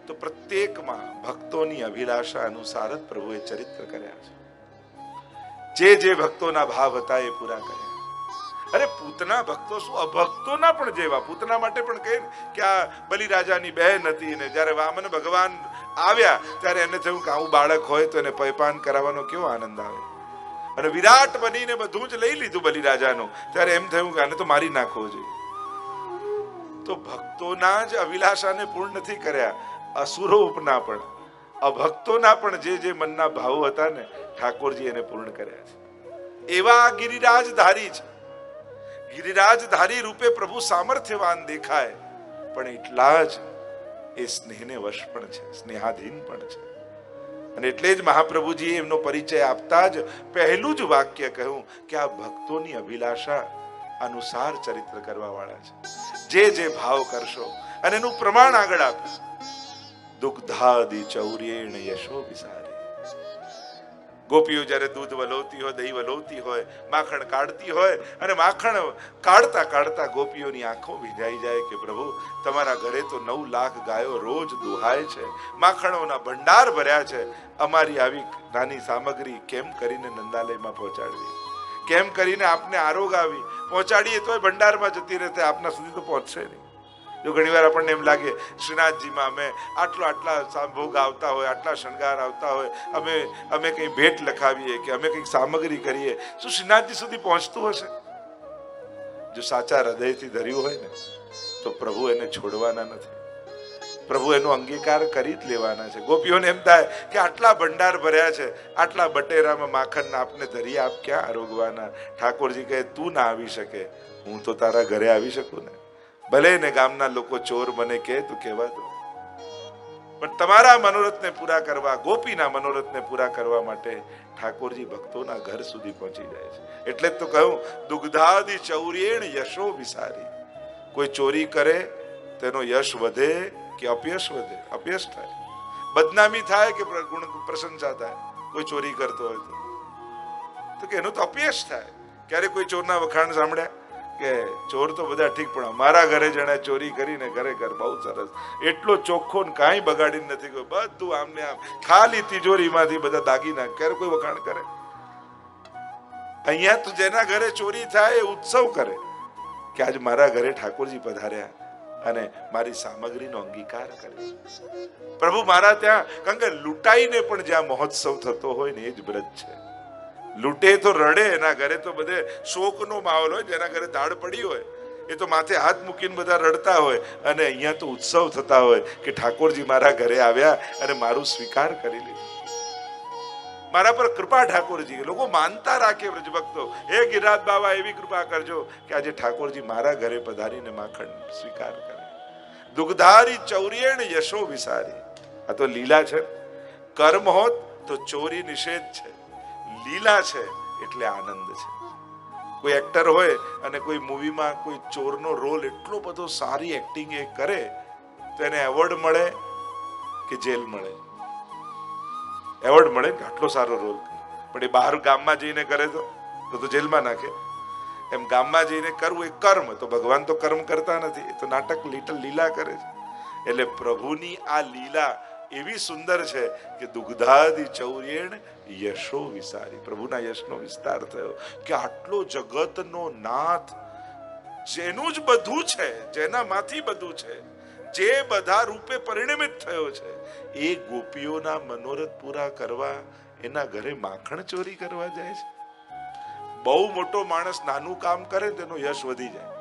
તો પ્રત્યેકમાં ભક્તોની અભિલાષા અનુસાર જ પ્રભુએ ચરિત્ર કર્યા છે. જે ભક્તોના ભાવ હતા એ પૂરા કર્યા. અરે પૂતના ભક્તો શું, અભક્તોના પણ જેવા. પૂતના માટે પણ કહે કે આ બલિરાજાની બહેન હતી ને જ્યારે વામન ભગવાન આવ્યા ત્યારે એને થયું કે આવું બાળક હોય તો એને પયપાન કરાવવાનો કેવો આનંદ આવે. અને વિરાટ બનીને બધું જ લઈ લીધું બલિરાજાનું, ત્યારે એમ થયું કે આને તો મારી નાખવો જોઈએ. તો ભક્તોના જ અભિલાષાને પૂર્ણ નથી કર્યા, અસુરોપના પણ, અભક્તોના પણ જે મનના ભાવો હતા ને ઠાકોરજી એને પૂર્ણ કર્યા છે. એવા ગિરિરાજધારી છે. ગિરિરાજધારી રૂપે પ્રભુ સામર્થ્યવાન દેખાય, પણ એટલા જ એ સ્નેહને વશ પણ છે, સ્નેહાધીન પણ છે. અને એટલે જ મહાપ્રભુજી એમનો પરિચય આપતા જ પહેલું જ વાક્ય કહ્યું કે આ ભક્તોની અભિલાષા અનુસાર ચરિત્ર કરવા વાળા છે. જે ભાવ કરશો, અને એનું પ્રમાણ આગળ આપ્યું, દુગ્ધાદિ ચૌર્યેણ યશો વિસારી. ગોપીઓ જ્યારે દૂધ વલોવતી હોય, દહીં વલોવતી હોય, માખણ કાઢતી હોય, અને માખણ કાઢતા કાઢતા ગોપીઓની આંખો ભીંજાઈ જાય કે પ્રભુ તમારા ઘરે તો 9 લાખ ગાયો રોજ દુહાય છે, માખણોના ભંડાર ભર્યા છે, અમારી આવી નાની સામગ્રી કેમ કરીને નંદાલયમાં પહોંચાડવી, કેમ કરીને આપને આરોગાવી, પહોંચાડીએ તોય ભંડારમાં જતી રહેતે, આપના સુધી તો પહોંચશે નહીં. જો ઘણીવાર આપણને એમ લાગે શ્રીનાથજીમાં અમે આટલા ભોગ આવતા હોય, આટલા શણગાર આવતા હોય, અમે કંઈ ભેટ લખાવીએ કે અમે કંઈક સામગ્રી કરીએ, શું શ્રીનાથજી સુધી પહોંચતું હશે? જો સાચા હૃદયથી ધર્યું હોય ને તો પ્રભુ એને છોડવાના નથી, પ્રભુ એનો અંગીકાર કરી જ લેવાના છે. ગોપીઓને એમ થાય કે આટલા ભંડાર ભર્યા છે, આટલા બટેરામાં માખણ આપને ધરી આપ ક્યાં આરોગવાના? ઠાકોરજી કહે તું ના આવી શકે, હું તો તારા ઘરે આવી શકું ને. ભલે ને ગામના લોકો ચોર મને કહે તું કહેવા દો, પણ તમારા મનોરથને પૂરા કરવા, ગોપીના મનોરથને પૂરા કરવા માટે ઠાકોરજી ભક્તોના ઘર સુધી પહોંચી જાય છે. એટલે જ તો કહ્યું, દુગ્ધાદિ ચૌર્યેણ યશો વિસારી. કોઈ ચોરી કરે તેનો યશ વધે કે અપયશ વધે? અપયશ થાય. બદનામી થાય કે ગુણ પ્રશંસા થાય? કોઈ ચોરી કરતો હોય તો કે એનું તો અપયશ થાય. ક્યારે કોઈ ચોરના વખાણ સાંભળ્યા કે ચોર તો બધા ઠીક, પણ અમારા ઘરે જેણે ચોરી કરીને ખરેખર બહુ સરસ, એટલો ચોખ્ખો ને કાંઈ બગાડીને નથી ગયો, બધું આમને આમ ખાલી તિજોરીમાંથી બધા દાગીના, ક્યારે કોઈ વખાણ કરે? અહીંયા તો જેના ઘરે ચોરી થાય એ ઉત્સવ કરે કે આજ મારા ઘરે ઠાકોરજી પધાર્યા અને મારી સામગ્રીનો અંગીકાર કરે. પ્રભુ મારા ત્યાં, કારણ કે લૂંટાઈને પણ જ્યાં મહોત્સવ થતો હોય ને એ જ બ્રજ છે. લૂંટે તો રડે, એના ઘરે તો બધે શોકનો માહોલ હોય. જેના ઘરે દાળ પડી હોય એ તો માથે હાથ મૂકીને બધા રડતા હોય, અને અહીંયા તો ઉત્સવ થતા હોય કે ઠાકોરજી મારા ઘરે આવ્યા અને મારું સ્વીકાર કરી લીધું. મારા પર કૃપા ઠાકોરજી. લોકો માનતા રાખે વ્રજ ભક્તો, હે ગિરિરાજ બાબા એવી કૃપા કરજો કે આજે ઠાકોરજી મારા ઘરે પધારીને માખણ સ્વીકાર કરે. દુગ્ધારી ચૌર્યેણ યશો વિસારી. આ તો લીલા છે. કર્મ હોત તો ચોરી નિષેધ છે, લીલા છે એટલે આનંદ છે. કોઈ એક્ટર હોય અને કોઈ મૂવીમાં કોઈ ચોરનો રોલ એટલો બધો સારી એક્ટિંગ એ કરે તો એને એવોર્ડ મળે કે જેલ મળે? એવોર્ડ મળે કે આટલો સારો રોલ. પણ એ બહાર ગામમાં જઈને કરે તો જેલમાં નાખે. એમ ગામમાં જઈને કરવું એ કર્મ. તો ભગવાન તો કર્મ કરતા નથી, એ તો નાટક લીલા કરે છે. એટલે પ્રભુની આ લીલા એવી સુંદર છે કે દુગ્ધાદિ ચૌર્યેણ યશો વિસારી. પ્રભુના યશનો વિસ્તાર થયો કે આટલો જગતનો નાથ, જેનું જ બધું છે, જેનામાંથી બધું છે, જે બધા રૂપે પરિણમિત થયો છે, એ ગોપીઓના મનોરથ પૂરા કરવા એના ઘરે માખણ ચોરી કરવા જાય છે. બહુ મોટો માણસ નાનું કામ કરે તેનો યશ વધી જાય.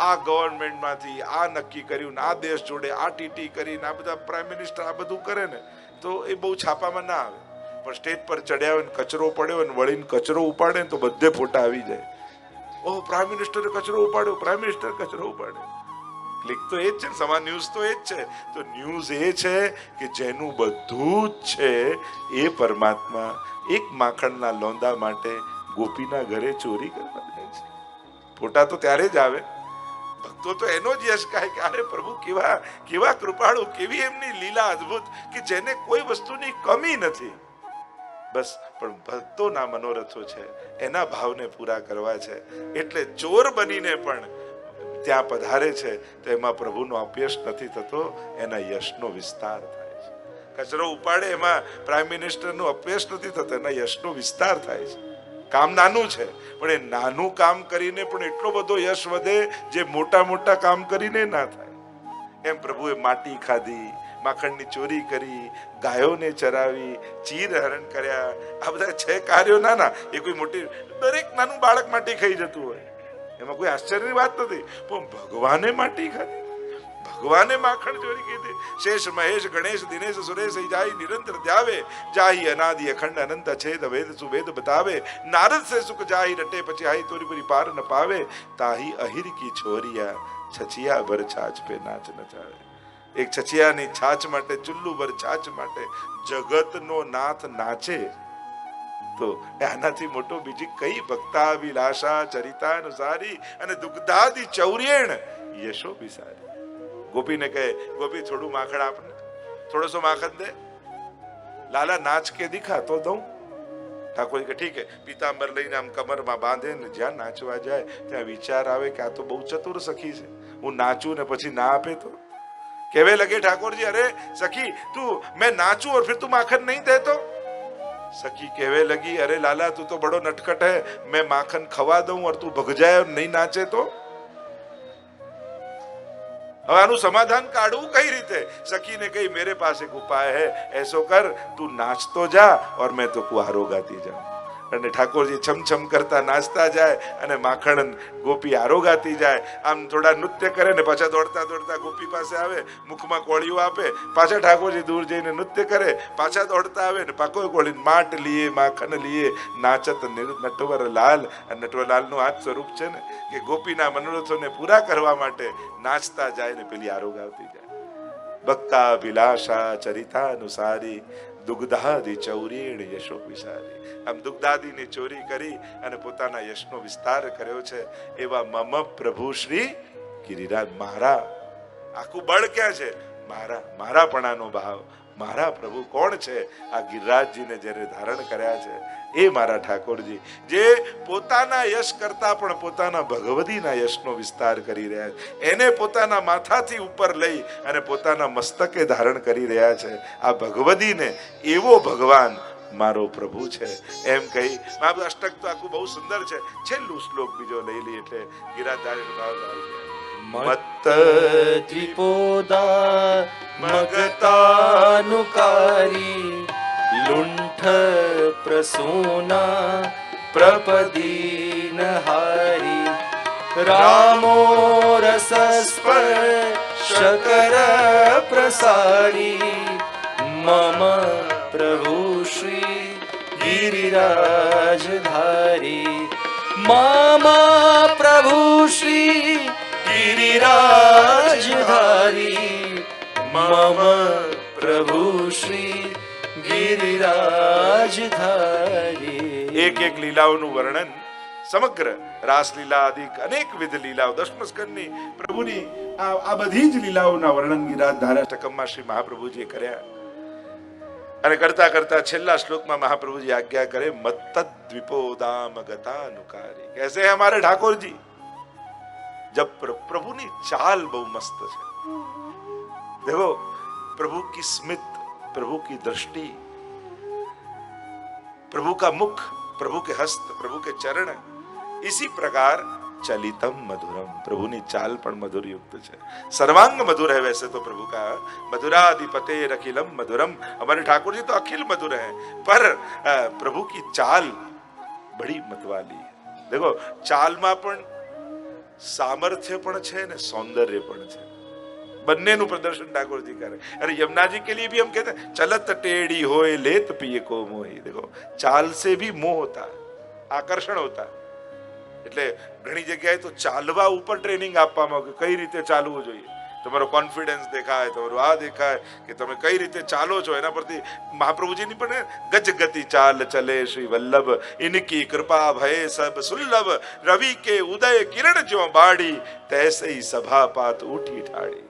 આ ગવર્મેન્ટમાંથી આ નક્કી કર્યું, આ દેશ જોડે આ ટીટી કરીને આ બધા પ્રાઇમ મિનિસ્ટર આ બધું કરે ને તો એ બહુ છાપામાં ના આવે. પણ સ્ટેજ પર ચડ્યા હોય ને કચરો પડ્યો ને વળીને કચરો ઉપાડે ને તો બધે ફોટા આવી જાય. ઓહ, પ્રાઇમ મિનિસ્ટરે કચરો ઉપાડ્યો, પ્રાઇમ મિનિસ્ટર કચરો ઉપાડ્યો. ક્લિક તો એ જ છે, સમાન ન્યૂઝ તો એ જ છે. તો ન્યૂઝ એ છે કે જેનું બધું જ છે એ પરમાત્મા એક માખણના લોંદા માટે ગોપીના ઘરે ચોરી કરવા જાય છે. ફોટા તો ત્યારે જ આવે. ભક્તો તો એનો જ યશ કહે કે અરે પ્રભુ કેવા કૃપાળુ, કેવી એમની લીલા અદ્ભુત કે જેને કોઈ વસ્તુની કમી નથી. બસ પણ ભક્તોના મનોરથો છે, એના ભાવને પૂરા કરવા છે. એટલે ચોર બનીને પણ ત્યાં પધારે છે તો એમાં પ્રભુનો અપયશ નથી થતો, એના યશનો વિસ્તાર થાય છે. કચરો ઉપાડે એમાં પ્રાઇમ મિનિસ્ટરનો અપયશ નથી થતો, એના યશનો વિસ્તાર થાય છે. કામ નાનું છે પણ એ નાનું કામ કરીને પણ એટલો બધો યશ વધે જે મોટા મોટા કામ કરીને ના થાય. એમ પ્રભુએ માટી ખાધી, માખણની ચોરી કરી, ગાયોને ચરાવી, ચીર હરણ કર્યા. આ બધા છે કાર્યો નાના. એ કોઈ મોટી, દરેક નાનું બાળક માટી ખાઈ જતું હોય, એમાં કોઈ આશ્ચર્યની વાત નથી. પણ ભગવાને માટી ખાધી, ભગવાને માખણ ચોરી કીધી. શેષ મહેશ ગણેશ દિનેશ સુરેશ જાય નિરંતર ધ્યાવે, જાહી અનાદિ અખંડ અનંત છેદ વેદ સુવેદ બતાવે. નારદ સે સુખ જાહી રટે પછી આહી તોરી પરી પાર ન પાવે. તાહી અહિર કી છોરિયા છછિયા ભર છાછ પે નાચ નચાવે. એક છછિયાની છાછ માટે, ચુલ્લુ ભર છાછ માટે જગતનો નાથ નાચે તો આનાથી મોટો બીજી કઈ ભક્તા વિલાસા ચરિતા અનુસારી અને દુગ્ધાદિ ચૌર્યેણ યશો વિસારી. ગોપીને કહે, ગોપી થોડું માખણ આપને, થોડોસો માખણ દે. લાલા નાચ કે દિખા તો દઉં. ઠાકોર કે ઠીક હે. પીતાંબર લઈને આમ કમરમાં બાંધે ને જ્યાં નાચવા જાય ત્યાં વિચાર આવે કે આ તો બહુ ચતુર સખી છે, હું નાચું ને પછી ના આપે તો કહેવે લગે ઠાકોરજી, અરે સખી તું मैं नाचूं और फिर तू माखन नहीं दे तो? सखी कहवे लगी, अरे लाला तू तो बड़ो नटखट है, मैं माखन खवा दूं और तू भग जाए और नहीं नाचे तो? હવે આનું સમાધાન કાઢવું કઈ રીતે? સખી ને કહી, मेरे पास एक उपाय है, ऐसो कर तू नाचतो जा और मैं तो कुहारो गाती जाऊं. અને ઠાકોરજી છમછમ કરતા નાચતા જાય અને માખણ ગોપી આરોગાતી જાય. આમ થોડા નૃત્ય કરે ને પાછા દોડતા દોડતા ગોપી પાસે આવે, મુખમાં કોળિયું આપે, પાછા ઠાકોરજી દૂર જઈને નૃત્ય કરે, પાછા દોડતા આવે ને પાકો કોળીને માટ લીએ માખણ લીએ નાચત નટવર લાલ. અને નટવરલાલનું આ જ સ્વરૂપ છે ને કે ગોપીના મનોરથોને પૂરા કરવા માટે નાચતા જાય ને પેલી આરોગાવતી જાય. ભક્તાભિલાષા ચરિતાનુસારી દુગ્ધાદિ ચૌરીણ યશો વિસારી. આમ દુગ્ધાદિની ચોરી કરી અને પોતાના યશનો વિસ્તાર કર્યો છે એવા મમ પ્રભુ શ્રી ગિરિરાજ. મારા આખું બળ ક્યાં છે? મારાપણાનો ભાવ. મારા પ્રભુ કોણ છે? આ ગિરિરાજજીને જ્યારે ધારણ કર્યા છે એ મારા ઠાકોરજી, જે પોતાના યશ કરતા પણ પોતાના ભગવદીના યશનો વિસ્તાર કરી રહ્યા છે, એને પોતાના માથાથી ઉપર લઈ અને પોતાના મસ્તકે ધારણ કરી રહ્યા છે. આ ભગવદીને એવો ભગવાન મારો પ્રભુ છે એમ કહી મારું અષ્ટક તો આખું બહુ સુંદર છે. છેલ્લું શ્લોક બીજો લઈ લઈએ એટલે ગિરિરાજદાસનો ભાવ આવી જાય. મત્ત દ્વિપોદા મગતાનુકારી લુંઠ પ્રસૂના પ્રપદીનહારી રામો રસસ્પર્શકર પ્રસારી મમ પ્રભુ શ્રી ગિરિરાજધારી. મામા પ્રભુ શ્રી ગિરિરાજધારી મમ પ્રભુ શ્રી ગિરિરાજધારી. એક એક લીલાઓનું વર્ણન, સમગ્ર રાસલીલા આદિ અનેકવિધ લીલાઓ, દશમ સ્કંદની પ્રભુની આ બધી જ લીલાઓના વર્ણન ગિરિરાજ ધારાષ્ટકમમાં શ્રી મહાપ્રભુજીએ કર્યા. અને કરતા કરતા છેલ્લા શ્લોકમાં મહાપ્રભુજી આજ્ઞા કરે, મત્ત દ્વિપોદામ ગતાનુકારી. कैसे है हमारे ठाकुर जी? जब प्रभुની ચાલ બહુ મસ્ત છે. देखो प्रभु की स्मित, प्रभु की दृष्टि, प्रभु का मुख, प्रभु के हस्त, प्रभु के चरण, इसी प्रकार चलितम मधुरम. प्रभुની ચાલ પણ મધુર યુક્ત છે. सर्वांग मधुर है वैसे तो प्रभु का. मधुराधिपते अखिलम मधुरम. हमारे ठाकुर जी तो अखिल मधुर है, पर प्रभु की चाल बड़ी मतवाली है. देखो ચાલમાં પણ સામર્થ્ય પણ છે ને સૌંદર્ય પણ છે. બંનેનું પ્રદર્શન ઠાકોરજી કરે. अरे यमुना जी के लिए भी हम कहते हैं चलत टेढ़ी होए लेत पिए को मोही. देखो चाल से भी मोह होता है, आकर्षण होता है. એટલે ઘણી જગ્યાએ તો ચાલવા ઉપર ટ્રેનિંગ આપવામાં આવે કે કઈ રીતે ચાલવું જોઈએ. તમારો કોન્ફિડન્સ દેખાય, તમારું આ દેખાય કે તમે કઈ રીતે ચાલો છો. એના પરથી મહાપ્રભુજીની પણ ગજ ગતિ ચાલ ચલે શ્રી વલ્લભ, ઇનકી કૃપા ભય સબ સુલ્લભ, રવિ કે ઉદય કિરણ જો બાડી, તૈસે ही सभा पात उठी ठाड़ी.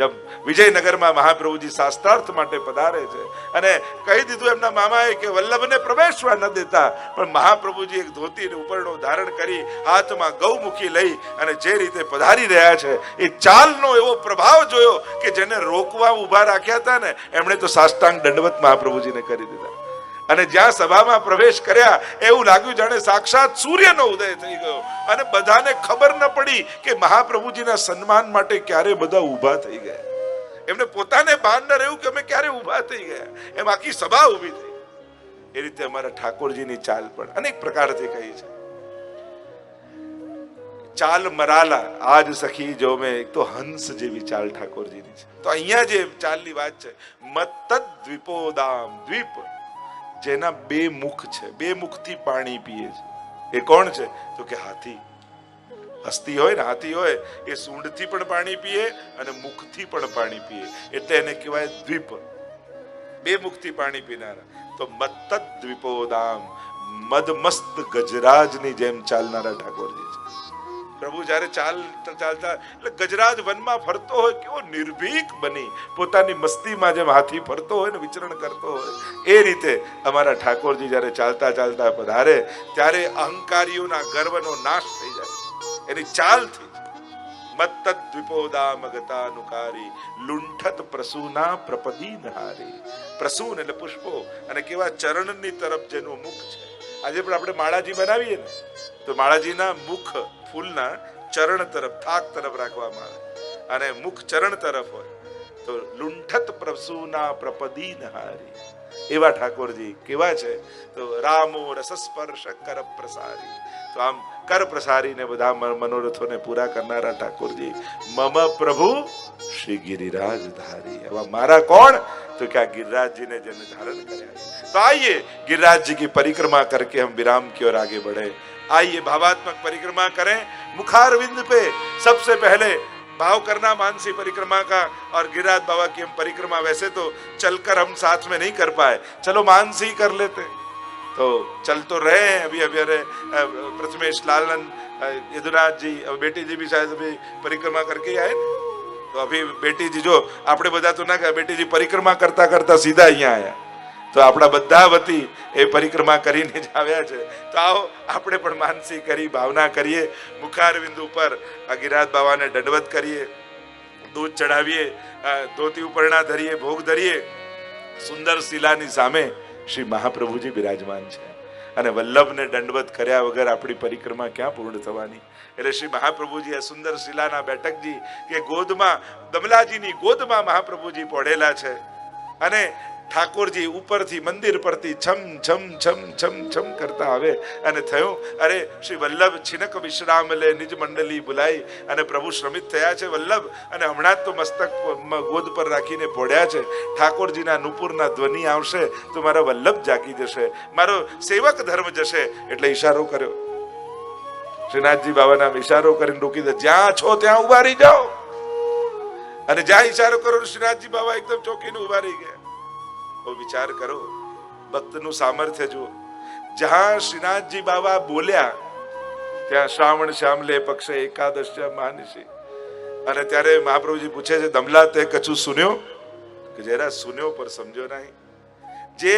जब વિજયનગરમાં મહાપ્રભુજી શાસ્ત્રાર્થ માટે પધારે છે અને કહી દીધું એમના મામાએ કે વલ્લભને પ્રવેશવા ન દેતા, પણ મહાપ્રભુજી એક ધોતી ને ઉપરણો ધારણ કરી હાથમાં ગૌમુખી લઈ અને જે રીતે પધારી રહ્યા છે એ ચાલનો એવો પ્રભાવ જોયો કે જેને રોકવા ઊભા રાખ્યા હતા ને એમણે તો સાષ્ટાંગ દંડવત મહાપ્રભુજીને કરી દીધા. અને જ્યાં સભામાં પ્રવેશ કર્યા એવું લાગ્યું જાણે સાક્ષાત સૂર્યનો ઉદય થઈ ગયો. અને બધાને ખબર ન પડી કે મહાપ્રભુજીના સન્માન માટે ક્યારે બધા ઊભા થઈ ગયા. એમને પોતાને ભાન ન રહ્યું કે અમે ક્યારે ઊભા થઈ ગયા. એમ આખી સભા ઊભી થઈ. એ રીતે અમારા ઠાકોરજીની ચાલ પણ અનેક પ્રકારથી કહી છે. ચાલ મરાલા આજ સખી જો મેં, એક તો હંસ જેવી ચાલ ઠાકોરજીની છે. તો અહીંયા જે ચાલની વાત છે, મત્ત દ્વિપોદામ, દ્વીપ જેના બે મુખ છે, બે મુખથી પાણી પીએ છે. એ કોણ છે? તો કે હાથી. હસ્તી હોય ને, હાથી હોય એ સૂંઢથી પણ પાણી પીએ અને મુખથી પણ પાણી પીએ, એટલે એને કહેવાય દ્વીપ. બે મુખથી પાણી પીનારા. તો મત્ત દ્વિપોદામ, મદમસ્ત ગજરાજની જેમ ચાલનારા ઠાકોરજી છે. પ્રભુ જ્યારે ચાલતા એટલે ગજરાજ વનમાં ફરતો હોય કેવો નિર્ભીક બની પોતાની મસ્તીમાં જેમ હાથી ફરતો હોય ને, વિચરણ કરતો હોય, એ રીતે અમારા ઠાકોરજી જ્યારે ચાલતા ચાલતા પધારે ત્યારે અહંકારીઓના ગર્વનો નાશ થઈ જાય એની ચાલથી. મત્ત દ્વિપોદામ ગતાનુકારી લુંઠત પ્રસૂના પ્રપદીનહારી. પ્રસૂન એટલે પુષ્પો અને કેવા ચરણની તરફ જેનું મુખ છે. આજે પણ આપણે માળાજી બનાવીએ ને તો માળાજીના મુખ ફૂલના ચરણ તરફ, થાક તરફ રાખવામાં આવે અને મુખ ચરણ તરફ હોય. તો લુંઠત પ્રસૂના પ્રપદીનહારી એવા ઠાકોરજી કેવા છે? તો રામો રસસ્પર્શ કર પ્રસારી. તો આમ કર પ્રસારીને બધા મનોરથોને પૂરા કરનારા ઠાકોરજી મમ પ્રભુ શ્રી ગિરિરાજ ધારી. હવે મારા કોણ? तो क्या गिरिराज जी ने जन्म धारण कराया. तो आइए गिरिराज जी की परिक्रमा करके हम विराम की ओर आगे बढ़े. आइए भावात्मक परिक्रमा करें. मुखारविंद पे सबसे पहले भाव करना मानसी परिक्रमा का और गिरिराज बाबा की हम परिक्रमा वैसे तो चलकर हम साथ में नहीं कर पाए, चलो मानसी कर लेते, तो चल तो रहे हैं। अभी अभी अरे प्रथमेश लालन यदुराज जी अब बेटी जी भी शायद अभी परिक्रमा करके ही आए ने, तो अभी बेटी जी जो આપણે બધા તો ના કે બેટી जी परिक्रमा करता करता सीधा અહીંયા આયા, તો આપણા બધા વતી એ પરિક્રમા કરીને જ આવ્યા છે। તો આવો આપણે પણ માનસી કરી ભાવના કરીએ, મુખારવિંદ ઉપર ગિરિરાજ બાવાને દંડવત કરીએ, દૂધ ચડાવીએ, ધોતી ઉપરણા ધરીએ, ભોગ ધરીએ। સુંદર શિલાની સામે શ્રી મહાપ્રભુજી બિરાજમાન છે અને વલ્લભને દંડવત કર્યા વગર આપણી પરિક્રમા ક્યાં પૂર્ણ થવાની? એટલે શ્રી મહાપ્રભુજી આ સુંદર શિલાના બેઠકજી કે ગોદમાં દમલાજીની ગોદમાં મહાપ્રભુજી પોઢેલા છે અને ઠાકોરજી ઉપરથી મંદિર પરથી છમ છમ છમ છમ છમ કરતા આવે અને થયું અરે શ્રી વલ્લભ છિનક વિશ્રામ લે નિજ મંડલી બુલાઈ અને પ્રભુ શ્રમિત થયા છે વલ્લભ અને હમણાં જ તો મસ્તક ગોદ પર રાખીને પોઢ્યા છે, ઠાકોરજીના નુપુરના ધ્વનિ આવશે તો મારા વલ્લભ જાગી જશે, મારો સેવક ધર્મ જશે। એટલે ઈશારો કર્યો, શ્રીનાથજી બાબાના ઈશારો કરીને રોકી દે, જ્યાં છો ત્યાં ઉભા રહી જાઓ। અને જ્યાં ઈશારો કરો શ્રીનાથજી બાબા એકદમ ચોકીને ઉભા રહી ગયા। तो विचार करो, भक्तनु सामर्थ्य जो जहां श्रीनाथजी बाबा बोल्या त्या श्रावण श्यामले पक्ष एकादश्य मानसी अने त्यारे महाप्रभुजी पूछे छे दमला ते कछु सुन्यो? के जरा सुन्यो पर समझो नहीं। जे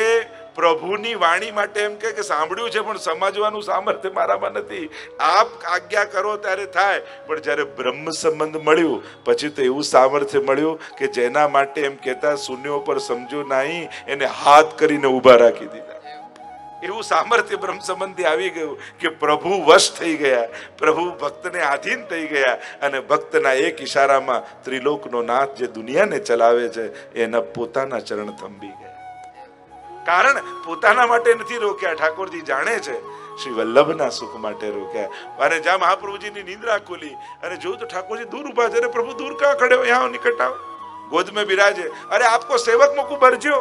प्रभुनी वाणी माटे एम के सांभळ्युं छे पण समजवानुं सामर्थ्य मारामां नथी। आप आज्ञा करो त्यारे थाय, पण ज्यारे ब्रह्म संबंध मळ्युं पछी तो एवुं सामर्थ्य मळ्युं के जेना माटे एम कहेता शून्यो पर समझो नहीं एने हाथ करीने ऊभा राखी दीधा। एवं सामर्थ्य ब्रह्म संबंधी आवी गयुं के प्रभु वश थई गया, प्रभु भक्तने आधीन थई गया અને ભક્તના એક ઈશારામાં ત્રિલોકનો નાથ જે દુનિયાને ચલાવે છે એના પોતાના ચરણ થંભી ગયા। કારણ પોતાના માટે નથી રોક્યા, ઠાકોરજી જાણે છે શ્રી વલ્લભના સુખ માટે રોક્યા। અને જ્યાં મહાપ્રભુજીની નિંદ્રા ખોલી અને જોયું તો ઠાકોરજી दूर ઉભા છે। અરે પ્રભુ दूर ક્યાં ખડે हो, यहाँ निकट आओ, गोद में बिराजे। अरे आपको सेवक मूकू भरज्यो,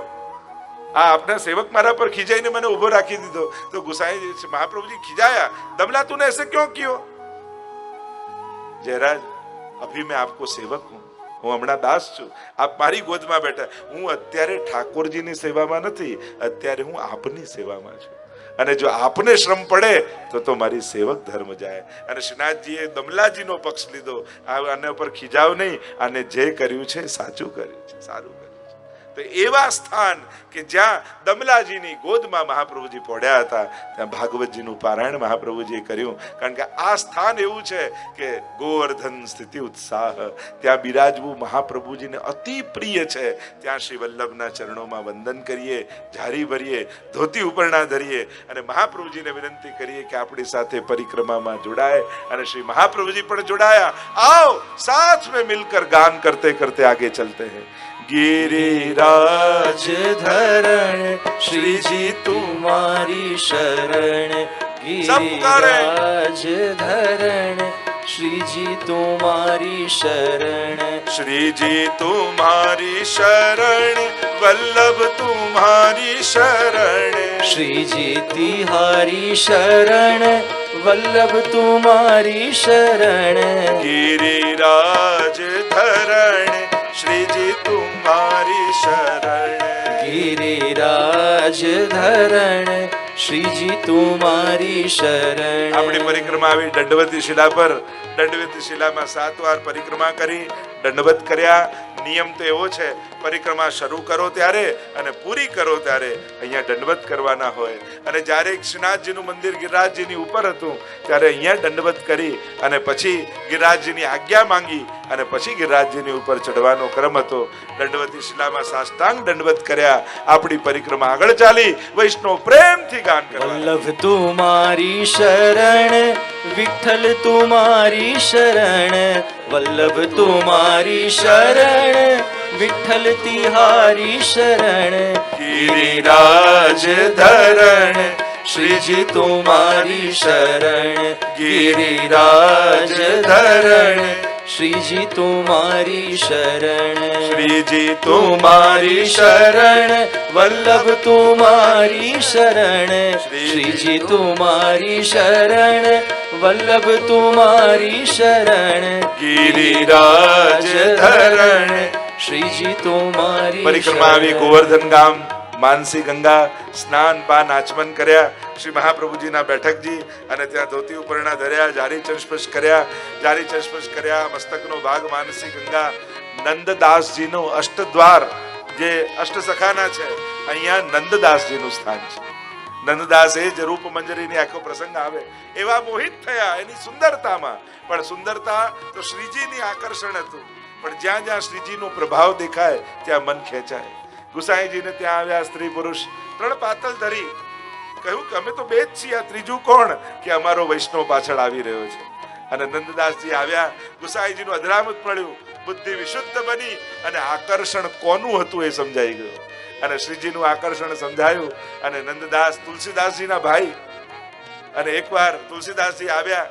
आपने सेवक मारा पर खिजाईने मैंने उभो राखी दीधो। तो गुसाई महाप्रभु जी खिजाया, दमला तूने ऐसे क्यों कियो? जयराज अभी मैं आपको सेवक हूं, હું હમણાં દાસ છું, આપ મારી ગોદમાં બેઠા, હું અત્યારે ઠાકોરજીની સેવામાં નથી, અત્યારે હું આપની સેવામાં છું અને જો આપને શ્રમ પડે તો મારી સેવક ધર્મ જાય। અને શ્રીનાથજીએ દમલાજીનો પક્ષ લીધો, આના ઉપર ખીજાવ નહીં, અને જે કર્યું છે સાચું કર્યું છે, સારું કર્યું છે। તો એવા સ્થાન કે જ્યાં દમલાજીની ગોદમાં મહાપ્રભુજી પોઢ્યા હતા ત્યાં ભાગવતજીનું પારાયણ મહાપ્રભુજીએ કર્યું। કારણ કે આ સ્થાન એવું છે કે ગોવર્ધન સ્થિતિ ઉત્સાહ, ત્યાં બિરાજવું મહાપ્રભુજીને અતિ પ્રિય છે। ત્યાં શ્રી વલ્લભના ચરણોમાં વંદન કરીએ, ઝારી ભરીએ, ધોતી ઉપરણા ધરીએ અને મહાપ્રભુજીને વિનંતી કરીએ કે આપણી સાથે પરિક્રમામાં જોડાય। અને શ્રી મહાપ્રભુજી પણ જોડાયા। आओ साथ में मिलकर गान करते करते आगे चलते हैं। गिरिराज धरण श्री जी तुम्हारी शरण, गिरिराज धरण श्री जी तुम्हारी शरण, श्री जी तुम्हारी शरण, वल्लभ तुम्हारी शरण, श्री जी तिहारी शरण, वल्लभ तुम्हारी शरण, गिरिराज धरण श्री जी तुम्हारी शरण, गिरिराज धरण श्री जी तुम्हारी शरण। આપણી પરિક્રમા આવી દંડવતી શિલા પર, દંડવતી શિલામાં 7 વાર પરિક્રમા કરી, દંડવત કર્યા। નિયમ તો એવો છે, પરિક્રમા શરૂ કરો ત્યારે અને પૂરી કરો ત્યારે અહીંયા દંડવત કરવાના હોય। અને જ્યારે શ્રીનાથજીનું મંદિર ગિરિરાજજીની ઉપર હતું ત્યારે અહીંયા દંડવત કરી અને પછી ગિરિરાજજીની આજ્ઞા માંગી અને પછી ગિરિરાજજીની ઉપર ચડવાનો ક્રમ હતો। દંડવતી શિલામાં સાષ્ટાંગ દંડવત કર્યા, આપણી પરિક્રમા આગળ ચાલી। વૈષ્ણવ પ્રેમથી ગાન કરવા, वल्लभ तुम्हारी शरण, विठ्ठल तुम्हारी शरण, वल्लभ तुम्हारी शरण, विठ्ठल तिहारी शरण, गिरिराज धरण श्री जी तुम्हारी शरण, गिरिराज धरण श्री जी तुम्हारी शरण, श्री जी तुम्हारी शरण, वल्लभ तुम्हारी शरण, श्री जी तुम्हारी शरण, વલ્લભ તુમારી શરણ ગિરિરાજ ધરણ. શ્રીજી તુમારી પરિક્રમા આવી શરણ. ગોવર્ધન ગામ, માનસી ગંગા, સ્નાન પાન આચમન કર્યા શ્રી મહાપ્રભુજીના બેઠકજી, અને ત્યાં ધોતી ઉપરણા ધર્યા, જારી ચંસ્પર્શ કર્યા, મસ્તકનો ભાગ માનસી ગંગા. નંદદાસજીનું અષ્ટદ્વાર જે અષ્ટ સખાના છે, અહીંયા નંદદાસજીનું સ્થાન છે. નંદદાસ એ જ રૂપ મંજરીની આખો પ્રસંગ આવે એવા મોહિત થયા એની સુંદરતામાં. પણ સુંદરતા તો શ્રીજીની આકર્ષણ હતું, પણ જ્યાં જ્યાં શ્રીજીનો પ્રભાવ દેખાય ત્યાં મન ખેંચાય. ગુસાઈજીને ત્યાં આવ્યા સ્ત્રી પુરુષ, 3 પાતલ ધરી, કહ્યું કે અમે તો બે જ છીએ, આ ત્રીજું કોણ કે અમારો વૈષ્ણવ પાછળ આવી રહ્યો છે. અને નંદદાસજી આવ્યા, ગુસાઈજીનું અધરામૃત મળ્યું, બુદ્ધિ વિશુદ્ધ બની અને આકર્ષણ કોનું હતું એ સમજાઈ ગયું. અને શ્રીજીનું આકર્ષણ સમજાયું. અને નંદદાસ તુલસીદાસજીના ભાઈ, અને એકવાર તુલસીદાસજી આવ્યા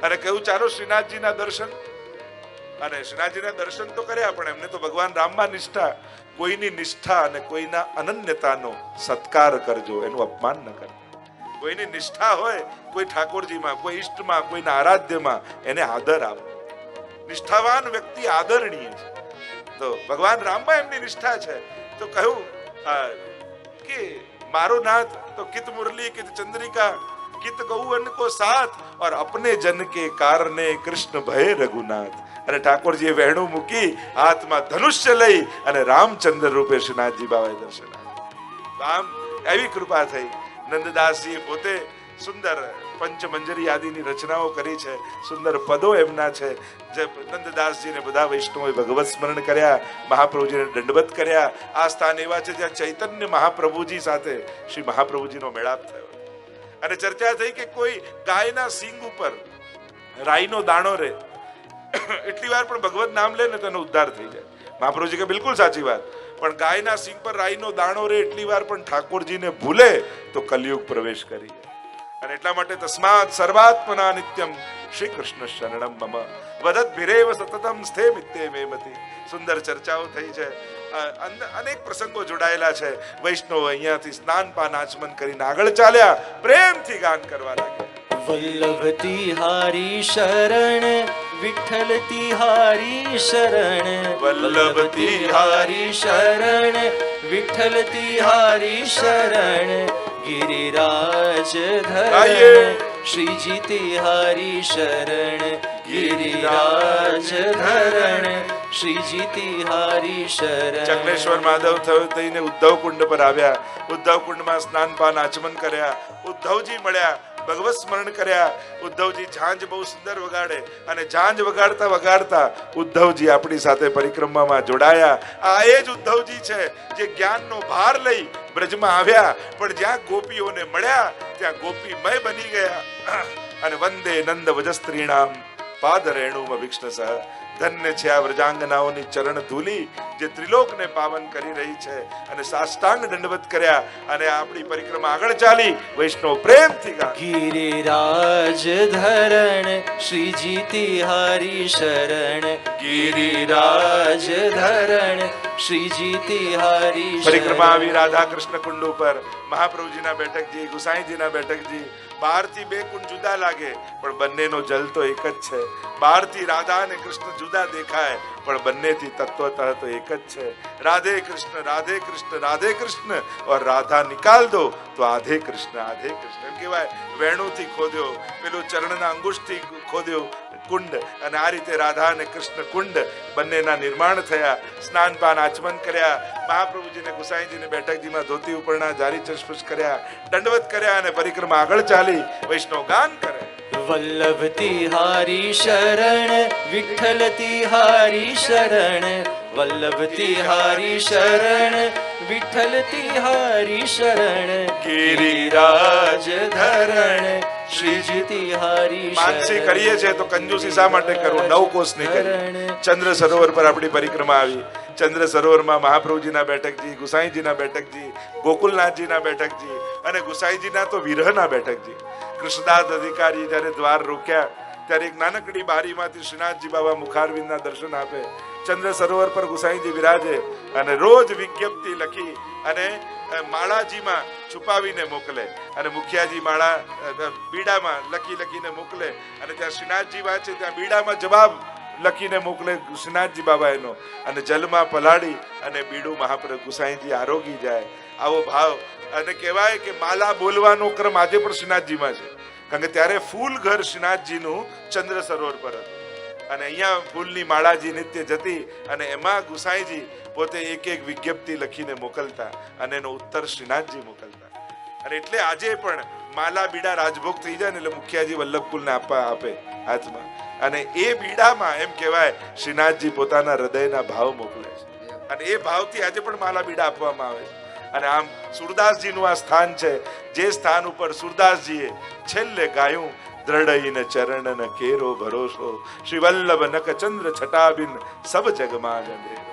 અને કહ્યું ચાલો શ્રીનાથજીના દર્શન. અને શ્રીનાથજીના દર્શન તો કર્યા, પણ એમને તો ભગવાન રામમાં નિષ્ઠા. કોઈની નિષ્ઠા અને કોઈના અનન્યતાનો સત્કાર કરજો, એનું અપમાન ન કરજો. કોઈની નિષ્ઠા હોય, કોઈ ઠાકોરજીમાં, કોઈ ઈષ્ટમાં, કોઈના આરાધ્યમાં, એને આદર આપો. નિષ્ઠાવાન વ્યક્તિ આદરણીય છે. તો ભગવાન રામમાં એમની નિષ્ઠા છે. તો કહ્યું કે મારો નાથ તો કિત મુરલી કિત ચંદ્રિકા કિત ગૌવન કો સાથ और अपने जन के कारणे कृष्ण भय रघुनाथ. અને ઠાકોરજીએ વહેણું મૂકી, હાથમાં ધનુષ્ય લઈ અને રામચંદ્ર રૂપે શ્રીનાથજી બાબાએ દર્શન આપ્યા. આમ એવી કૃપા થઈ. નંદદાસજીએ પોતે સુંદર પંચમંજરી આદિની રચનાઓ કરી છે, સુંદર પદો એમના છે. નંદદાસજીને બધા વૈષ્ણવોએ ભગવત સ્મરણ કર્યા, મહાપ્રભુજીને દંડવત કર્યા. આ સ્થાન એવા છે જ્યાં ચૈતન્ય મહાપ્રભુજી સાથે શ્રી મહાપ્રભુજીનો મેળાપ થયો. અને ચર્ચા થઈ કે કોઈ ગાયના સિંગ ઉપર રાઈનો દાણો રે, એટલી વાર પણ ભગવત નામ લે ને તેનો ઉદ્ધાર થઈ જાય. મહાપ્રભુજી કે બિલકુલ સાચી વાત, પણ ગાયના સિંગ પર રાઈનો દાણો રે એટલી વાર પણ ઠાકોરજીને ભૂલે તો કલયુગ પ્રવેશ કરી જાય. અને એટલા માટે તસ્માત સર્વાત્મના નિત્યમ શ્રી કૃષ્ણ શરણમ મમ વદત ભિરેવ સતતમ સ્થે મિત્તે મેમતિ. સુંદર ચર્ચાઓ થઈ છે, અનેક પ્રસંગો જોડાયેલા છે. વૈષ્ણવ અહીંયાથી સ્નાન પાન આચમન કરીને આગળ ચાલ્યા, પ્રેમથી ગાન કરવા લાગ્યા. વલ્લભ તિહારી શરણ વિઠ્ઠલ તિહારી શરણ વલ્લભ તિહારી શરણ વિઠ્ઠલ તિહારી શરણ ગિરિરાજ ગાઈએ. ધરણ શ્રીજી તિહારી શરણ ગિરિરાજ ધરણ શ્રીજી તિહારી શરણ. ચક્લેશ્વર માધવ થયો થઈને ઉદ્ધવ કુંડ પર આવ્યા. ઉદ્ધવ કુંડમાં સ્નાન પાન આચમન કર્યા. ઉદ્ધવજી મળ્યા, ભગવત સ્મરણ કર્યા. ઉદ્ધવજી ઝાંઝ બહુ સુંદર વગાડે, અને ઝાંઝ વગાડતા વગાડતા ઉદ્ધવજી આપણી સાથે પરિક્રમામાં જોડાયા. આ એ જ ઉદ્ધવજી છે જે જ્ઞાનનો ભાર લઈ બ્રજમાં આવ્યા, પણ જ્યાં ગોપીઓને મળ્યા ત્યાં ગોપીમય બની ગયા. અને વંદે નંદ વજસ્ત્રીણામ પાદ રેણુમ વિષ્ણસઃ. ધન્ય છે આ વ્રજાંગનાઓની ચરણ ધૂલી જે ત્રિલોકને પાવન કરી રહી છે. અને સાષ્ટાંગ દંડવત કર્યા અને આપણી પરિક્રમા આગળ ચાલી. વૈષ્ણવ પ્રેમથી ગાય. ગિરિરાજ ધરણ શ્રીજી તિહારી શરણ ગિરિરાજ ધરણ શ્રીજી તિહારી શરણ. પરિક્રમા આવી રાધા કૃષ્ણ કુંડ ઉપર. મહાપ્રભુજીના બેઠકજી, ગુસાઈજીના બેઠકજી. બહારથી બે કુંડ જુદા લાગે પણ બંનેનો જલ તો એક જ છે. બહારથી રાધા અને કૃષ્ણ જુદા દેખાય પણ બંનેથી તત્વતઃ તો એક જ છે. રાધે કૃષ્ણ રાધે કૃષ્ણ રાધે કૃષ્ણ और રાધા નિકાલ દો તો આધે કૃષ્ણ આધે કૃષ્ણ. એમ કહેવાય વેણુથી ખોદ્યો, પેલું ચરણના અંગુષ્ઠથી ખોદ્યો કુંડ, અને આ રીતે રાધા અને કૃષ્ણ કુંડ બંનેના નિર્માણ થયા. સ્નાન પાન આચમન કર્યા. મહાપ્રભુજીને ગુસાઈજીને બેઠકજીમાં ધોતી ઉપરના જારી ચસ્પર્શ કર્યા, દંડવત કર્યા અને પરિક્રમા આગળ ચાલી. વૈષ્ણવ ગાન કરે. વલ્લભ તિહારી શરણ વિઠ્ઠલ તિહારી શરણ વલ્લભ તિહારી શરણ વિઠ્ઠલ તિહારી શરણ ગિરિરાજ ધરણ શ્રીજી તિહારી માનસી કરીએ છે તો કંજૂસી શા માટે કરવું? 9 કોસની કરી. ચંદ્ર સરોવર પર આપણી પરિક્રમા આવી. ચંદ્ર સરોવરમાં મહાપ્રભુજીના બેઠકજી, ગુસાઈજીના બેઠકજી, ગોકુલનાથજીના બેઠકજી અને ગુસાઈજીના તો વિરહના બેઠકજી. કૃષ્ણદાસ અધિકારી જ્યારે દ્વાર રોક્યા ત્યારે એક નાનકડી બારીમાંથી શ્રીનાથજી બાબા મુખારવિંદના દર્શન આપે. ચંદ્ર સરોવર પર ગુસાઈજી વિરાજે અને રોજ વિજ્ઞપ્તિ લખી અને માળાજીમાં છુપાવીને મોકલે, અને મુખિયાજી માળા બીડામાં લખીને મોકલે, અને ત્યાં શ્રીનાથજી વાંચે ત્યાં બીડામાં જવાબ લખીને મોકલે શ્રીનાથજી બાબા એનો, અને જલમાં પલાળી અને બીડું મહાપ્રભુ ગુસાઈજી આરોગી જાય. આવો ભાવ. અને કહેવાય કે માલા બોલવાનો ક્રમ આજે પણ શ્રીનાથજીમાં છે, કારણ કે ત્યારે ફૂલ ઘર શ્રીનાથજીનું ચંદ્ર સરોવર પર હતું, અને અહીંયા ફૂલની માળાજી નિત્ય જતી, અને એમાં ગુસાઈજી પોતે એક એક વિજ્ઞપ્તિ લખીને મોકલતા, અને એનો ઉત્તર શ્રીનાથજી મોકલતા. અને એટલે આજે પણ માલા બીડા રાજભોગ થઈ જાય ને એટલે મુખિયાજી વલ્લભકુલને આપે હાથમાં, અને એ બીડામાં એમ કહેવાય શ્રીનાથજી પોતાના હૃદયના ભાવ મોકલે છે, અને એ ભાવથી આજે પણ માલા બીડા આપવામાં આવે છે. અને આમ સુરદાસજીનું આ સ્થાન છે, જે સ્થાન ઉપર સુરદાસજીએ છેલ્લે ગાયું, દ્રઢઈને ચરણ કેરો ભરોસો, શ્રી વલ્લભ નક ચંદ્ર છટાબિન સબ જગમાં અંધેરો.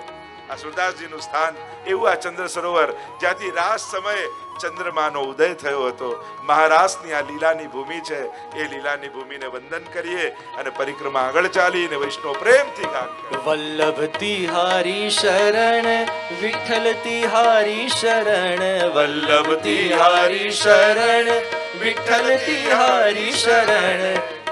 આ સુરદાસજીનું સ્થાન એવું આ ચંદ્ર સરોવર, જ્યાંથી રાસ સમયે ચંદ્રમાનો ઉદય થયો હતો. મહારાસની આ લીલાની ભૂમિ છે. એ લીલાની ભૂમિને વંદન કરીએ અને પરિક્રમા આગળ ચાલીને વૈષ્ણવ પ્રેમથી ગાન કરીએ. વલ્લભ તિહારી શરણ, વિઠ્ઠલ તિહારી શરણ, વલ્લભ તિહારી શરણ, વિઠ્ઠલ તિહારી શરણ,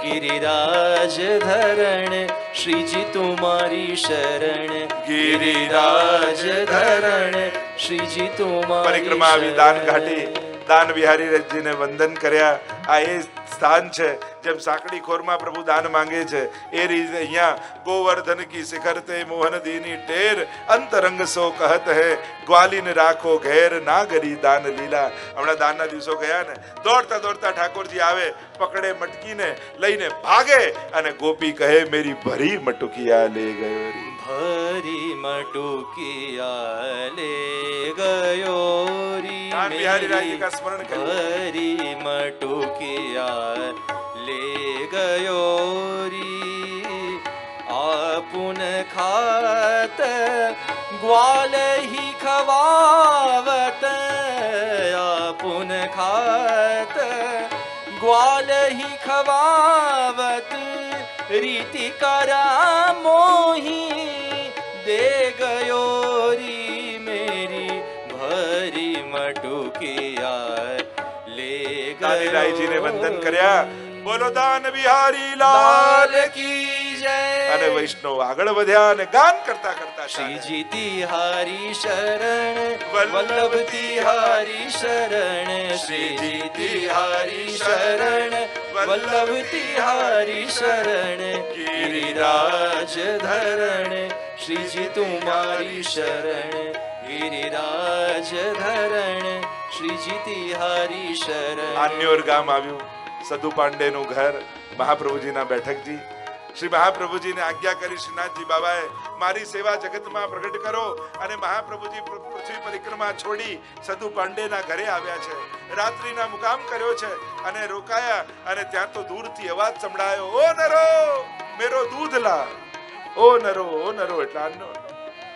ગિરિરાજ ધરણ, શ્રીજી તુમારી શરણ, ગિરિરાજ ધરણ, શ્રીજી તુમારી. પરિક્રમા આવી દાન ઘાટી દાન વિહારીજીને વંદન કર્યા. આ એ સ્થાન છે જેમ સાંકડી ખોરમાં પ્રભુ દાન માંગે છે એ રીતે અહીંયા ગોવર્ધન કી શિખર તે મોહન દીની ટેર, અંતરંગ સો કહત હે ગ્વાલીન રાખો ઘેર, નાગરી દાન લીલા. હમણાં દાનના દિવસો ગયા ને, દોડતા દોડતા ઠાકોરજી આવે, પકડે મટકીને લઈને ભાગે, અને ગોપી કહે મેરી ભરી મટુકિયા લે ગયો રી. ભરી મટુકિયા લે ગયો રી. દાન બિહારી રાજી કા સ્મરણ કરીએ. ભરી મટુકિયા લે ગયો રી, આપુન ખાત ગ્વાલ હી ખવાવત, આપુન ખાત ગ્વાલ હી ખવાવત, રીતિ કરા મોહી દે ગયો રી મેરી ભરી મટુકિયા લે દાનીરાયજીને વંદન કર્યા. બોલો દાન બિહારી લાલ કી જય. અને વૈષ્ણવ આગળ વધ્યા અને ગાન કરતા કરતા શ્રીજી તિહારી શરણ, વલ્લભ તિહારી શરણ, શ્રીજી તિહારી શરણ, વલ્લભ તિહારી શરણ, ગિરિરાજ ધરણ, શ્રીજી તુમારી શરણ, ગિરિરાજ ધરણ, શ્રીજી તિહારી શરણ. આન્યોર ગામ આવ્યું, સદુ પાંડેનું ઘર, મહાપ્રભુજીના બેઠકજી. શ્રી મહાપ્રભુજીને આજ્ઞા કરી શ્રીનાથજી બાબાએ, મારી સેવા જગતમાં પ્રગટ કરો. અને મહાપ્રભુજી પૃથ્વી પરિક્રમા છોડી સદુ પાંડેના ઘરે આવ્યા છે, રાત્રિના મુકામ કર્યો છે, અને રોકાયા. અને ત્યાં તો દૂરથી અવાજ સંભળાયો, ઓ નરો મેરો દૂધ લા, ઓ નરો, ઓ નરો. એટલે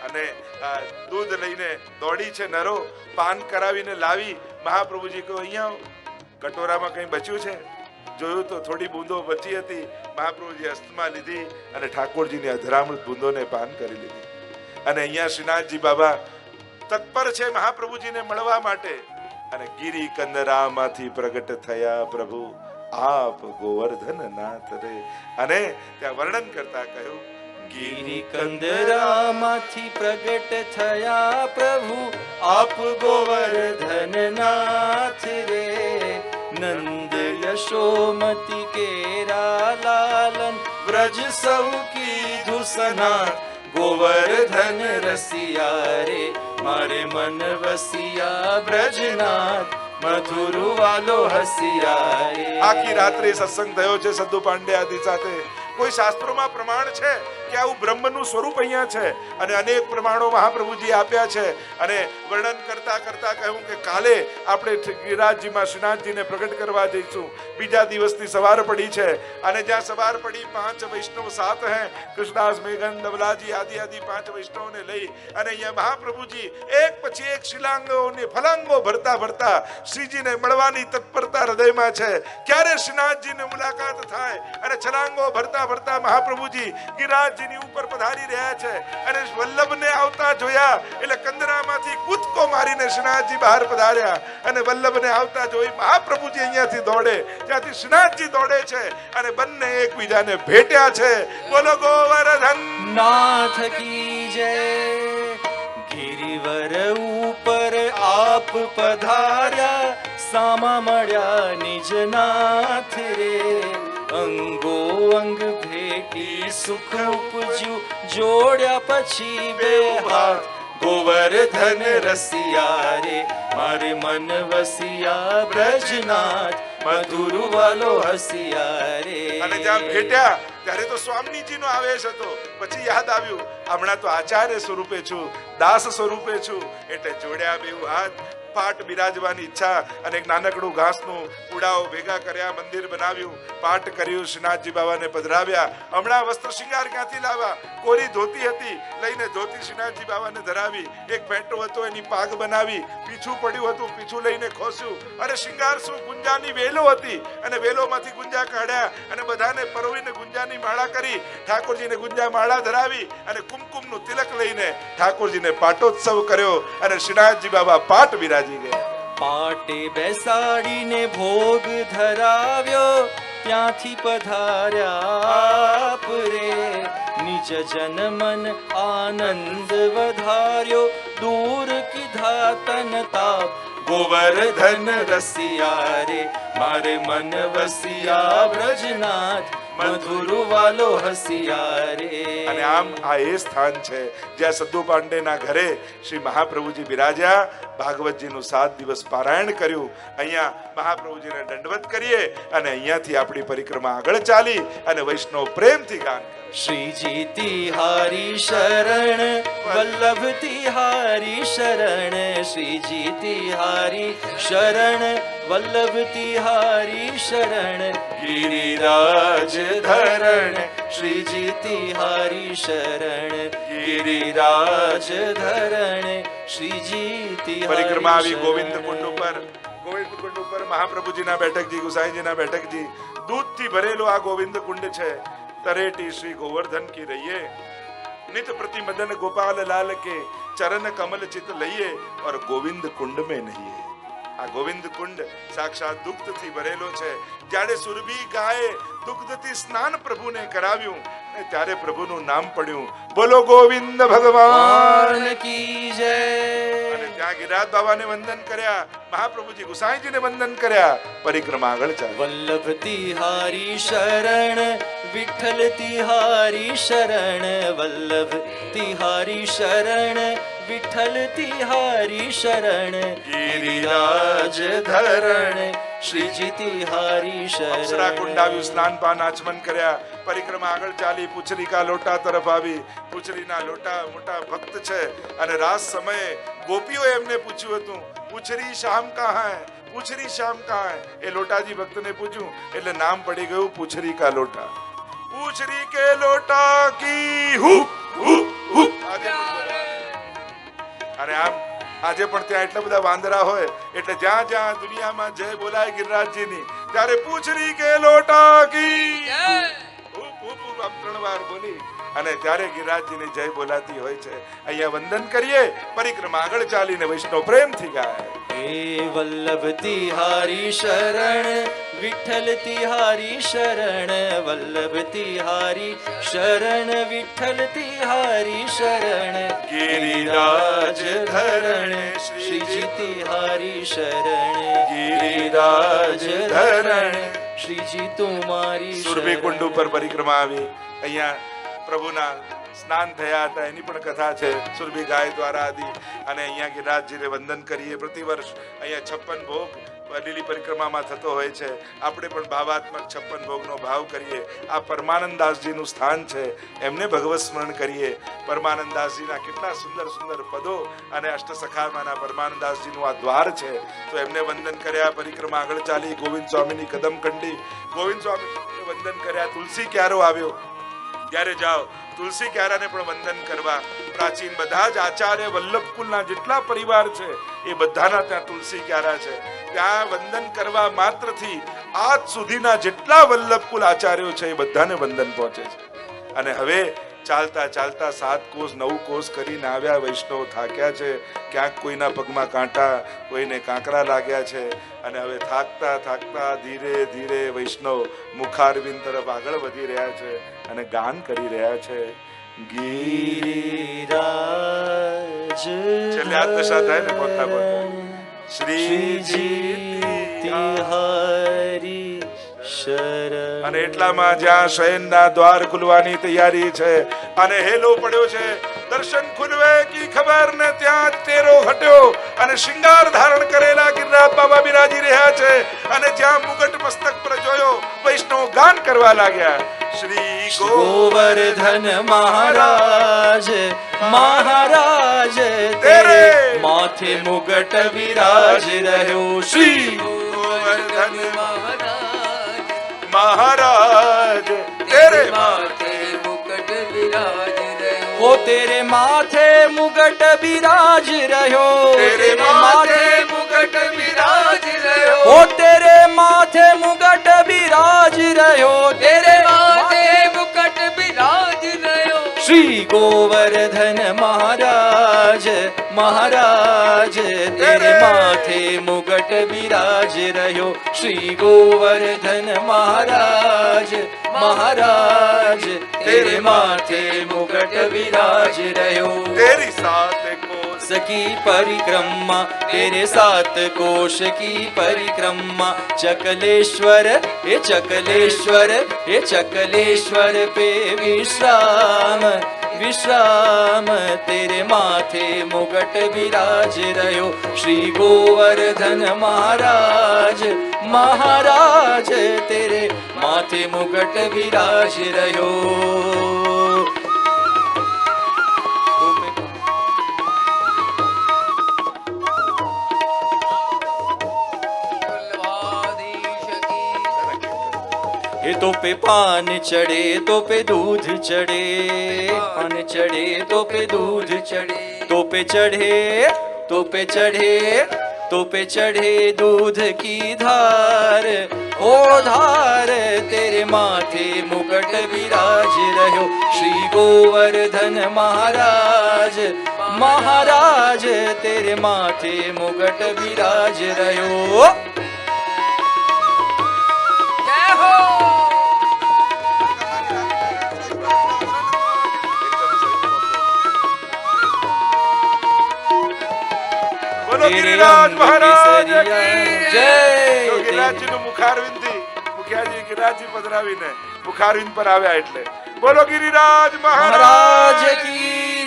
અને દૂધ લઈને દોડી છે નરો, પાન કરાવીને લાવી. મહાપ્રભુજી કહો અહીંયા કટોરામાં કંઈ બચ્યું છે? જોયું તો થોડી બૂંદો બચી હતી. મહાપ્રભુજી હસ્તમાં લીધી અને ઠાકોરજીની અધરામૃત બૂંદોને પાન કરી લીધી. અને અહીંયા શ્રીનાથજી બાબા તત્પર છે મહાપ્રભુજીને મળવા માટે. અને ગિરી કંદરામાંથી પ્રગટ થયા પ્રભુ આપ ગોવર્ધન નાથ રે. અને ત્યાં વર્ણન કરતા કહ્યું, ગિરી કંદરામાંથી પ્રગટ થયા પ્રભુ આપ ગોવર્ધન નાથ રે, નંદ યશોમતી કેરા લાલન, વ્રજ સૌ કીધું સનાથ, ગોવર્ધન રસિયા રે, મારે મન વસિયા બ્રજનાથ, મધુર વાલો હસિયા રે. આખી રાત્રે સત્સંગ થયો છે સદ્દુ પાંડે આદિ સાથે. કોઈ શાસ્ત્રોમાં પ્રમાણ છે કે આવું બ્રહ્મનું સ્વરૂપ અહીંયા છે, અને અનેક પ્રમાણો મહાપ્રભુજી આપ્યા છે. અને વર્ણન કરતા કરતા કહ્યું કે કાલે આપણે ગિરિરાજજીમાં શ્રીનાથજીને પ્રગટ કરવા જઈશું. બીજા દિવસની સવાર પડી છે, અને જ્યાં સવાર પડી 5 વૈષ્ણવ સાથ હે, કૃષ્ણદાસ મેઘન દબલાજી આદિ 5 વૈષ્ણવને લઈ અને અહીંયા મહાપ્રભુજી એક પછી એક શિલાંગોને ફલાંગો ભરતા ભરતા શ્રીજીને મળવાની તત્પરતા હૃદયમાં છે. ક્યારે શ્રીનાથજીને મુલાકાત થાય, અને છલાંગો ભરતા ભરતા ભરતા મહાપ્રભુજી ગિરિરાજજીની ઉપર પધારી રહ્યા છે અને વલ્લભને આવતા જોયા એટલે કંદરામાંથી કૂદકો મારીને શ્રીનાથજી બહાર પધાર્યા અને વલ્લભને આવતા જોઈ મહાપ્રભુજી અહીંયાથી દોડે, ત્યાંથી શ્રીનાથજી દોડે છે અને બંને એકબીજાને ભેટ્યા છે. બોલો ગોવર્ધન નાથ કી જય. ગિરિવર ઉપર આપ પધાર્યા, સામા મળ્યા નિજ નાથ રે. અંગો અંગ ભેટી સુખ ઉપજ્યું, જોડ્યા પછી બે હાથ. ગોવર્ધન રસિયા રે, મારે મન વસિયા બ્રજનાથ. મધુર વાલો હસિયા રે. અને જ્યાં ભેટ્યા ત્યારે તો સ્વામીજીનો આવેશ હતો. પછી યાદ આવ્યું હમણાં તો આચાર્ય સ્વરૂપે છું, દાસ સ્વરૂપે છું, એટલે જોડ્યા બેઉ હાથ. પાટ બિરાજવાની ઈચ્છા અને એક નાનકડું ઘાસનું કુડાઓ ભેગા કર્યા, મંદિર બનાવ્યું, પાટ કર્યું, શ્રીનાથજી બાબાને પધરાવ્યા. હમણાં વસ્ત્ર શિંગાર ક્યાંથી લાવવા? કોરી ધોતી હતી, લઈને ધોતી શ્રીનાથજી બાબાને ધરાવી. એક પેંટો હતો એની પાગ બનાવી, પીછું પડ્યું હતું, પીછું લઈને ખોસ્યું. અને શિંગાર શું? ગુંજાની વેલો હતી અને વેલોમાંથી ગુંજા કાઢ્યા અને બધાને પરોવીને ગુંજાની માળા કરી. ઠાકોરજીને ગુંજા માળા ધરાવી અને કુમકુમનું તિલક લઈને ઠાકોરજીને પાટોત્સવ કર્યો અને શ્રીનાથજી બાબા પાટ બિરાજ પાટે બેસાડીને ભોગ ધરાવ્યો, ત્યાંથી પધાર્યા રે. નિજ જન મન આનંદ વધાર્યો, દૂર કીધા તન તાપ. ગોવર્ધન રસિયા રે, મારે મન વસિયા બ્રજનાથ. મધુર વાલો હસિયા રે. અને આમ આ એ સ્થાન છે જ્યાં સદ્દુ પાંડેના ઘરે શ્રી મહાપ્રભુજી બિરાજ્યા. ભાગવતજીનું 7 દિવસ પારાયણ કર્યું. અહીંયા મહાપ્રભુજીને દંડવત કરીએ અને અહીંયાથી આપણી પરિક્રમા આગળ ચાલી અને વૈષ્ણવ પ્રેમથી ગાન. શ્રીજી તિહારી શરણ, વલ્લભ તિહારી શરણ. શ્રીજી તિહારી શરણ, વલ્લભ તિહારી શરણ. ગિરિરાજ ધરણ, શ્રીજી તિહારી શરણ. ગિરિરાજ ધરણ, શ્રીજી તિહારી. પરિક્રમા આવી ગોવિંદ કુંડ ઉપર. ગોવિંદ કુંડ ઉપર મહાપ્રભુજીના બેઠકજી, ગુસાઈજીના બેઠકજી. દૂધથી ભરેલો આ ગોવિંદ કુંડ છે. तरेटी श्री गोवर्धन की रहिए, नित प्रति मदन गोपाल लाल के चरण कमल चित लइए और गोविंद कुंड में नहिए. આ ગોવિંદ કુંડ સાક્ષાત દુગ્ધ થી ભરેલો છે. જ્યારે સુરભી ગાયે દુગ્ધ થી સ્નાન પ્રભુને કરાવ્યું ત્યારે પ્રભુનું નામ પડ્યું. બોલો ગોવિંદ ભગવાન કી જય. અને ત્યાં ગિરિરાજ બાબાને વંદન કર્યા, મહાપ્રભુજી ગુસાઈજીને વંદન કર્યા. પરિક્રમા આગળ ચાલી. વલ્લભ તિહારી શરણ, વિઠ્ઠલ તિહારી શરણ. વલ્લભ તિહારી શરણ, વિઠ્ઠલ તિહારી શરણ. ગિરિરાજ ધરણ, શ્રીજી તિહારી શરણ. અપ્સરા કુંડ આવ્યું, સ્નાન પાન આચમન કર્યા. પરિક્રમા આગળ ચાલી. પૂછરી કા લોટા તરફ આવી. પૂછરીના લોટા મોટા ભક્ત છે અને રાસ સમયે ગોપીઓ એમને પૂછ્યું હતું, પૂછરી શામ કહા હૈ, પૂછરી શામ કહા હૈ. એ લોટાજી ભક્તને પૂછ્યું એટલે નામ પડી ગયું પૂછરી કા લોટા. પૂછરી કે લોટા કી હુ હુ હુ. અને આમ આજે પણ ત્યાં એટલા બધા વાંદરા હોય એટલે જ્યાં જ્યાં દુનિયામાં જય બોલાય ગિરિરાજજીની ત્યારે પૂછરી કે લોટા કી આમ 3 વાર બોલી અને ત્યારે ગિરિરાજજીની જય બોલાતી હોય છે. અહીંયા વંદન કરીએ, પરિક્રમા આગળ ચાલીને વૈષ્ણવ પ્રેમથી ગાય. હે વલ્લભ તિહારી શરણ, વિઠ્ઠલ તિહારી શરણ. વલ્લભ તિહારી શરણ, વિઠ્ઠલ તિહારી શરણ. ગિરિરાજ ધરણ, શ્રીજી તિહારી શરણ. ગિરિરાજ ધરણ, શ્રીજી તુમારી. સુરભી કુંડ ઉપર પરિક્રમા આવી. અહીંયા પ્રભુના સ્નાન થયા હતા એની પણ કથા છે. સુરભી ગાય દ્વારા આદિ અને અહીંયા ગિરિરાજજીને વંદન કરીએ. પ્રતિવર્ષ અહીંયા 56 ભોગ લીલી પરિક્રમામાં થતો હોય છે. આપણે પણ ભાવાત્મક 56 ભોગનો ભાવ કરીએ. આ પરમાનંદાસજીનું સ્થાન છે, એમને ભગવત સ્મરણ કરીએ. પરમાનંદાસજીના કેટલા સુંદર સુંદર પદો અને અષ્ટસખામાંના પરમાનંદાસજીનું આ દ્વાર છે, તો એમને વંદન કર્યા. પરિક્રમા આગળ ચાલી. ગોવિંદ સ્વામીની કદમ કંડી. ગોવિંદ સ્વામી વંદન કર્યા. તુલસી ક્યારો આવ્યો ત્યારે જાઓ તુલસી ક્યારાને પણ વંદન કરવા. પ્રાચીન બધા જ આચાર્ય વલ્લભકુલના જેટલા પરિવાર છે એ બધાના ત્યાં તુલસી ક્યારા છે. ત્યાં વંદન કરવા માત્રથી આજ સુધીના જેટલા વલ્લભકુલ આચાર્યો છે એ બધાને વંદન પહોંચે છે। અને હવે ચાલતા ચાલતા 7 કોસ 9 કોસ કરીને આવ્યા વૈષ્ણવ થાક્યા છે, ક્યાંક કોઈના પગમાં કાંટા, કોઈને કાંકરા લાગ્યા છે, અને હવે થાકતા થાકતા ધીરે ધીરે વૈષ્ણવ મુખારવિંદ તરફ આગળ વધી રહ્યા છે અને ગાન કરી રહ્યા છે। ગિરિરાજ છેલ્લે આ દશા થાય ને પોતા પોતા શ્રીજી તિહારી શરણ। અને એટલામાં જ્યાં શયનના દ્વાર ખુલવાની તૈયારી છે અને હેલો પડ્યો છે, દર્શન ખુલવે કી ખબર ને ત્યાં જ તેરો હટ્યો અને શિંગાર ધારણ કરેલા ગિરિરાજ બાબા બિરાજી રહ્યા છે। અને જ્યાં મુગટ મસ્તક પર જોયો વૈષ્ણવ ગાન કરવા લાગ્યા, શ્રી ગોવર્ધન મહારાજ મહારાજ તેરે માથે મુગટ વિરાજ રહ્યો। શ્રી ગોવર્ધન મહારાજ તેરે માથે મુકટ વિરાજ રહ્યો। ઓ તેરે માથે મુગટ બિરાજ રહ્યો। તેરે માથે મુકટ વિરાજ રહ્યો। ઓ તેરે માથે મુગટ બિરાજ રહ્યો। તેરે માથે મુકટ વિરાજ રહ્યો। શ્રી ગોવર્ધન મહારાજ મહારાજ તેરે માથે મુગટ બિરાજ રહ્યો। શ્રી ગોવર્ધન મહારાજ મહારાજ તેરે માથે મુગટ વિરાજ રહ્યો। તેરી સાત કોસ की परिक्रमा तेरे 7 कोश की परिक्रमा। चकलेश्वर हे चकलेश्वर हे चकलेश्वर पे विश्राम विश्राम तेरे माथे मुगट विराज रहो। श्री गोवर्धन महाराज महाराज तेरे माथे मुगट विराज रहो। हे तो पे पान चढ़े तो पे दूध चढ़े, पान चढ़े तो पे दूध चढ़े, तो पे चढ़े तो पे चढ़े तो पे चढ़े दूध की धार। ओ धार तेरे माथे मुकुट विराज रहो। श्री गोवर्धन महाराज महाराज तेरे माथे मुकुट विराज रहो। બોલો ગિરિરાજ મહારાજ કી જય। જો ગિરિરાજજીનું મુખારવિંદથી મુખિયાજી ગિરિરાજજી પધરાવીને મુખારવિંદ પર આવ્યા એટલે બોલો ગિરિરાજ महाराज મહારાજ की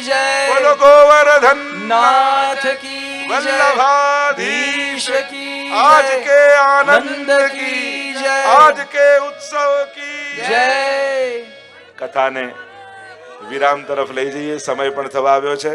जय। બોલો ગોવર્ધન नाथ की जय। वल्लभाधीश की आज जय। के आनंद नंद की की जय। आज के उत्सव की जय। કથાને વિરામ તરફ લઈ જઈએ, સમય પણ થવા આવ્યો છે।